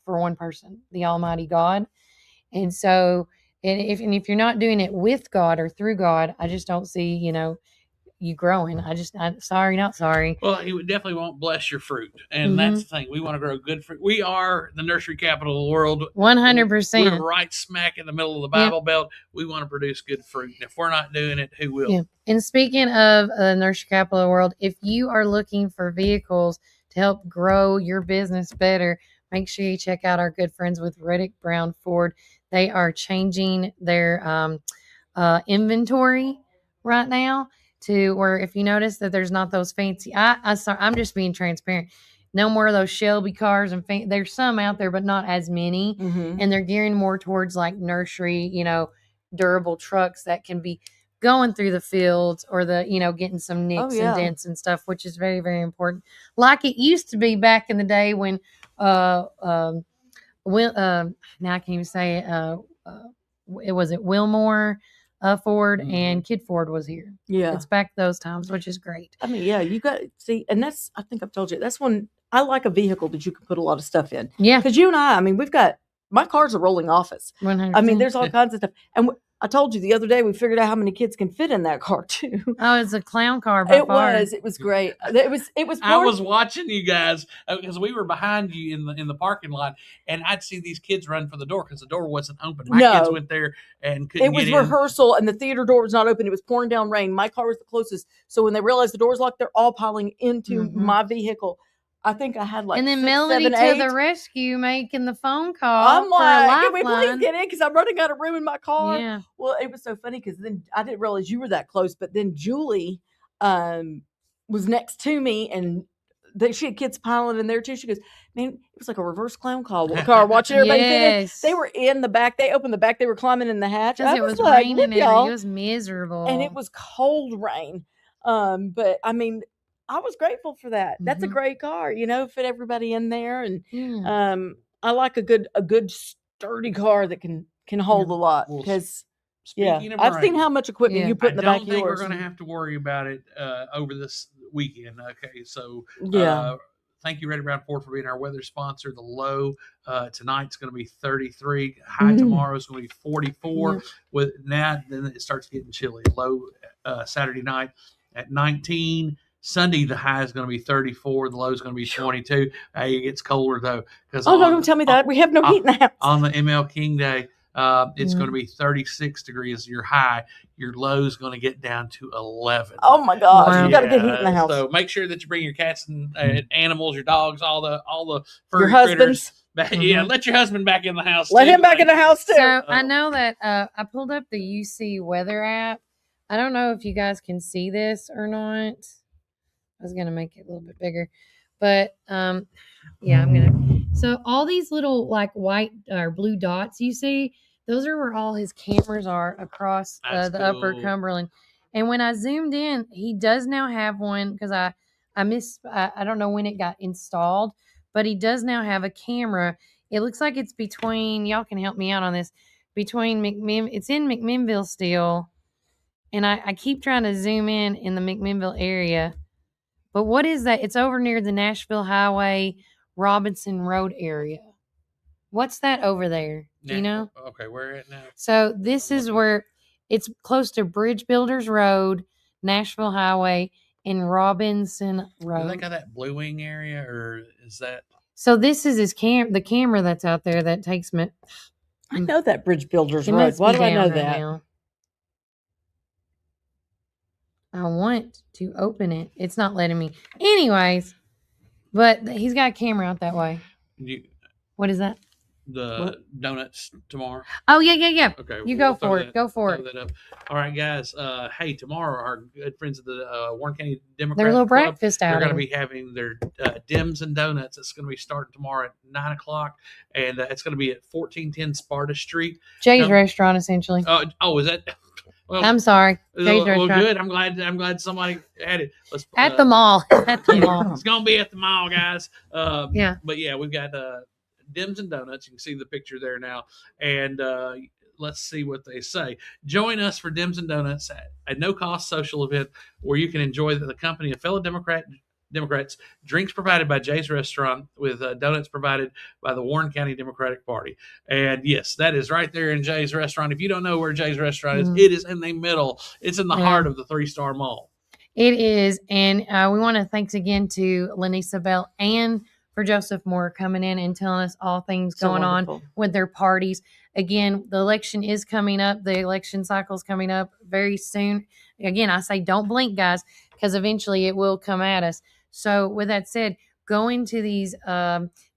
one person, the Almighty God. And so, if you're not doing it with God or through God, I just don't see, you growing. Sorry, not sorry. Well, he definitely won't bless your fruit. And that's the thing. We want to grow good fruit. We are the nursery capital of the world. 100%. We're right smack in the middle of the Bible Belt. We want to produce good fruit. And if we're not doing it, who will? Yeah. And speaking of the nursery capital of the world, if you are looking for vehicles to help grow your business better, make sure you check out our good friends with Reddick Brown Ford. They are changing their inventory right now, to where if you notice that there's not those fancy, I'm just being transparent. No more of those Shelby cars and there's some out there, but not as many. And they're gearing more towards like nursery, durable trucks that can be going through the fields or getting some nicks and dents and stuff, which is very, very important. Like it used to be back in the day when, now I can't even say it. It was Wilmore Ford and Kid Ford was here. Yeah. It's back those times, which is great. I mean, you got see, and that's, I think I've told you, that's when I like a vehicle that you can put a lot of stuff in. Yeah. Because you and I mean, my car's a rolling office. 100%. I mean, there's all kinds of stuff. And I told you the other day, we figured out how many kids can fit in that car too. Oh, it's a clown car by far. It was great. It was. I was watching you guys because we were behind you in the parking lot, and I'd see these kids run for the door because the door wasn't open. My kids went there and couldn't get in. It was rehearsal, and the theater door was not open. It was pouring down rain. My car was the closest. So when they realized the door was locked, they're all piling into my vehicle. I think I had like and then 6, Melody 7, 8. to the rescue, making the phone call. I'm like, can we please get in because I'm running out of room in my car. Yeah. Well, it was so funny because then I didn't realize you were that close, but then Julie was next to me and she had kids piling in there too. She goes, man, it was like a reverse clown car watching everybody fit in. They were in the back. They opened the back. They were climbing in the hatch. It was like, raining and it was miserable. And it was cold rain. But I mean, I was grateful for that. That's a great car, fit everybody in there. And I like a good sturdy car that can hold a lot, because speaking of I've seen rain, how much equipment you put in the back of I don't think yours. we're going to have to worry about it over this weekend. Okay, so thank you, Ready Round Ford, for being our weather sponsor. The low tonight's going to be 33. High tomorrow is going to be 44. Then it starts getting chilly. Low Saturday night at 19. Sunday, the high is going to be 34. The low is going to be 22. Hey, it gets colder, though. Don't tell me that. We have no heat in the house. On the ML King Day, it's going to be 36 degrees. Your high. Your low is going to get down to 11. Oh, my gosh. You got to get heat in the house. So make sure that you bring your cats and animals, your dogs, all the furry your husbands. Critters. Yeah, let your husband back in the house. Let him back in the house, too. So I know that I pulled up the UC weather app. I don't know if you guys can see this or not. I was going to make it a little bit bigger. But, I'm going to. So all these little, like, white or blue dots you see, those are where all his cameras are across the upper Cumberland. And when I zoomed in, he does now have one, because I don't know when it got installed, but he does now have a camera. It looks like it's between, y'all can help me out on this, between it's in McMinnville still. And I keep trying to zoom in the McMinnville area. But what is that? It's over near the Nashville Highway, Robinson Road area. What's that over there? Do you know? Okay, where at now? So this is where it's close to Bridge Builders Road, Nashville Highway, and Robinson Road. Do they got that Blue Wing area, or is that? So this is the camera that's out there that takes me. I know that Bridge Builders Road. Why do I know that? Now. I want to open it. It's not letting me. Anyways, but he's got a camera out that way. What is that? The donuts tomorrow. Oh, yeah. Okay. You go for it. Go for it. That up. All right, guys. Hey, tomorrow, our good friends of the Warren County Democrat their little Club, breakfast out. They're going to be having their Dims and Donuts. It's going to be starting tomorrow at 9 o'clock, and it's going to be at 1410 Sparta Street. Jay's restaurant, essentially. Oh, is that? Well, I'm sorry. Jay's restaurant. Good. I'm glad somebody had it. At the mall. At the mall. It's going to be at the mall, guys. Yeah. But yeah, we've got Dims and Donuts. You can see the picture there now. And let's see what they say. Join us for Dims and Donuts, a no-cost social event where you can enjoy the company of fellow Democrats, drinks provided by Jay's Restaurant, with donuts provided by the Warren County Democratic Party. And yes, that is right there in Jay's Restaurant. If you don't know where Jay's Restaurant is, it is in the middle. It's in the heart of the 3-star mall. It is. And we want to thanks again to Lanisa Bell and for Joseph Moore coming in and telling us all things going on with their parties. Again, the election is coming up. The election cycle is coming up very soon. Again, I say don't blink, guys, because eventually it will come at us. So with that said, going to these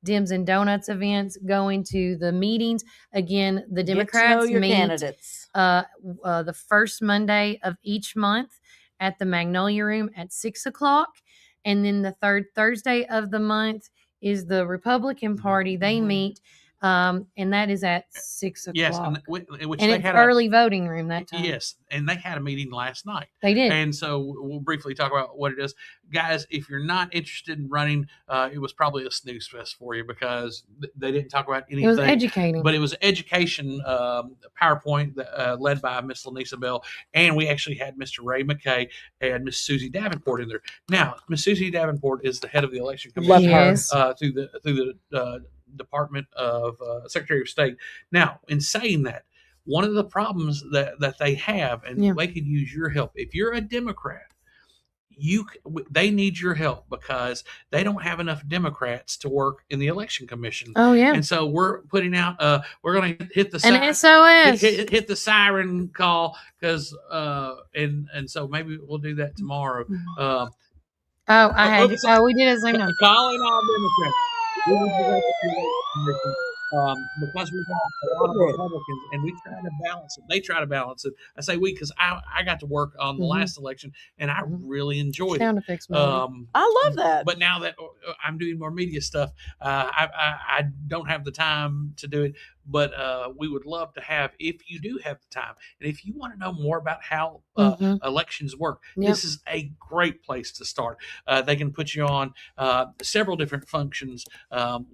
Dims and Donuts events, going to the meetings. Again, the Democrats meet candidates. The first Monday of each month at the Magnolia Room at 6 o'clock. And then the third Thursday of the month is the Republican Party. They meet, and that is at 6 o'clock. Yes, and it's early voting room that time. Yes, and they had a meeting last night. They did. And so we'll briefly talk about what it is. Guys, if you're not interested in running, it was probably a snooze fest for you, because they didn't talk about anything. It was educating. But it was education PowerPoint led by Miss Lanisa Bell, and we actually had Mr. Ray McKay and Miss Susie Davenport in there. Now, Miss Susie Davenport is the head of the election commission through the Department of Secretary of State. Now, in saying that, one of the problems that they have, and they could use your help. If you're a Democrat, they need your help, because they don't have enough Democrats to work in the election commission. Oh yeah. And so we're putting out we're going to hit the SOS hit the siren call, because and so maybe we'll do that tomorrow. We did a Zoom. Calling all Democrats. Because we've got a lot of Republicans, and we try to balance it. They try to balance it. I say we, because I got to work on the last election, and I really enjoyed Sound it. effects, I love that. But now that I'm doing more media stuff, I don't have the time to do it. but we would love to have, if you do have the time, and if you want to know more about how elections work, this is a great place to start. They can put you on several different functions,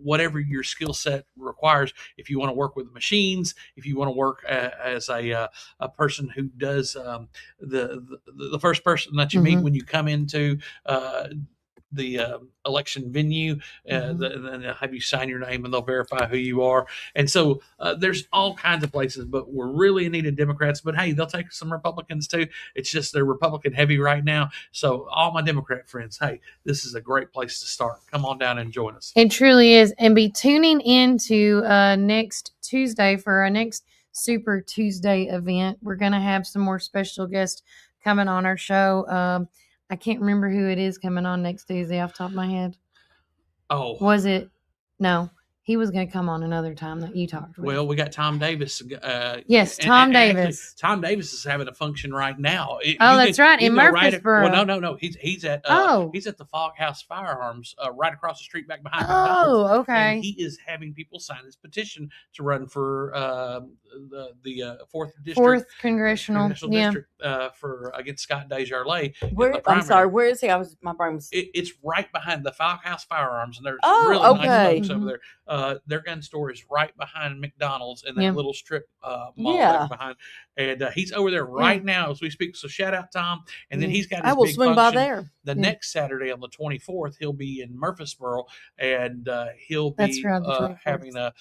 whatever your skill set requires. If you want to work with machines, if you want to work as a person who does the first person that you meet when you come into the election venue, and they'll have you sign your name and they'll verify who you are. And so there's all kinds of places, but we're really in need of Democrats. But hey, they'll take some Republicans too. It's just they're Republican heavy right now. So all my Democrat friends, hey, this is a great place to start. Come on down and join us. It truly is. And be tuning into next Tuesday for our next Super Tuesday event. We're going to have some more special guests coming on our show. I can't remember who it is coming on next Tuesday off the top of my head. Oh. Was it? No. He was going to come on another time that you talked with. Well, we got Tom Davis. Yes, Tom Actually, Davis. Tom Davis is having a function right now. That's right, in Murfreesboro. No. He's at the Foghouse Firearms right across the street back behind McDonald's. Oh, okay. And he is having people sign this petition to run for the 4th District. 4th Congressional District for against Scott Desjardins. I'm sorry, where is he? My brain was... It's right behind the Foghouse Firearms, and there's really nice folks over there. Their gun store is right behind McDonald's in that little strip mall right behind, and he's over there right now as we speak. So shout out Tom, and then he's got his I will big swing function by there. the next Saturday on the 24th. He'll be in Murfreesboro, and he'll be having a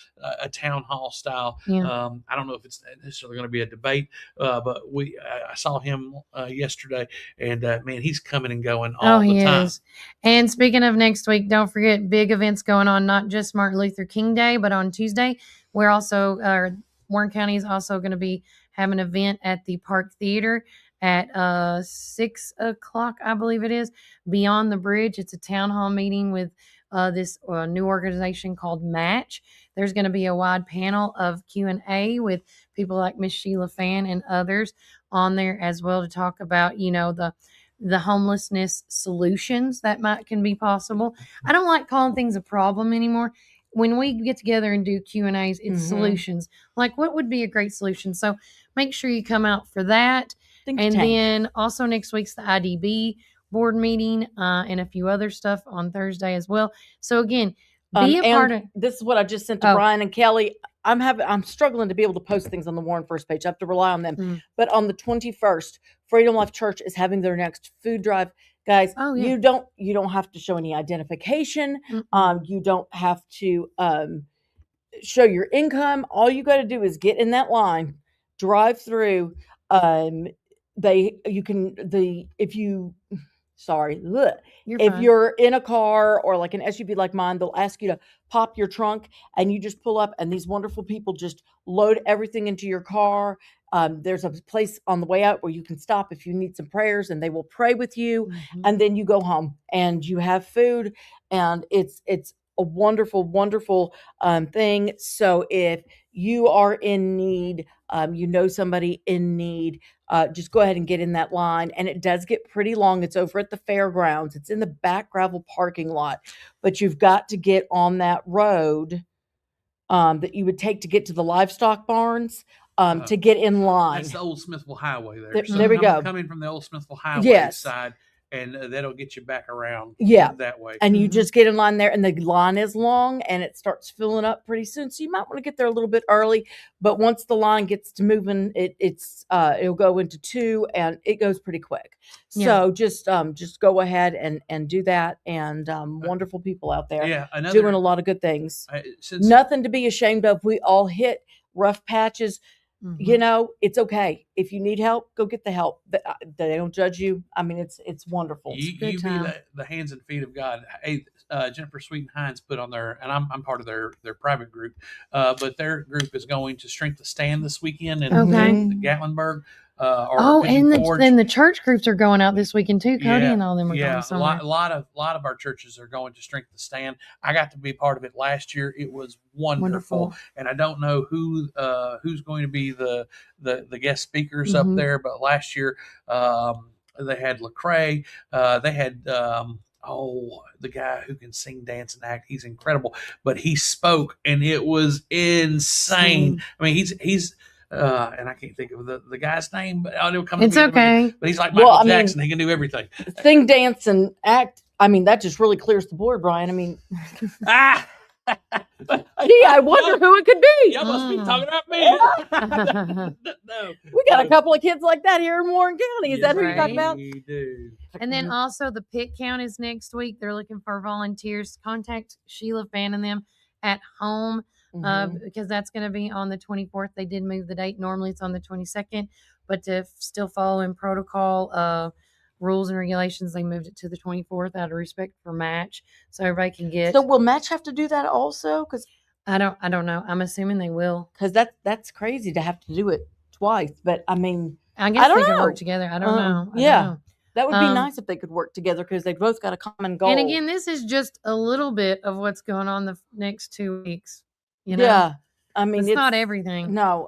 town hall style. I don't know if it's necessarily going to be a debate, but I saw him yesterday, and man, he's coming and going all the time. Is. And speaking of next week, don't forget big events going on, not just Martin Luther King Day, but on Tuesday, we're also, Warren County is also going to be having an event at the Park Theater at 6 o'clock, I believe it is, Beyond the Bridge. It's a town hall meeting with this new organization called Match. There's going to be a wide panel of Q&A with people like Miss Sheila Fan and others on there as well to talk about, the homelessness solutions that can be possible. I don't like calling things a problem anymore. When we get together and do Q&As, it's solutions. Like, what would be a great solution? So make sure you come out for that. Then also next week's the IDB board meeting and a few other stuff on Thursday as well. So again, be a part of. This is what I just sent to Brian and Kelly. I'm struggling to be able to post things on the Warren First page. I have to rely on them. But on the 21st, Freedom Life Church is having their next food drive. Guys, you don't have to show any identification. You don't have to show your income. All you got to do is get in that line, drive through. If you're in a car or like an SUV like mine, they'll ask you to pop your trunk and you just pull up and these wonderful people just load everything into your car. There's a place on the way out where you can stop if you need some prayers and they will pray with you. And then you go home and you have food, and it's a wonderful, wonderful thing. So if you are in need, somebody in need, just go ahead and get in that line. And it does get pretty long. It's over at the fairgrounds. It's in the back gravel parking lot, but you've got to get on that road that you would take to get to the livestock barns. To get in line. That's the Old Smithville Highway there. There we go. Coming from the Old Smithville Highway side, and that'll get you back around that way. And you just get in line there, and the line is long, and it starts filling up pretty soon. So you might want to get there a little bit early. But once the line gets to moving, it'll go into 2, and it goes pretty quick. So just go ahead and do that. And wonderful people out there doing a lot of good things. Nothing to be ashamed of. We all hit rough patches. It's okay. If you need help, go get the help. They don't judge you. I mean, it's wonderful. You be the hands and feet of God. Hey, Jennifer Sweet Hines put on their, and I'm part of their private group, but their group is going to Strength to Stand this weekend in Gatlinburg. And the church groups are going out this weekend too. Cody and all them are going somewhere. A lot of our churches are going to Strength to Stand. I got to be part of it last year. It was wonderful. And I don't know who's going to be the guest speakers up there, but last year they had Lecrae, they had the guy who can sing, dance, and act. He's incredible. But he spoke, and it was insane. I mean, he's and I can't think of the guy's name, but it'll come. It's okay. But he's like Michael Jackson. He can do everything. Sing, dance, and act. I mean, that just really clears the board, Brian. I mean, gee, I wonder who it could be. Y'all must be talking about me. No, we got a couple of kids like that here in Warren County. Is that who you're talking about? We do. And then also the pit count is next week. They're looking for volunteers. Contact Sheila Fan and them at home because that's going to be on the 24th. They did move the date. Normally it's on the 22nd, but to still follow in protocol rules and regulations, they moved it to the 24th out of respect for Match, so everybody can get. So will Match have to do that also? Because I don't know. I'm assuming they will. Because that's crazy to have to do it twice. But I mean, I guess they can work together. I don't know. I don't know. That would be nice if they could work together because they both got a common goal. And again, this is just a little bit of what's going on the next 2 weeks. You know? Yeah. I mean, it's not everything. No,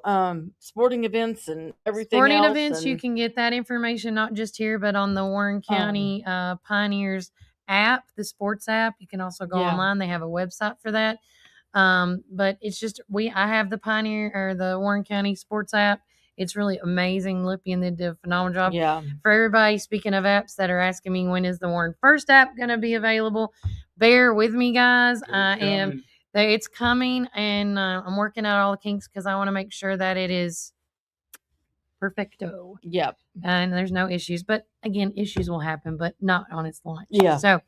sporting events and everything Sporting else. events, you can get that information not just here, but on the Warren County Pioneers app, the sports app. You can also go online. They have a website for that. But it's just I have the Pioneer or the Warren County sports app. It's really amazing. Lippy and they did a phenomenal job. Yeah. For everybody, speaking of apps that are asking me when is the Warren First app going to be available, bear with me, guys. It's coming, and I'm working out all the kinks because I want to make sure that it is perfecto. Yep. And there's no issues. But again, issues will happen, but not on its launch. Yeah. So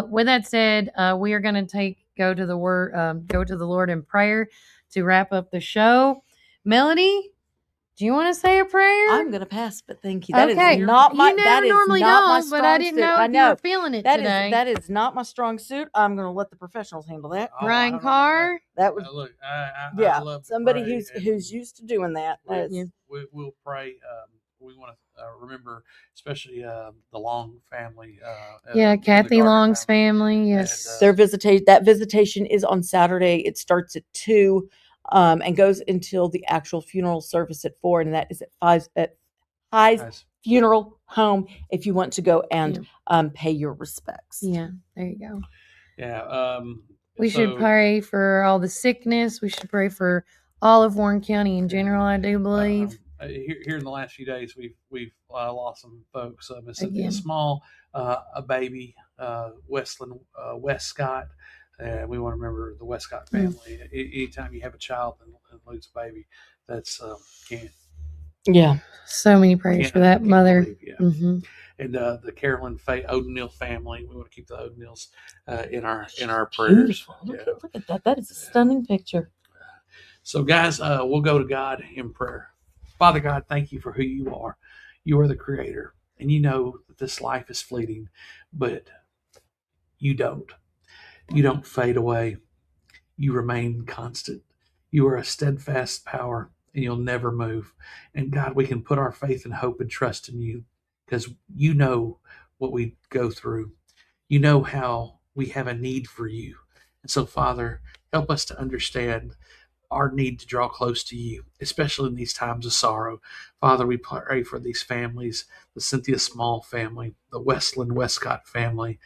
with that said, we are going to go to the Lord in prayer to wrap up the show. Melody, do you want to say a prayer? I'm going to pass, but thank you. That is okay. not my. You never that is normally not don't, my strong but I didn't suit. know I if know. you were feeling it today. That is not my strong suit. I'm going to let the professionals handle that. Brian Carr. That was look. I love somebody pray, who's used to doing that. We'll pray. We want to remember, especially the Long family. Kathy Long's family. Yes, their visitation. That visitation is on Saturday. It starts at 2, and goes until the actual funeral service at 4, and that is at 5 at High's Funeral Home. If you want to go and pay your respects. Yeah, there you go. Yeah. We should pray for all the sickness. We should pray for all of Warren County in general. I do believe. Here in the last few days, we've lost some folks. It's a small a baby, West Scott. We want to remember the Westcott family. Anytime you have a child and lose a baby, that's can't. Yeah. So many prayers for that mother. And the Carolyn Faye O'Neill family. We want to keep the O'Neills in our prayers. Look at that. That is a stunning picture. So, guys, we'll go to God in prayer. Father God, thank you for who you are. You are the creator, and you know that this life is fleeting, but you don't. You don't fade away. You remain constant. You are a steadfast power, and you'll never move. And God, we can put our faith and hope and trust in you because you know what we go through. You know how we have a need for you. And so, Father, help us to understand our need to draw close to you, especially in these times of sorrow. Father, we pray for these families, the Cynthia Small family, the Westcott family,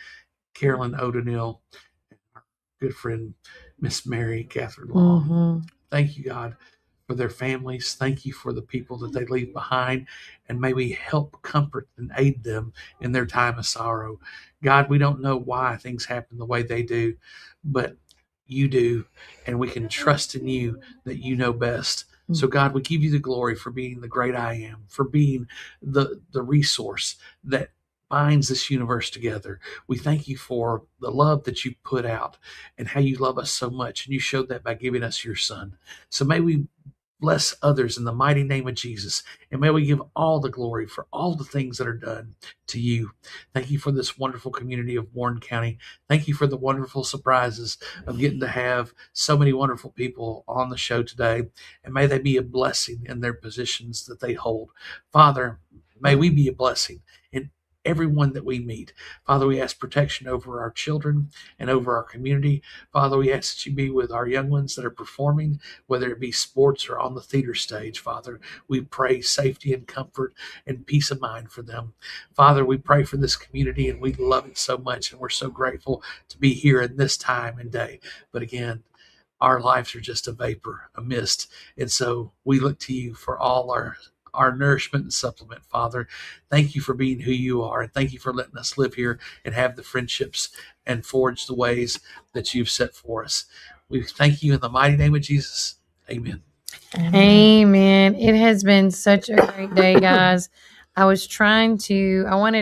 Carolyn O'Donnell, and our good friend, Miss Mary Catherine Long. Thank you, God, for their families. Thank you for the people that they leave behind, and may we help comfort and aid them in their time of sorrow. God, we don't know why things happen the way they do, but you do, and we can trust in you that you know best. So God, we give you the glory for being the great I am, for being the resource that binds this universe together. We thank you for the love that you put out and how you love us so much, and you showed that by giving us your son. So may we bless others in the mighty name of Jesus. And may we give all the glory for all the things that are done to you. Thank you for this wonderful community of Warren County. Thank you for the wonderful surprises of getting to have so many wonderful people on the show today. And may they be a blessing in their positions that they hold. Father, may we be a blessing in everyone that we meet. Father, we ask protection over our children and over our community. Father, we ask that you be with our young ones that are performing, whether it be sports or on the theater stage. Father, we pray safety and comfort and peace of mind for them. Father, we pray for this community, and we love it so much, and we're so grateful to be here in this time and day. But again, our lives are just a vapor, a mist. And so we look to you for all our nourishment and supplement, Father. Thank you for being who you are. And thank you for letting us live here and have the friendships and forge the ways that you've set for us. We thank you in the mighty name of Jesus. Amen. Amen. It has been such a great day, guys. I wanted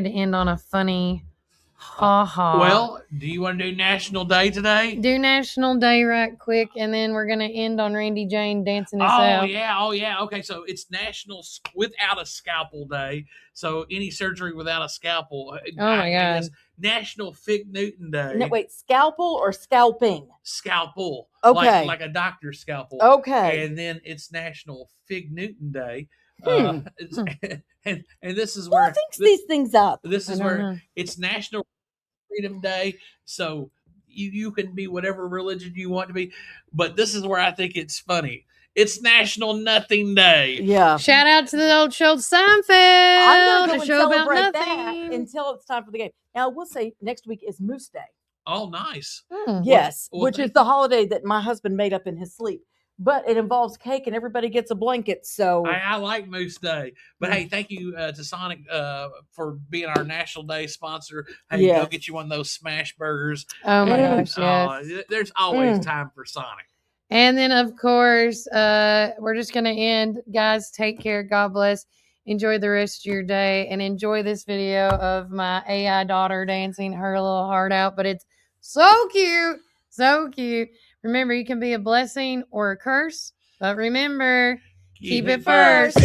to end on a funny ha-ha. Well, do you want to do National Day today? Do National Day right quick, and then we're going to end on Randy Jane dancing us out. Oh, yeah. Okay, so it's National Without a Scalpel Day. So any surgery without a scalpel. Oh, my God. National Fig Newton Day. No, wait, scalpel or scalping? Scalpel. Okay. Like a doctor's scalpel. Okay. And then it's National Fig Newton Day. And this is where... Who thinks these things up? This is where it's National Freedom Day. So you can be whatever religion you want to be. But this is where I think it's funny. It's National Nothing Day. Yeah. Shout out to the old show Seinfeld. I'm going to go and show about celebrate nothing. that until it's time for the game. Now, we'll say next week is Moose Day. Oh, nice. Yes, which is the holiday that my husband made up in his sleep. But it involves cake and everybody gets a blanket. So I like Moose Day. But hey, thank you to Sonic for being our National Day sponsor. Hey, go get you one of those smash burgers. Oh my gosh, yes. There's always time for Sonic. And then, of course, we're just going to end. Guys, take care. God bless. Enjoy the rest of your day. And enjoy this video of my AI daughter dancing her little heart out. But it's so cute. So cute. Remember, you can be a blessing or a curse. But remember, keep it first.